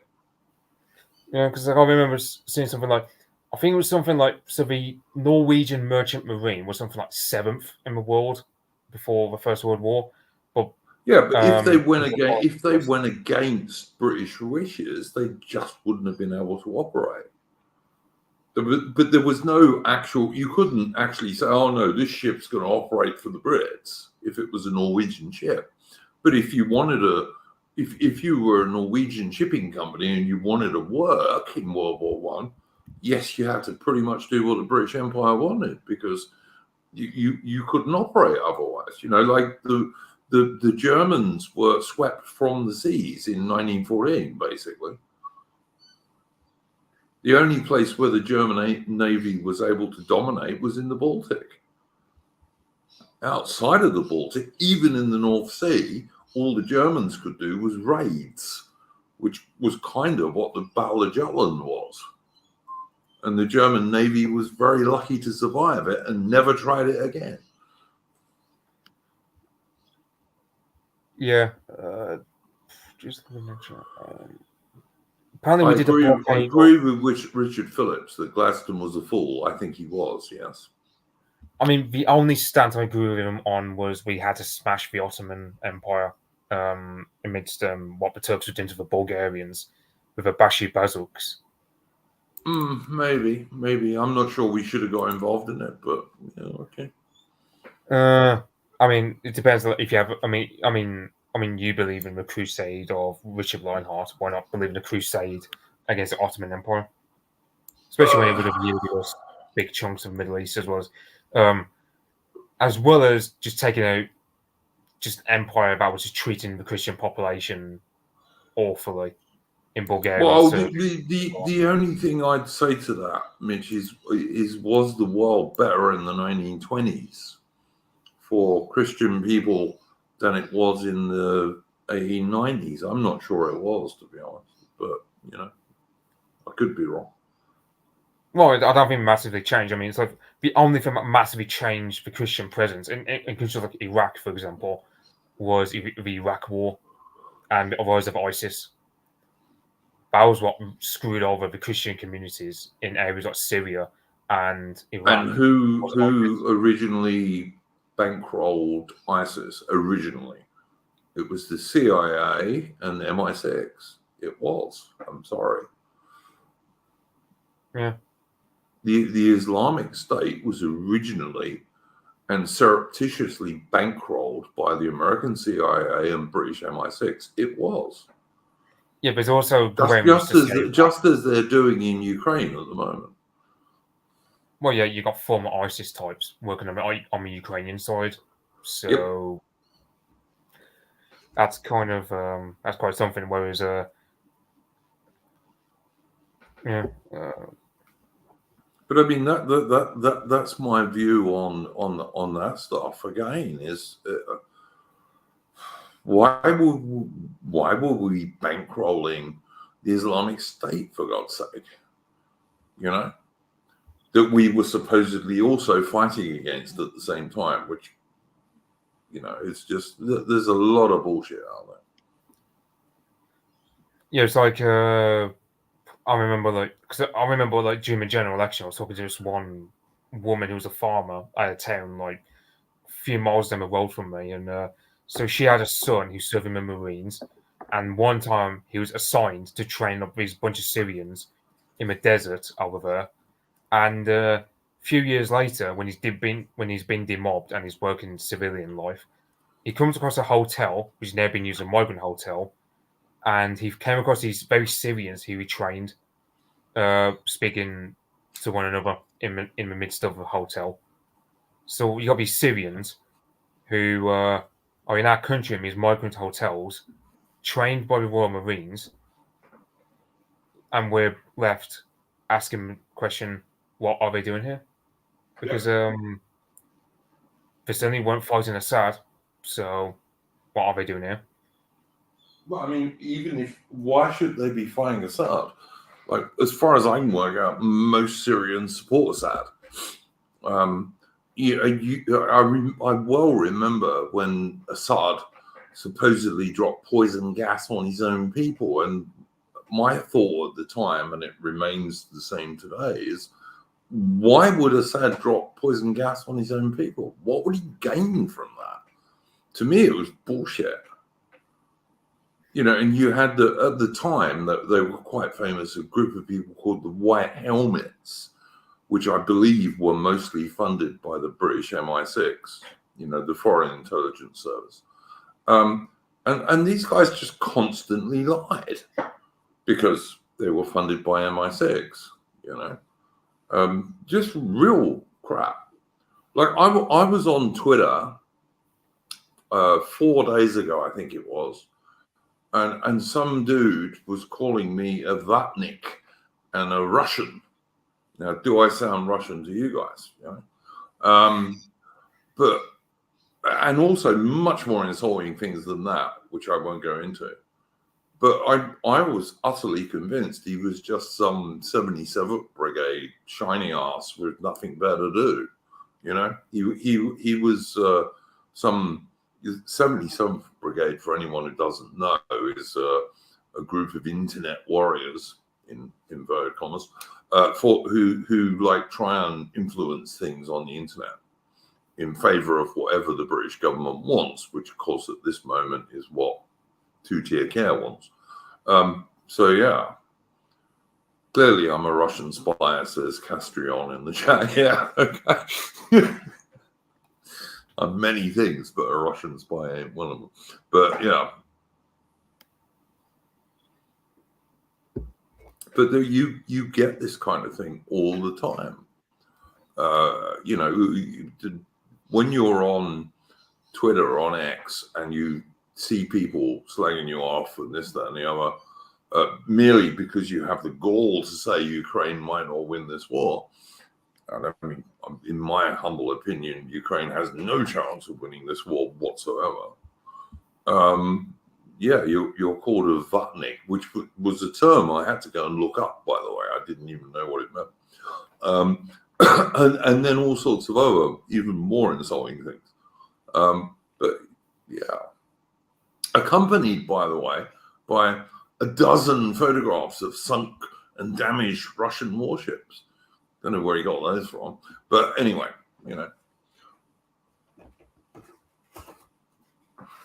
[SPEAKER 2] Yeah, because I remember seeing something like, I think it was something like, so the Norwegian Merchant Marine was something like 7th in the world before the First World War. But
[SPEAKER 1] yeah, but if they went against British wishes, they just wouldn't have been able to operate. But there was no actual, you couldn't actually say, oh no, this ship's going to operate for the Brits if it was a Norwegian ship. But if you wanted if you were a Norwegian shipping company and you wanted to work in World War One, yes, you had to pretty much do what the British Empire wanted, because you couldn't operate otherwise. Like the Germans were swept from the seas in 1914, basically. The only place where the German Navy was able to dominate was in the Baltic. Outside of the Baltic, even in the North Sea, all the Germans could do was raids, which was kind of what the Battle of Jutland was. And the German Navy was very lucky to survive it and never tried it again.
[SPEAKER 2] Yeah. Just to mention. Apparently, we did a blockade.
[SPEAKER 1] I agree with Richard Phillips that Gladstone was a fool. I think he was, yes.
[SPEAKER 2] I mean, the only stance I agree with him on was we had to smash the Ottoman Empire amidst what the Turks were doing to the Bulgarians with the Bashi bazooks.
[SPEAKER 1] Maybe. I'm not sure we should have got involved in it, but okay.
[SPEAKER 2] I mean, it depends if you have. I mean, you believe in the crusade of Richard Lionheart. Why not believe in the crusade against the Ottoman Empire? Especially when it would have yielded us big chunks of the Middle East, as well as just taking out just an empire that was just treating the Christian population awfully in Bulgaria.
[SPEAKER 1] Well, the only thing I'd say to that, Mitch, is was the world better in the 1920s for Christian people than it was in the 1890s? I'm not sure it was, to be honest, but I could be wrong.
[SPEAKER 2] Well, I don't think it massively changed. I mean, it's like the only thing that massively changed the Christian presence in countries like Iraq, for example, was the Iraq War and the rise of ISIS. That was what screwed over the Christian communities in areas like Syria and Iraq.
[SPEAKER 1] And who originally bankrolled ISIS? Originally, it was the CIA and the MI6. It was. I'm sorry.
[SPEAKER 2] Yeah.
[SPEAKER 1] The Islamic State was originally and surreptitiously bankrolled by the American CIA and British MI6. It was.
[SPEAKER 2] Yeah, but it's also
[SPEAKER 1] just as they're doing in Ukraine at the moment.
[SPEAKER 2] Well, yeah, you got former ISIS types working on the Ukrainian side, so that's kind of that's quite something. Whereas,
[SPEAKER 1] but I mean that's my view on that stuff. Again, is why were we bankrolling the Islamic State, for God's sake? That we were supposedly also fighting against at the same time, which it's just there's a lot of bullshit out there.
[SPEAKER 2] Yeah, it's like I remember during the general election, I was talking to this one woman who was a farmer at a town like a few miles down the road from me, and so she had a son who served in the Marines, and one time he was assigned to train up these bunch of Syrians in the desert over there, and a few years later, when he's been demobbed and he's working civilian life, he comes across a hotel which has now been used as a migrant hotel. And he came across these very Syrians who he trained, speaking to one another in the midst of a hotel. So you got these Syrians who are in our country in these migrant hotels, trained by the Royal Marines, and we're left asking the question, what are they doing here? Because they certainly weren't fighting Assad, so what are they doing here?
[SPEAKER 1] Well, I mean, why should they be fighting Assad? Like, as far as I can work out, most Syrians support Assad. I well remember when Assad supposedly dropped poison gas on his own people, and my thought at the time, and it remains the same today, is why would Assad drop poison gas on his own people? What would he gain from that? To me, it was bullshit. And you had at the time that they were quite famous, a group of people called the White Helmets, which I believe were mostly funded by the British MI6, the Foreign Intelligence Service. And these guys just constantly lied because they were funded by MI6, just real crap. Like I was on Twitter 4 days ago, I think it was, and some dude was calling me a Vatnik and a Russian. Now, do I sound Russian to you guys? But and also much more insulting things than that, which I won't go into. But I was utterly convinced he was just some 77th Brigade shiny ass with nothing better to do. He was some 77th Brigade, for anyone who doesn't know, is a group of internet warriors in inverted commas who like try and influence things on the internet in favor of whatever the British government wants, which of course at this moment is what two-tier care wants. So yeah, clearly I'm a Russian spy, says Castrion in the chat. Yeah, okay. I'm many things, but a Russian spy ain't one of them. But yeah. But you get this kind of thing all the time. When you're on Twitter or on X and you see people slagging you off and this, that, and the other, merely because you have the gall to say Ukraine might not win this war. And I mean, in my humble opinion, Ukraine has no chance of winning this war whatsoever. Yeah, you're called a Vatnik, which was a term I had to go and look up, by the way. I didn't even know what it meant. And then all sorts of other, even more insulting things. But yeah, accompanied, by the way, by a dozen photographs of sunk and damaged Russian warships. Don't know where he got those from. But anyway,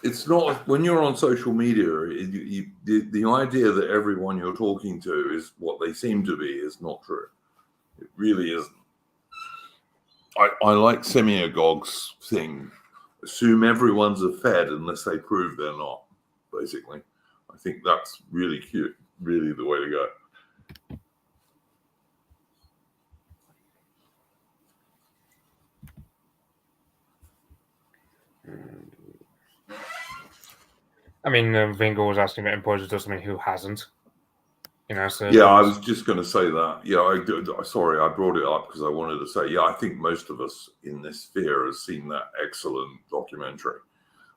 [SPEAKER 1] it's not, when you're on social media, the idea that everyone you're talking to is what they seem to be is not true. It really isn't. I like Semiagog's thing. Assume everyone's a Fed unless they prove they're not, basically. I think that's really cute, really the way to go.
[SPEAKER 2] I mean, Vingo was asking about imposers doesn't mean who hasn't. So
[SPEAKER 1] yeah, I was just going to say that. Yeah, sorry, I brought it up because I wanted to say, I think most of us in this sphere have seen that excellent documentary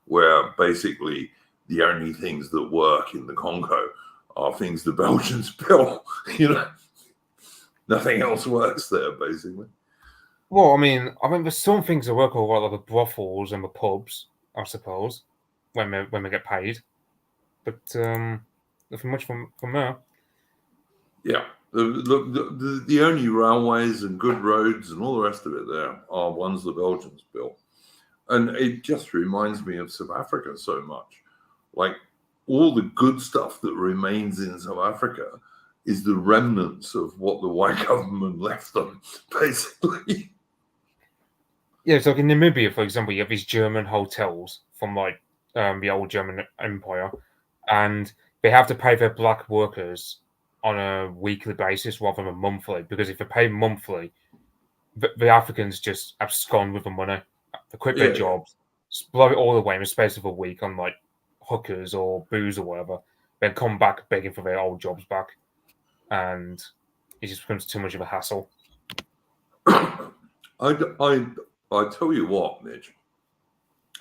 [SPEAKER 1] where basically the only things that work in the Congo are things the Belgians built. Nothing else works there, basically.
[SPEAKER 2] Well, I mean, there's some things that work all right, like the brothels and the pubs, I suppose, when we get paid, but nothing much from there.
[SPEAKER 1] Yeah, the only railways and good roads and all the rest of it there are ones the Belgians built, and it just reminds me of South Africa so much. Like all the good stuff that remains in South Africa is the remnants of what the white government left them, basically.
[SPEAKER 2] Yeah, so like in Namibia, for example, you have these German hotels from like the old German Empire, and they have to pay their black workers on a weekly basis rather than monthly, because if they pay monthly, the Africans just abscond with the money. They quit their jobs, blow it all away in the space of a week on like hookers or booze or whatever, then come back begging for their old jobs back, and it just becomes too much of a hassle.
[SPEAKER 1] I tell you what, Mitch,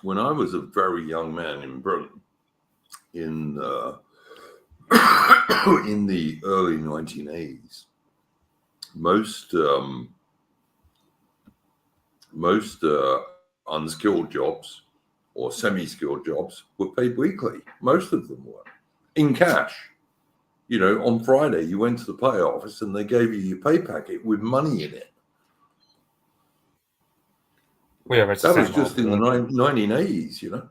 [SPEAKER 1] when I was a very young man in Britain in the early 1980s, most unskilled jobs or semi-skilled jobs were paid weekly. Most of them were in cash. On Friday you went to the pay office and they gave you your pay packet with money in it.
[SPEAKER 2] Well, yeah,
[SPEAKER 1] that was just in the 1980s,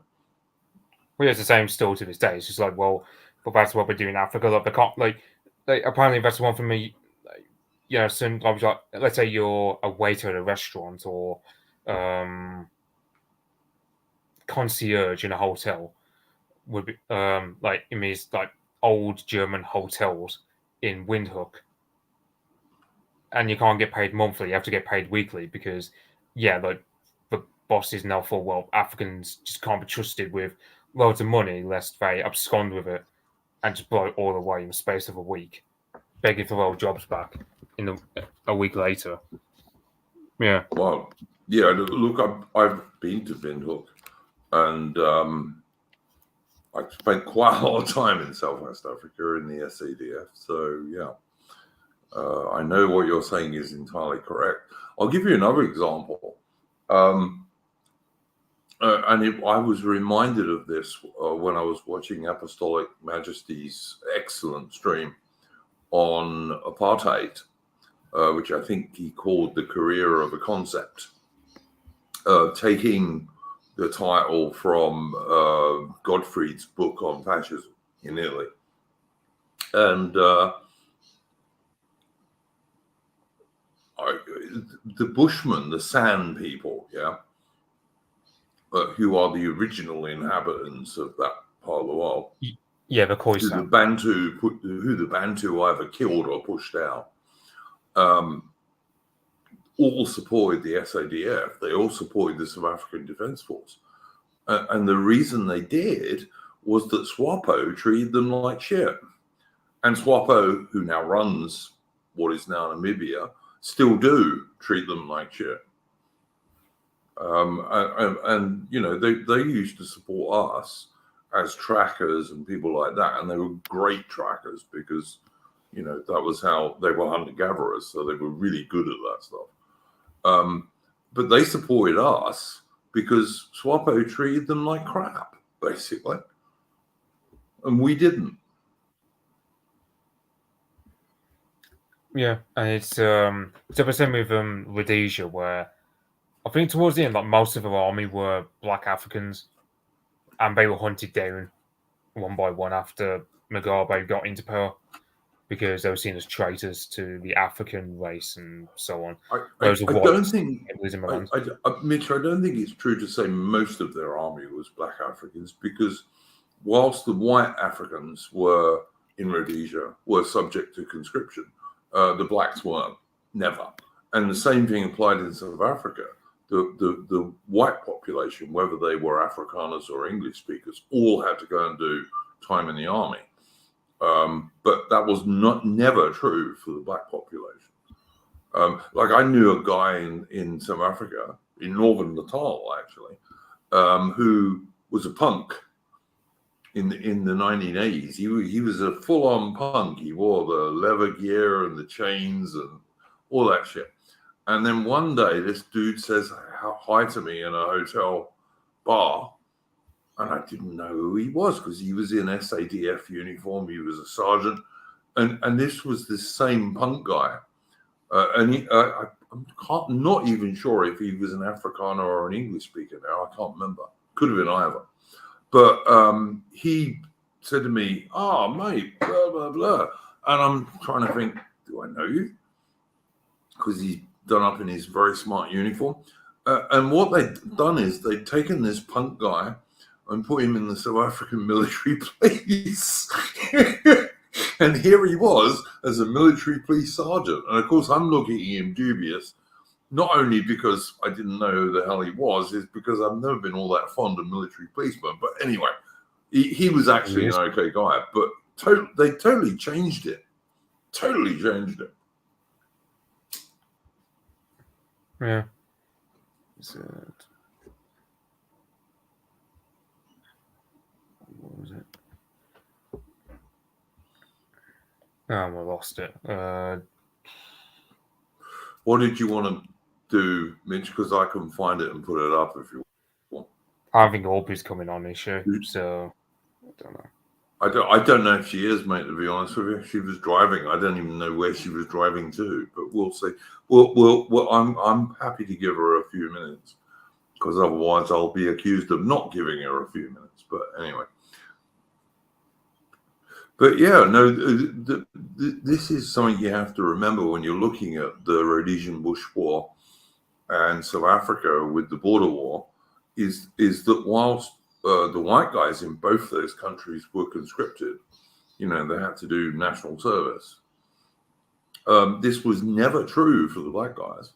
[SPEAKER 2] Well, it's the same still to this day. It's just like, well, but that's what we do in Africa. Like, they can't, like apparently that's one for me. Some, like, let's say you're a waiter at a restaurant or concierge in a hotel. would be like it means like old German hotels in Windhoek, and you can't get paid monthly. You have to get paid weekly because, like the boss is now full. Well, Africans just can't be trusted with loads of money lest they abscond with it and just blow it all away in the space of a week, begging for old jobs back a week later. Yeah.
[SPEAKER 1] Well, yeah. Look, I've been to Windhoek, and I spent quite a lot of time in Southwest Africa in the SADF. So yeah, I know what you're saying is entirely correct. I'll give you another example. I was reminded of this when I was watching Apostolic Majesty's excellent stream on apartheid, which I think he called The Career of a Concept, taking the title from Gottfried's book on fascism in Italy. And the Bushmen, the San people, who are the original inhabitants of that part of the world.
[SPEAKER 2] Yeah, the Khoisan.
[SPEAKER 1] Who the Bantu either killed or pushed out, all supported the SADF. They all supported the South African Defence Force. And the reason they did was that SWAPO treated them like shit. And SWAPO, who now runs what is now Namibia, still do treat them like shit. And you know, they used to support us as trackers and people like that, and they were great trackers because, you know, that was how they were hunter-gatherers, so they were really good at that stuff. But they supported us because SWAPO treated them like crap, basically, and we didn't.
[SPEAKER 2] Yeah, and it's the same with Rhodesia, where I think towards the end, like most of the army were black Africans, and they were hunted down one by one after Mugabe got into power because they were seen as traitors to the African race and so on.
[SPEAKER 1] Mitch, I don't think it's true to say most of their army was black Africans, because whilst the white Africans were in Rhodesia were subject to conscription, the blacks weren't, never. And the same thing applied in South Africa. The white population, whether they were Afrikaners or English speakers, all had to go and do time in the army. But that was never true for the black population. Like I knew a guy in South Africa, in northern Natal actually, who was a punk in the 1980s. He was a full-on punk. He wore the leather gear and the chains and all that shit. And then one day, this dude says hi to me in a hotel bar, and I didn't know who he was because he was in SADF uniform. He was a sergeant, and this was the same punk guy. I'm not even sure if he was an Afrikaner or an English speaker now. I can't remember. Could have been either. But he said to me, "Oh, mate, blah, blah, blah." And I'm trying to think, do I know you? Because he's done up in his very smart uniform. And what they'd done is they'd taken this punk guy and put him in the South African military police. And here he was as a military police sergeant. And of course, I'm looking at him dubious, not only because I didn't know who the hell he was, is because I've never been all that fond of military policemen. But anyway, he was actually an okay guy. But they totally changed it. Totally changed it.
[SPEAKER 2] Yeah. What was it? Oh, I lost it.
[SPEAKER 1] What did you want to do, Mitch? Because I can find it and put it up if you want.
[SPEAKER 2] I think Aubrey's coming on this show, so I don't know.
[SPEAKER 1] I don't know if she is, mate, to be honest with you. She was driving. I don't even know where she was driving to, but we'll see. Well, I'm happy to give her a few minutes, because otherwise I'll be accused of not giving her a few minutes. But anyway. But yeah, no, this is something you have to remember when you're looking at the Rhodesian Bush War and South Africa with the border war, is that whilst the white guys in both those countries were conscripted. They had to do national service. This was never true for the black guys.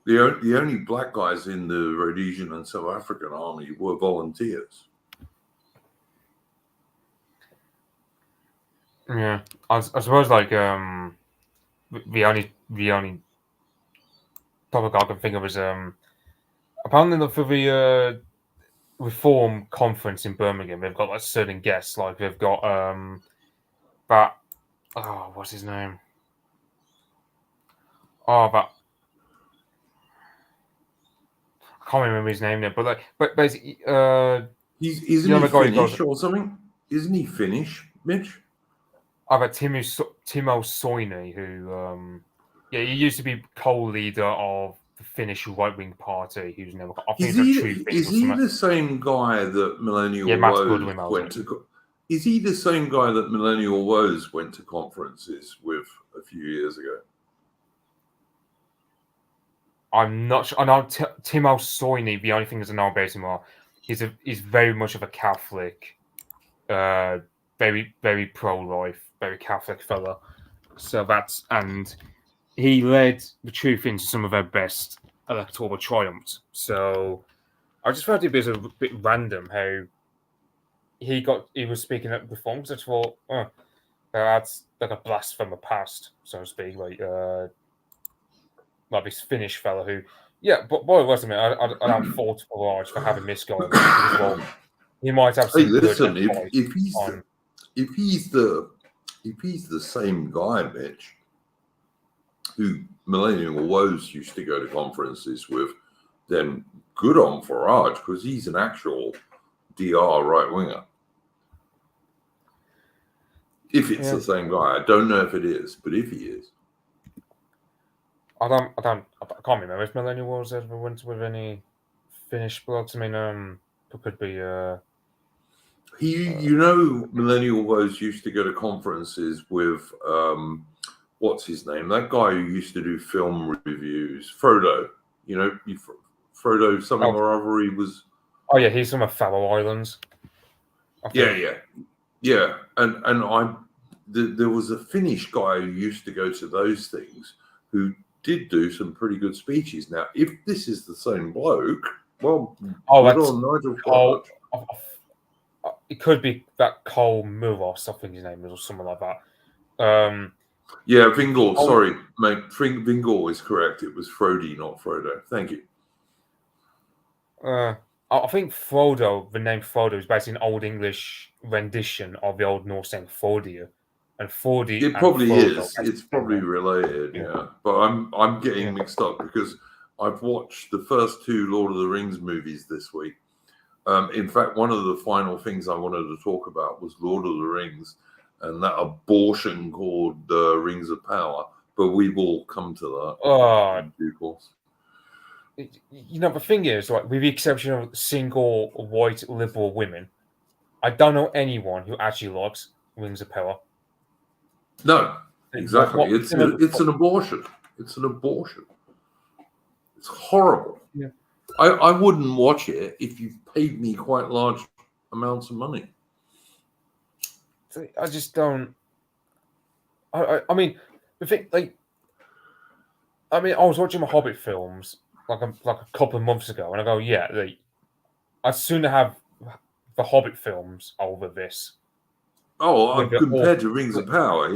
[SPEAKER 1] The only black guys in the Rhodesian and South African army were volunteers.
[SPEAKER 2] Yeah, I suppose like the only topic I can think of is apparently for the Reform conference in Birmingham, they've got like certain guests, like they've got what's his name? I can't remember his name now, but basically
[SPEAKER 1] isn't he Finnish or something? Isn't he Finnish, Mitch?
[SPEAKER 2] I've got Timo Soini, who he used to be co-leader of the Finnish right-wing party. Who's never. I think
[SPEAKER 1] is he the same guy that Millennial Woes went to? Is he the same guy that Millennial Woes went to conferences with a few years ago?
[SPEAKER 2] I'm not sure. I know Timo Soini. The only thing I know about him he's very much of a Catholic, very very pro-life, very Catholic fella. So and he led the Truth into some of their best electoral triumphs. So I just felt it was a bit random how he was speaking at the reform, because I thought, that's like a blast from the past, so to speak, like this Finnish fella who, but boy, wasn't it? I don't fault for Raj for having this guy as well. He might have some.
[SPEAKER 1] Hey, listen, if he's the same guy, Mitch, who Millennial Woes used to go to conferences with, then good on Farage, because he's an actual DR right winger. If it's the same guy, I don't know if it is, but if he is,
[SPEAKER 2] I can't remember if Millennial Woes ever went with any Finnish blokes. I mean, it could be.
[SPEAKER 1] Millennial Woes used to go to conferences with what's his name? That guy who used to do film reviews, Frodo. Frodo something or other. He was.
[SPEAKER 2] Oh yeah, he's from the Faroe Islands.
[SPEAKER 1] Yeah. And there was a Finnish guy who used to go to those things who did do some pretty good speeches. Now, if this is the same bloke, well,
[SPEAKER 2] that's
[SPEAKER 1] Nigel Farage.
[SPEAKER 2] It could be that Cole Muros, I think his name is, or something like that.
[SPEAKER 1] Vingor. Sorry, mate. Vingor is correct. It was Frody, not Frodo. Thank you.
[SPEAKER 2] I think Frodo, the name Frodo, is basically an Old English rendition of the Old Norse name Fordia. And Fordy.
[SPEAKER 1] It probably is. It's probably related, But I'm getting mixed up because I've watched the first 2 Lord of the Rings movies this week. In fact, one of the final things I wanted to talk about was Lord of the Rings and that abortion called Rings of Power. But we will come to that in due course.
[SPEAKER 2] The thing is, like, with the exception of single white liberal women, I don't know anyone who actually likes Rings of Power.
[SPEAKER 1] No, exactly. It's an abortion. It's an abortion. It's horrible.
[SPEAKER 2] Yeah.
[SPEAKER 1] I wouldn't watch it if you paid me quite large amounts of money.
[SPEAKER 2] I just don't. I mean, the thing, like, I was watching my Hobbit films like a couple of months ago, and I go, I'd sooner have the Hobbit films over this.
[SPEAKER 1] Compared to Rings of Power,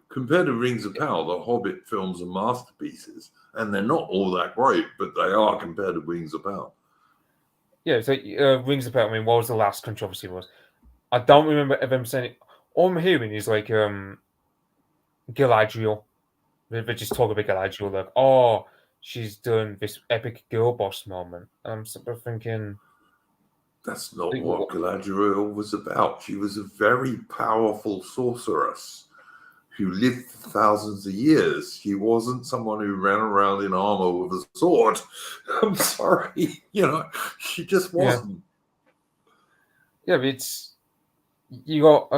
[SPEAKER 1] Compared to Rings of Power, the Hobbit films are masterpieces, and they're not all that great, but they are compared to Rings of Power.
[SPEAKER 2] Yeah, so Rings of Power, I mean, what was the last controversy was? I don't remember them saying it. All I'm hearing is like Galadriel. They just talk about Galadriel, like, she's done this epic girl boss moment. And I'm sort of thinking...
[SPEAKER 1] That's not what Galadriel was about. She was a very powerful sorceress who lived for thousands of years. She wasn't someone who ran around in armor with a sword. I'm sorry. She just wasn't.
[SPEAKER 2] Yeah, but it's... You got...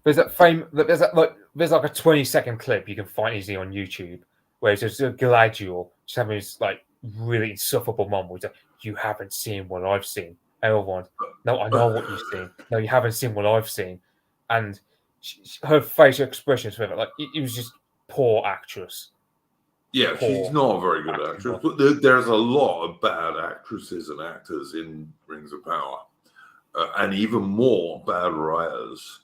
[SPEAKER 2] There's like a 20-second clip you can find easily on YouTube where it's just Galadriel just having this like really insufferable moment. Like, you haven't seen what I've seen. Elrond. No, I know what you've seen. No, you haven't seen what I've seen. And her facial expressions, like it was just poor actress.
[SPEAKER 1] Yeah, she's not a very good actress, but there's a lot of bad actresses and actors in Rings of Power, and even more bad writers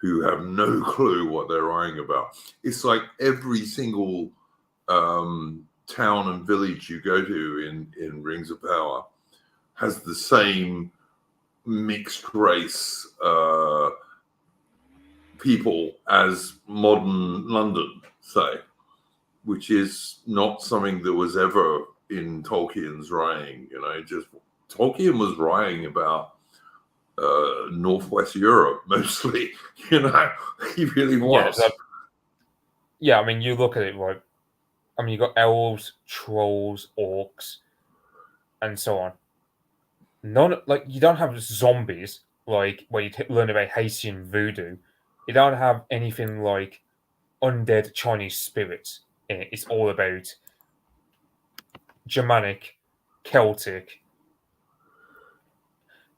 [SPEAKER 1] who have no clue what they're writing about. It's like every single town and village you go to in Rings of Power has the same mixed race people as modern London, say, which is not something that was ever in Tolkien's writing. Just Tolkien was writing about Northwest Europe mostly. He really was.
[SPEAKER 2] Yeah, I mean, you look at it, right? I mean, you got elves, trolls, orcs, and so on. You don't have zombies like where you learn about Haitian voodoo. You don't have anything like undead Chinese spirits in it. It's all about Germanic, Celtic,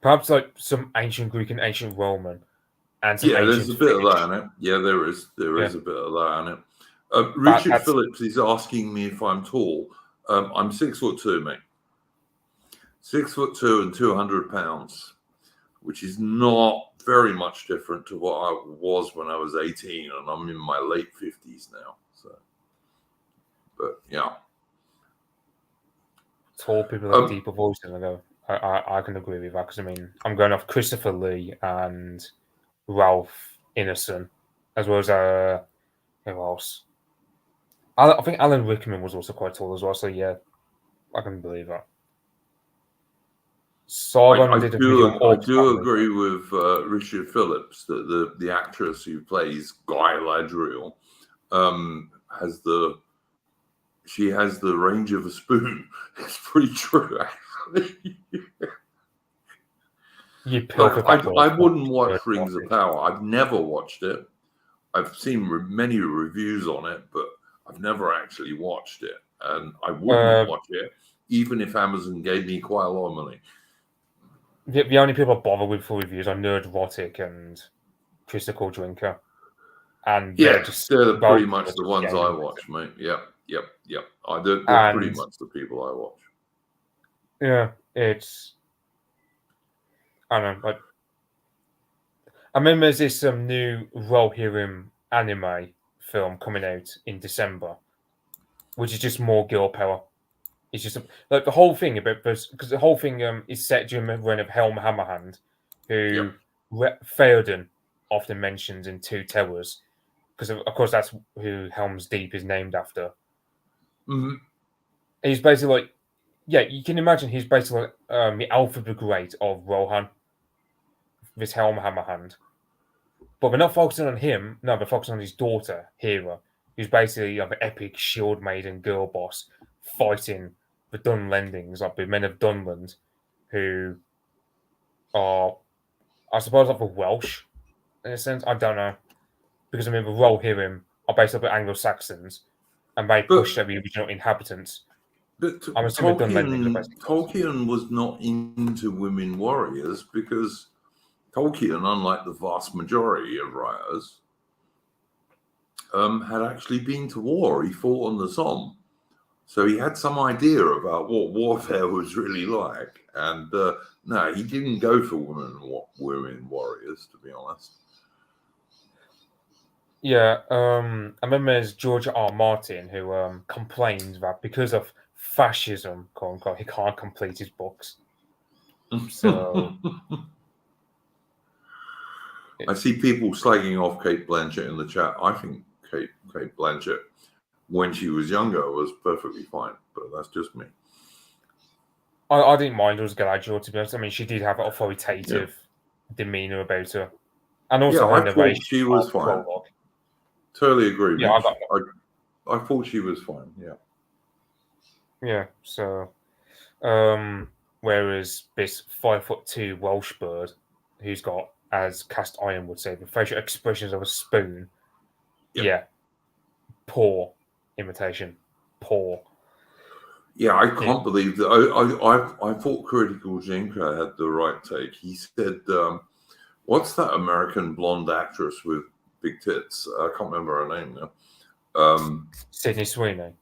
[SPEAKER 2] perhaps like some ancient Greek and ancient Roman, and some
[SPEAKER 1] there's a bit
[SPEAKER 2] Finnish.
[SPEAKER 1] of that in it. Yeah, there is a bit of that in it. Richard Phillips is asking me if I'm tall. I'm 6'2", mate. 6'2" and 200 pounds, which is not very much different to what I was when I was 18, and I'm in my late 50s now. So, but yeah,
[SPEAKER 2] tall people have deeper voices. I can agree with that because I mean I'm going off Christopher Lee and Ralph Ineson, as well as who else? I think Alan Rickman was also quite tall as well. So yeah, I can believe that.
[SPEAKER 1] I do agree with Richard Phillips that the actress who plays Galadriel has the range of a spoon. It's pretty true, actually. I wouldn't watch Rings of Power. I've never watched it. I've seen many reviews on it, but I've never actually watched it, and I wouldn't watch it even if Amazon gave me quite a lot of money.
[SPEAKER 2] The only people I bother with for reviews are Nerdrotic and Critical Drinker. And
[SPEAKER 1] they're pretty much the ones I watch, mate. Yep. They're pretty much the people I watch.
[SPEAKER 2] Yeah, I don't know. Like, I remember there's this new Rohirrim anime film coming out in December, which is just more girl power. It's just like the whole thing about because the whole thing is set during the reign of Helm Hammerhand, who Theoden often mentions in Two Towers, because of course that's who Helm's Deep is named after.
[SPEAKER 1] Mm-hmm.
[SPEAKER 2] He's basically like, you can imagine he's basically like, the Alpha Brigade of Rohan, this Helm Hammerhand. But we're not focusing on him. No, we're focusing on his daughter, Hera, who's basically an epic shield maiden girl boss fighting the Dunlendings, like the men of Dunland, who are, I suppose, like the Welsh, in a sense. I don't know. Because, I mean, the Rohirrim are based off the Anglo-Saxons, and they pushed the original inhabitants.
[SPEAKER 1] But Tolkien was not into women warriors because Tolkien, unlike the vast majority of writers, had actually been to war. He fought on the Somme. So he had some idea about what warfare was really like. And no, he didn't go for women warriors, to be honest.
[SPEAKER 2] Yeah, I remember there's George R. Martin who complained that because of fascism, quote unquote, he can't complete his books. So
[SPEAKER 1] I see people slagging off Cate Blanchett in the chat. I think Cate Blanchett, when she was younger, was perfectly fine, but that's just me.
[SPEAKER 2] I didn't mind her as Galadriel, to be honest. I mean, she did have an authoritative demeanor about her, and also her narration.
[SPEAKER 1] She was fine. Prologue. Totally agree.
[SPEAKER 2] Yeah,
[SPEAKER 1] I thought she was fine. Yeah.
[SPEAKER 2] Yeah. So, whereas this 5'2" Welsh bird, who's got, as Cast Iron would say, the facial expressions of a spoon.
[SPEAKER 1] Yep.
[SPEAKER 2] Poor imitation. Poor.
[SPEAKER 1] Yeah, I can't believe that. I thought Critical Jinka had the right take. He said, what's that American blonde actress with big tits? I can't remember her name now.
[SPEAKER 2] Sydney Sweeney.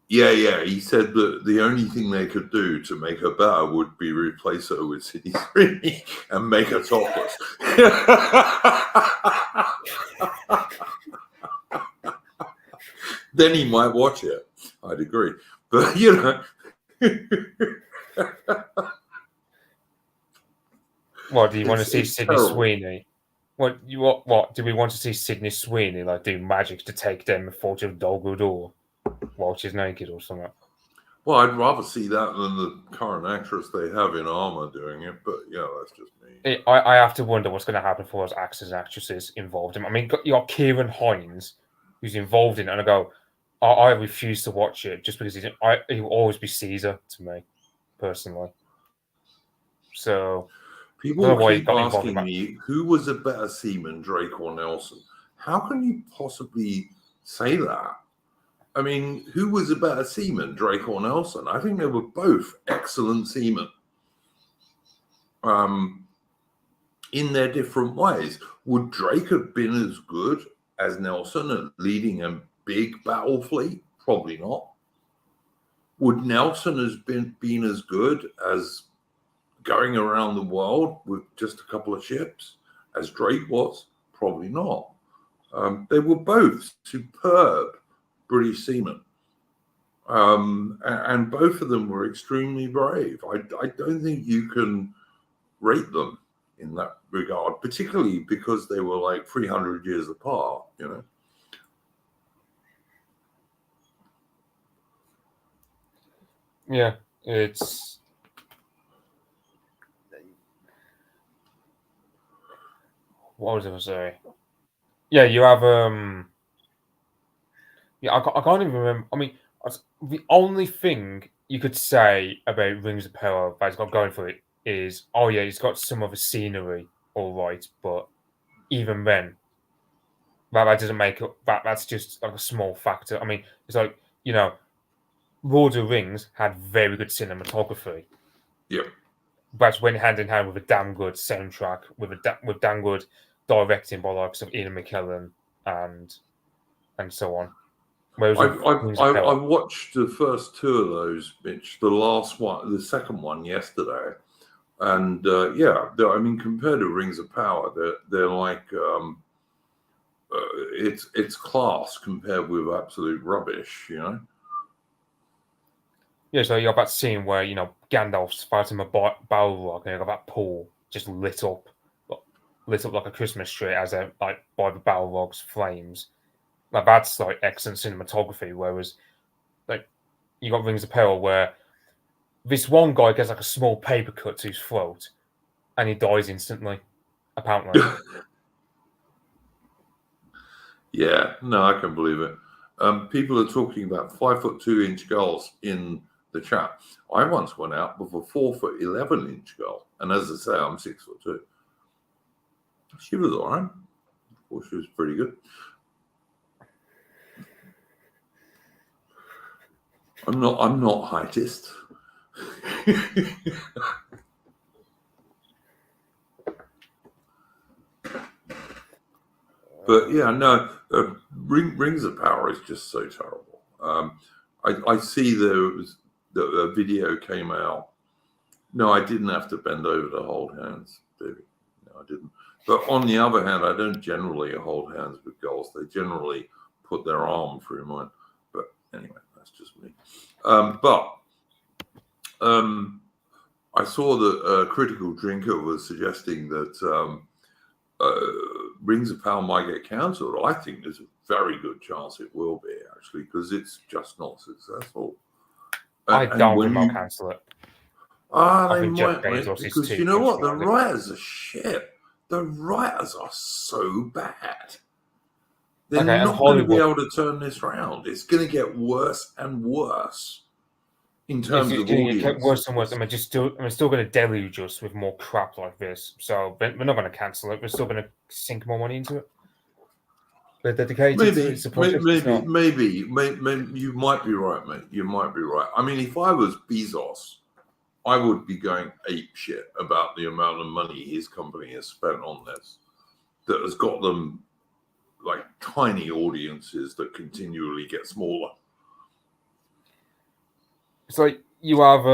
[SPEAKER 1] Yeah. He said that the only thing they could do to make her better would be replace her with Sydney Sweeney and make her topless. Then he might watch it. I'd agree. But, you know.
[SPEAKER 2] What do you want to see Sydney Sweeney? What do we want to see Sydney Sweeney like do magic to take down the fort of Dol Guldur while she's naked or something?
[SPEAKER 1] Well, I'd rather see that than the current actress they have in armor doing it, but yeah, that's just me.
[SPEAKER 2] I have to wonder what's going to happen for those actors and actresses involved in it. I mean, you got Kieran Hines, who's involved in it, and I go, I refuse to watch it just because he will always be Caesar to me, personally. So
[SPEAKER 1] people keep asking me who was a better seaman, Drake or Nelson. How can you possibly say that? I mean, who was a better seaman, Drake or Nelson? I think they were both excellent seamen in their different ways. Would Drake have been as good as Nelson at leading a big battle fleet? Probably not. Would Nelson have been as good as going around the world with just a couple of ships as Drake was? Probably not. They were both superb British seamen. And both of them were extremely brave. I don't think you can rate them in that regard, particularly because they were like 300 years apart, you know.
[SPEAKER 2] Yeah, it's what was I going to say? Yeah, you have yeah, I can't even remember. I mean, the only thing you could say about Rings of Power that it's got going for it is, oh yeah, it's got some of the scenery, all right, but even then, that doesn't make up. That's just like a small factor. I mean, it's like, you know, Lord of the Rings had very good cinematography.
[SPEAKER 1] Yeah.
[SPEAKER 2] But went hand in hand with a damn good soundtrack, with damn good directing by likes of Ian McKellen and so on.
[SPEAKER 1] I watched the first two of those, Mitch. The last one, the second one yesterday, and yeah, I mean, compared to Rings of Power, they're like it's class compared with absolute rubbish, you know.
[SPEAKER 2] Yeah, so you got that scene where, you know, Gandalf's fighting a Balrog, and you got that pool just lit up like a Christmas tree as like by the Balrog's flames. Like that's like excellent cinematography. Whereas, like, you got Rings of Power where this one guy gets like a small paper cut to his throat, and he dies instantly. Apparently.
[SPEAKER 1] Yeah, no, I can believe it. People are talking about 5'2" goals in the chat. I once went out with a 4'11" goal, and as I say, I'm 6'2". She was all right. Well, she was pretty good. I'm not heightist. But yeah, no, Rings of Power is just so terrible. I see the video came out. No, I didn't have to bend over to hold hands, baby. No, I didn't. But on the other hand, I don't generally hold hands with girls. They generally put their arm through mine. But anyway, that's just me. I saw that Critical Drinker was suggesting that Rings of Power might get cancelled. I think there's a very good chance it will be, actually, because it's just not successful.
[SPEAKER 2] I don't think they'll cancel it.
[SPEAKER 1] They might, because you know what? The writers are shit. The writers are so bad. They're not going to be able to turn this around. It's going to get worse and worse in terms of audience.
[SPEAKER 2] Get worse and worse. I mean, still going to deluge us with more crap like this. So we're not going to cancel it. We're still going to sink more money into it. They're dedicated to it's a project.
[SPEAKER 1] Maybe you might be right, mate. You might be right. I mean, if I was Bezos, I would be going ape shit about the amount of money his company has spent on this, that has got them like tiny audiences that continually get smaller.
[SPEAKER 2] It's like you have,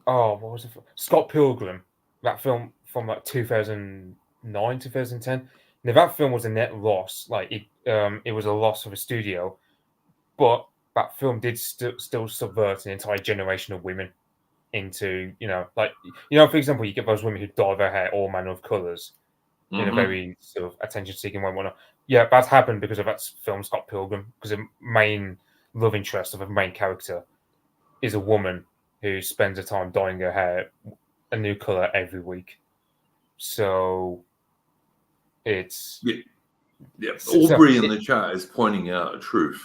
[SPEAKER 2] what was it? Scott Pilgrim, that film from like 2009, 2010. Now that film was a net loss. Like it was a loss for the studio, but that film did still subvert an entire generation of women into, for example, you get those women who dye their hair all manner of colors in a very sort of attention-seeking way. Whatnot. Yeah, that's happened because of that film Scott Pilgrim, because the main love interest of the main character is a woman who spends her time dyeing her hair a new color every week. So it's
[SPEAKER 1] Aubrey in the chat is pointing out a truth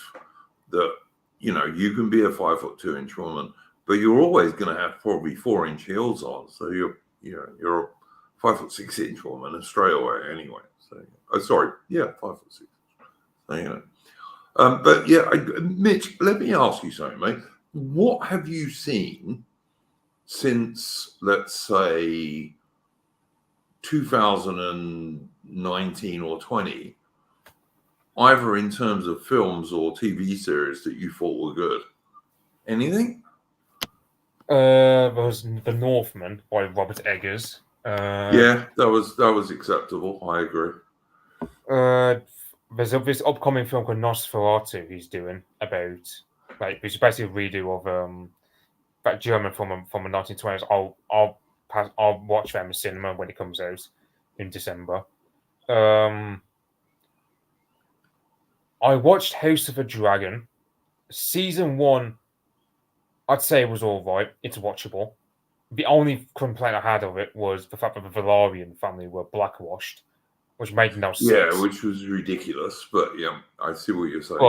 [SPEAKER 1] that you can be a 5'2" woman, but you're always going to have probably 4-inch heels on. So you're a 5'6" woman straight away anyway. So 5'6". So, but yeah, Mitch, let me ask you something, mate. What have you seen since, let's say, 2019 or 20, either in terms of films or TV series that you thought were good? Anything?
[SPEAKER 2] There was The Northman by Robert Eggers.
[SPEAKER 1] Yeah, that was acceptable. I agree.
[SPEAKER 2] There's this upcoming film called Nosferatu he's doing about, which is basically a redo of that German film from the 1920s. I'll watch that in the cinema when it comes out in December. I watched House of the Dragon. Season 1, I'd say it was all right. It's watchable. The only complaint I had of it was the fact that the Valerian family were blackwashed, which made no sense.
[SPEAKER 1] Yeah, which was ridiculous. But yeah, I see what you're saying.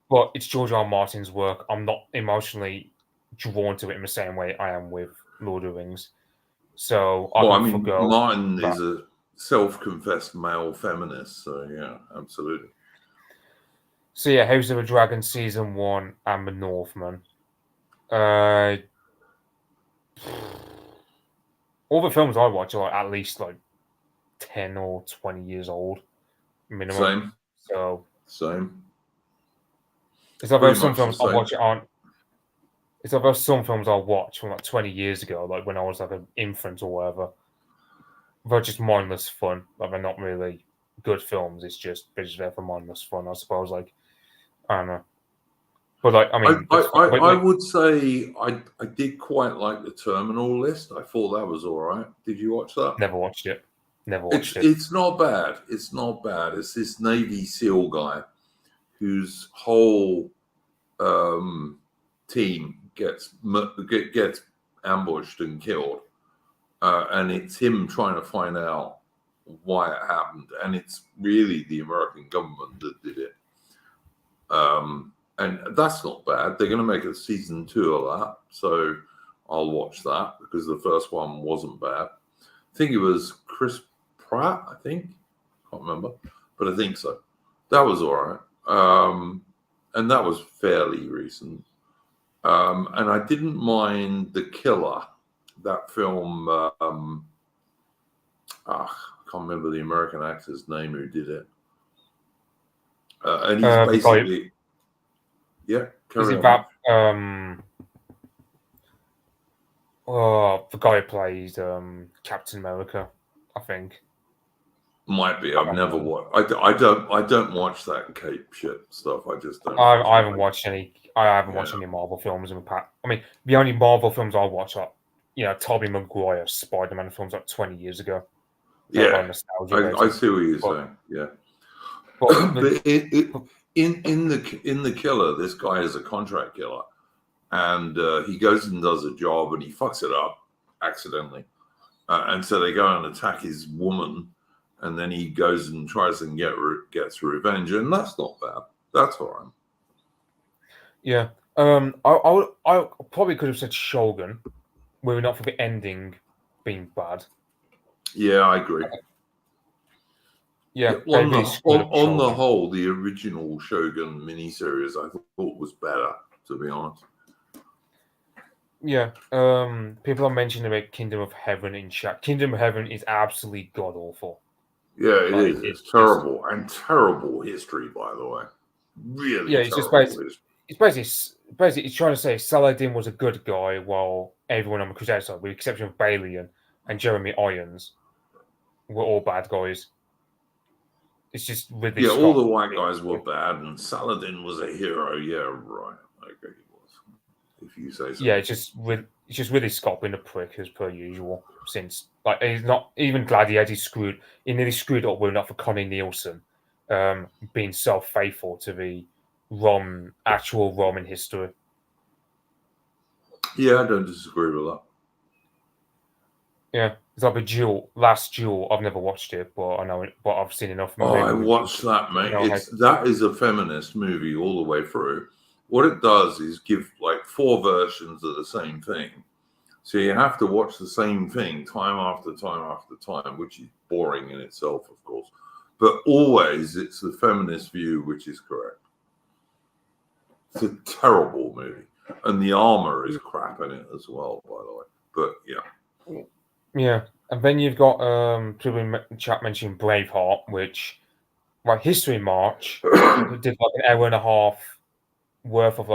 [SPEAKER 2] But it's George R. R. Martin's work. I'm not emotionally drawn to it in the same way I am with Lord of the Rings. So
[SPEAKER 1] Martin is a self-confessed male feminist. So yeah, absolutely.
[SPEAKER 2] So yeah, House of the Dragon season 1 and The Northman. All the films I watch are at least 10 or 20 years old minimum.
[SPEAKER 1] Same.
[SPEAKER 2] It's like some films I watch aren't. It's like some films I'll watch from 20 years ago, when I was an infant or whatever. They're just mindless fun. They're not really good films. They're just there for mindless fun, I suppose. I don't know. But
[SPEAKER 1] I would say I did quite like The Terminal List. I thought that was all right. Did you watch that?
[SPEAKER 2] Never watched it.
[SPEAKER 1] It's not bad. It's not bad. It's this Navy SEAL guy whose whole team gets ambushed and killed, and it's him trying to find out why it happened, and it's really the American government that did it. And that's not bad. They're going to make a season 2 of that, so I'll watch that because the first one wasn't bad. I think it was Chris Pratt. Can't remember, but I think so. That was all right, and that was fairly recent. And I didn't mind The Killer, that film. I can't remember the American actor's name who did it. And he's basically,
[SPEAKER 2] is it that the guy who plays Captain America? I think
[SPEAKER 1] might be. I've never watched. I don't watch that cape shit stuff. I just don't.
[SPEAKER 2] I haven't watched any. I haven't watched any Marvel films in the past. I mean, the only Marvel films I watch are, Tobey Maguire Spider-Man films 20 years ago.
[SPEAKER 1] Yeah, I see what you're saying. Yeah, but in the Killer, this guy is a contract killer, and he goes and does a job and he fucks it up accidentally, and so they go and attack his woman, and then he goes and tries and gets revenge, and that's not bad. That's all right.
[SPEAKER 2] Yeah. I probably could have said Shogun, were it not for the ending being bad.
[SPEAKER 1] Yeah, I agree.
[SPEAKER 2] Yeah,
[SPEAKER 1] on the whole, the original Shogun miniseries I thought was better, to be honest.
[SPEAKER 2] Yeah, people are mentioning about Kingdom of Heaven in chat. Kingdom of Heaven is absolutely god awful.
[SPEAKER 1] Yeah, it is. It's terrible and terrible history, by the way. Really,
[SPEAKER 2] it's
[SPEAKER 1] terrible history.
[SPEAKER 2] It's basically it's trying to say Saladin was a good guy while everyone on the Crusade side, with the exception of Balian and Jeremy Irons, were all bad guys. It's just Ridley Scott.
[SPEAKER 1] All the white guys were bad, and Saladin was a hero. Yeah, right. Okay, he was. If you say so.
[SPEAKER 2] Yeah, it's just Ridley Scott being a prick as per usual. Since he's not even Gladiator screwed. He nearly screwed up with enough for Connie Nielsen, being so faithful to the actual Roman history.
[SPEAKER 1] Yeah, I don't disagree with that.
[SPEAKER 2] Yeah, it's like Last Duel. I've never watched it, but I know it. But I've seen enough.
[SPEAKER 1] I watched that, mate. That is a feminist movie all the way through. What it does is give like 4 versions of the same thing. So you have to watch the same thing time after time after time, which is boring in itself, of course. But always it's the feminist view which is correct. It's a terrible movie. And the armor is crap in it as well, by the way. But yeah.
[SPEAKER 2] Yeah. And then you've got people in chat mentioning Braveheart, which History March did like an hour and a half worth of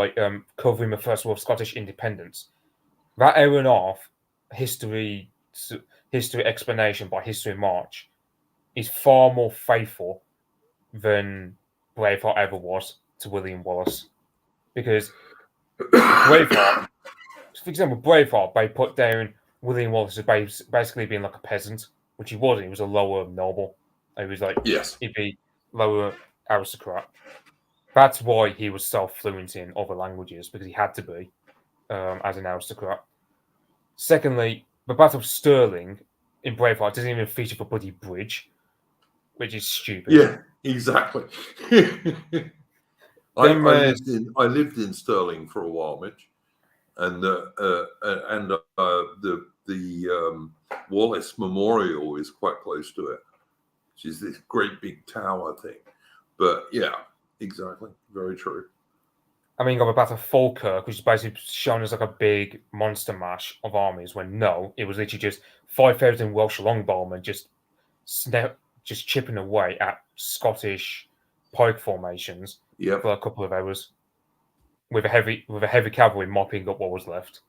[SPEAKER 2] covering the First War of Scottish independence. That hour and a half history explanation by History March is far more faithful than Braveheart ever was to William Wallace. Because Braveheart, for example, Braveheart, they put down William Wallace as basically being like a peasant, which he wasn't. He was a lower noble. He was he'd be lower aristocrat. That's why he was so fluent in other languages, because he had to be as an aristocrat. Secondly, the Battle of Stirling in Braveheart doesn't even feature the bloody bridge, which is stupid.
[SPEAKER 1] Yeah, exactly. I lived in Stirling for a while, Mitch, and the Wallace Memorial is quite close to it, which is this great big tower thing. But yeah, exactly, very true.
[SPEAKER 2] I mean, you got the Battle of Falkirk, which is basically shown as like a big monster mash of armies, when no, it was literally just 5,000 Welsh longbowmen just chipping away at Scottish pike formations for a couple of hours, with a heavy cavalry mopping up what was left.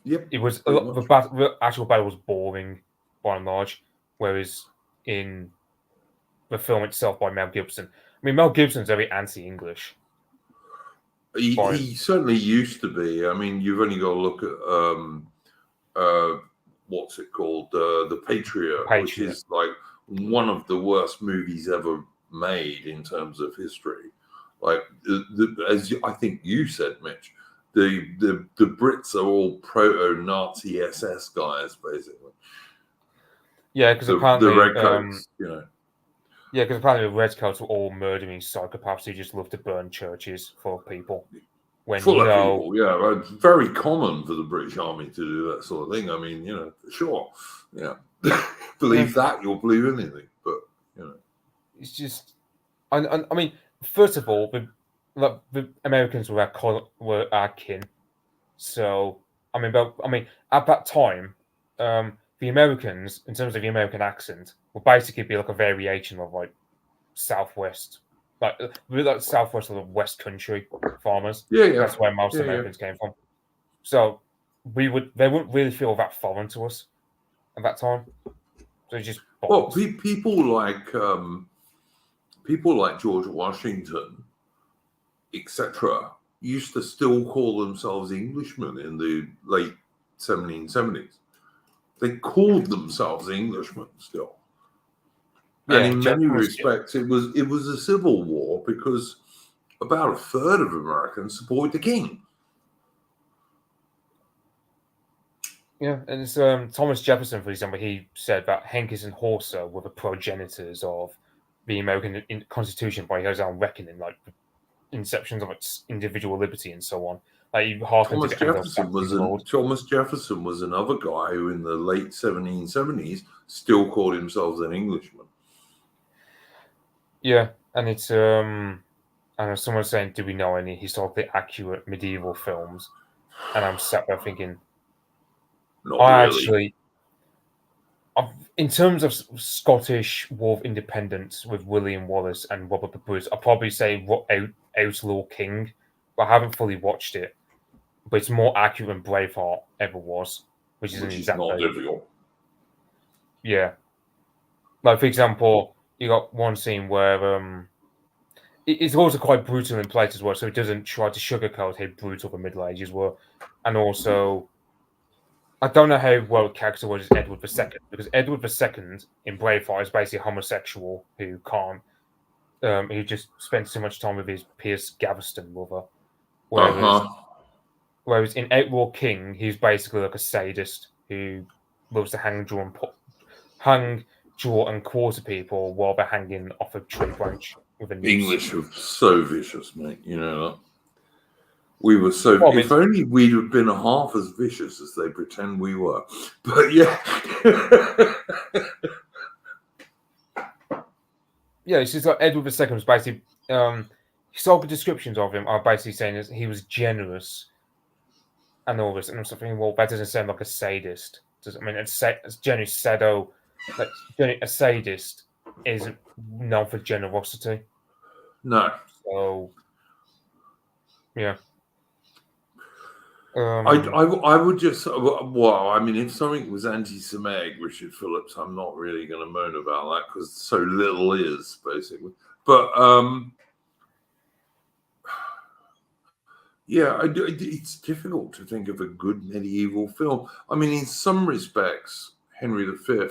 [SPEAKER 1] Yep,
[SPEAKER 2] it was the actual battle was boring by and large, whereas in the film itself by Mel Gibson, I mean, Mel Gibson's very anti-English.
[SPEAKER 1] He certainly used to be. I mean, you've only got to look at what's it called, The Patriot, which is like one of the worst movies ever made in terms of history. Like, as I think you said, Mitch, the Brits are all proto-Nazi SS guys, basically.
[SPEAKER 2] Yeah, because apparently
[SPEAKER 1] the redcoats,
[SPEAKER 2] Yeah, because apparently the redcoats were all murdering psychopaths who just love to burn churches full of people.
[SPEAKER 1] People, yeah. It's very common for the British Army to do that sort of thing. I mean, sure. Yeah. Believe that, you'll believe anything. But,
[SPEAKER 2] it's just... I mean, first of all, the Americans were our kin. So, I mean, at that time, the Americans, in terms of the American accent, would basically be like a variation of like Southwest, like Southwest of the West Country farmers.
[SPEAKER 1] Yeah.
[SPEAKER 2] That's where most Americans came from. So they wouldn't really feel that foreign to us at that time. So just
[SPEAKER 1] people like George Washington, etc., used to still call themselves Englishmen in the late 1770s. They called themselves Englishmen still. And in many respects, it was a civil war because about a third of Americans supported the king.
[SPEAKER 2] Yeah, and it's Thomas Jefferson, for example, he said that Henkes and Horsa were the progenitors of the American Constitution by his own reckoning, like inceptions of its individual liberty and so on. Like
[SPEAKER 1] Thomas Jefferson was another guy who, in the late 1770s, still called himself an Englishman.
[SPEAKER 2] Yeah, and it's I know someone's saying, do we know any historically accurate medieval films? And I'm sat there thinking,
[SPEAKER 1] not really.
[SPEAKER 2] Actually, in terms of Scottish War of Independence with William Wallace and Robert the Bruce, I'll probably say Outlaw King, but I haven't fully watched it. But it's more accurate than Braveheart ever was, which is
[SPEAKER 1] not difficult.
[SPEAKER 2] Yeah. Like, for example, you got one scene where it's also quite brutal in places as well, so it doesn't try to sugarcoat how brutal the Middle Ages were. And also, I don't know how well characterized Edward II, because Edward II in Braveheart is basically a homosexual who can't, who just spends too much time with his Pierce Gaveston lover. Whereas in Outlaw King, he's basically like a sadist who loves to hang, draw, and quarter people while they're hanging off a tree branch with a noose.
[SPEAKER 1] English were so vicious, mate. You know that. We were so. Well, if only we'd have been half as vicious as they pretend we were. But yeah.
[SPEAKER 2] Yeah, it's just like Edward II was basically. Historical descriptions of him are basically saying that he was generous and all this. And I'm thinking, well, that doesn't sound like a sadist. I mean, it's generally sado. Like, a sadist isn't known for generosity.
[SPEAKER 1] No.
[SPEAKER 2] So, yeah.
[SPEAKER 1] I would just, well, I mean, if something was anti-Semitic, Richard Phillips, I'm not really going to moan about that because so little is, basically. But, yeah, it's difficult to think of a good medieval film. I mean, in some respects, Henry V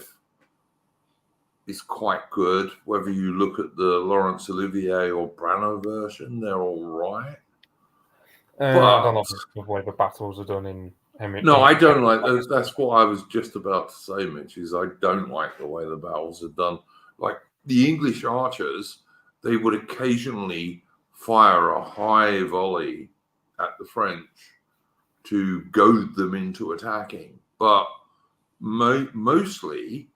[SPEAKER 1] is quite good. Whether you look at the Laurence Olivier or Branagh version, they're all right.
[SPEAKER 2] I don't know the way the battles are done in Henry.
[SPEAKER 1] No, I don't like those. That's what I was just about to say, Mitch, is I don't like the way the battles are done. Like the English archers, they would occasionally fire a high volley at the French to goad them into attacking. But mostly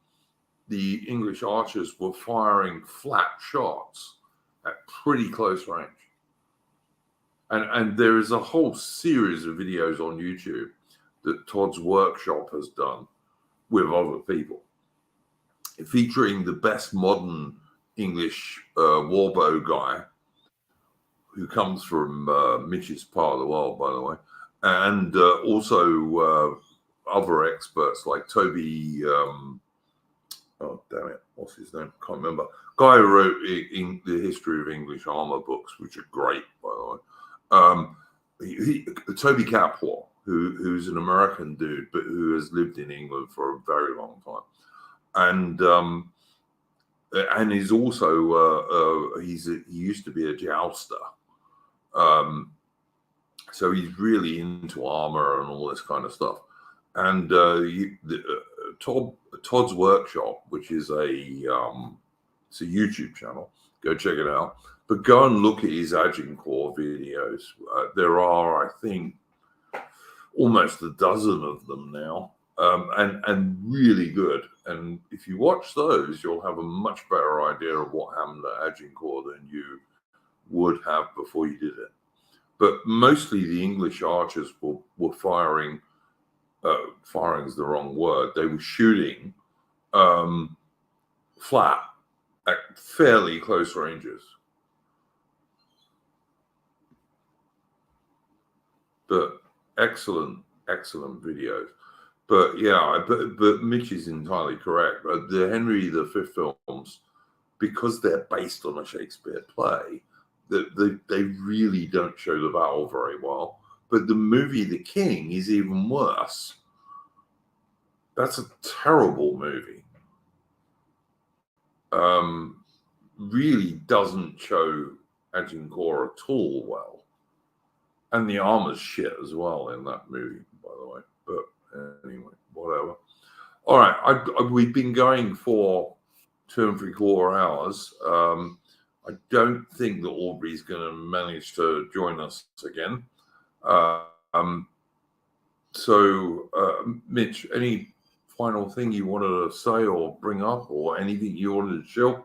[SPEAKER 1] the English archers were firing flat shots at pretty close range. And there is a whole series of videos on YouTube that Todd's Workshop has done with other people, featuring the best modern English warbow guy, who comes from Mitch's part of the world, by the way, and also other experts like Toby. Oh, damn it. What's his name? Can't remember. Guy who wrote in the History of English Armour books, which are great, by the way. Toby Capua, who's an American dude, but who has lived in England for a very long time. And he's also, he used to be a jouster. So he's really into armor and all this kind of stuff. And Todd's Workshop, which is it's a YouTube channel, go check it out. But go and look at his Agincourt videos. There are, I think, almost a dozen of them now, and really good. And if you watch those, you'll have a much better idea of what happened at Agincourt than you would have before you did it. But mostly the English archers were firing. Firing is the wrong word. They were shooting flat at fairly close ranges. But excellent videos. But yeah, but Mitch is entirely correct. But the Henry V films, because they're based on a Shakespeare play, they really don't show the battle very well. But the movie The King is even worse. That's a terrible movie. Really doesn't show Agincourt at all well. And the armor's shit as well in that movie, by the way. But anyway, whatever. All right, we've been going for 2.75 hours. I don't think that Aubrey's going to manage to join us again. Mitch, any final thing you wanted to say or bring up, or anything you wanted to show?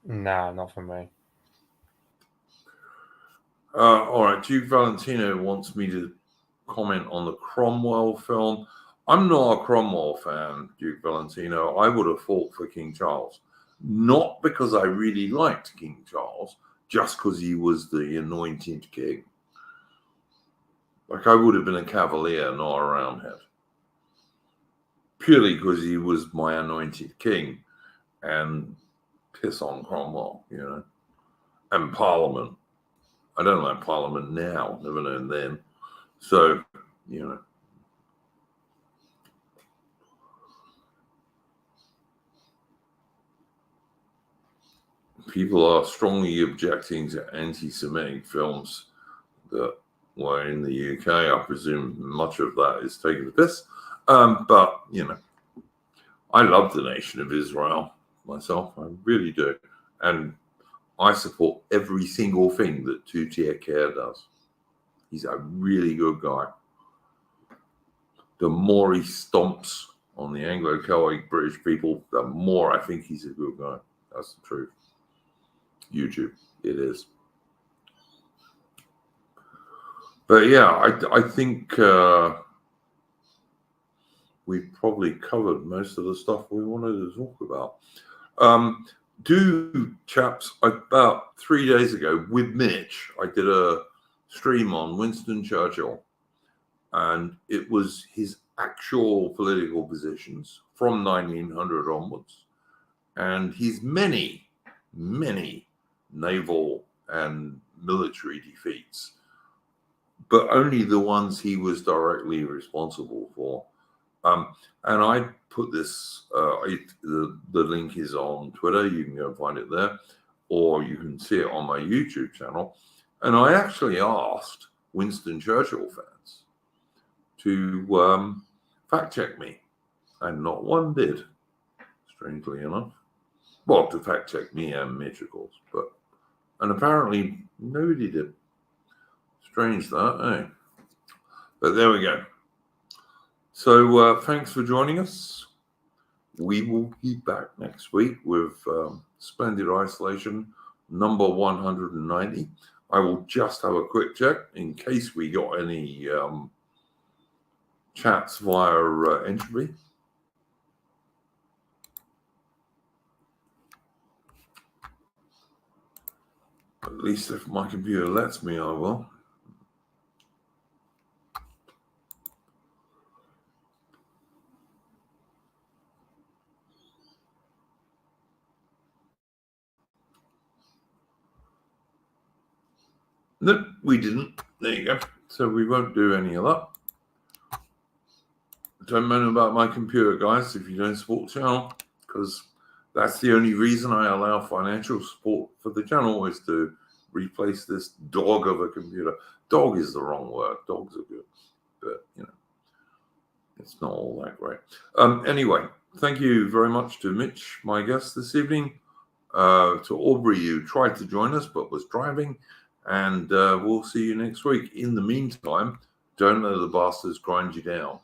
[SPEAKER 2] Nah, not for me.
[SPEAKER 1] All right, Duke Valentino wants me to comment on the Cromwell film. I'm not a Cromwell fan, Duke Valentino. I would have fought for King Charles, not because I really liked King Charles, just because he was the anointed king. Like, I would have been a cavalier, not a roundhead. Purely because he was my anointed king, and piss on Cromwell, you know. And Parliament. I don't like Parliament now, never known then. So, you know. People are strongly objecting to anti-Semitic films that were in the UK. I presume much of that is taking the piss. But, you know, I love the nation of Israel myself. I really do. And I support every single thing that Two-Tier Care does. He's a really good guy. The more he stomps on the Anglo-Celtic British people, the more I think he's a good guy. That's the truth. YouTube, it is. But yeah, I think we've probably covered most of the stuff we wanted to talk about. Chaps, about 3 days ago with Mitch, I did a stream on Winston Churchill, and it was his actual political positions from 1900 onwards, and his many naval and military defeats, but only the ones he was directly responsible for. And I put this, the link is on Twitter. You can go and find it there, or you can see it on my YouTube channel. And I actually asked Winston Churchill fans to fact check me, and not one did, strangely enough. Well, to fact check me and Mitch, of course, and apparently nobody did. Strange that, eh? But there we go. So thanks for joining us. We will be back next week with Splendid Isolation number 190. I will just have a quick check in case we got any chats via entropy. At least if my computer lets me, I will. Nope, we didn't. There you go. So we won't do any of that. Don't moan about my computer, guys, if you don't support the channel, because that's the only reason I allow financial support for the channel, is to replace this dog of a computer. Dog is the wrong word. Dogs are good, but, you know, it's not all that great. Anyway, thank you very much to Mitch, my guest this evening, to Aubrey, who tried to join us but was driving, and we'll see you next week. In the meantime, don't let the bastards grind you down.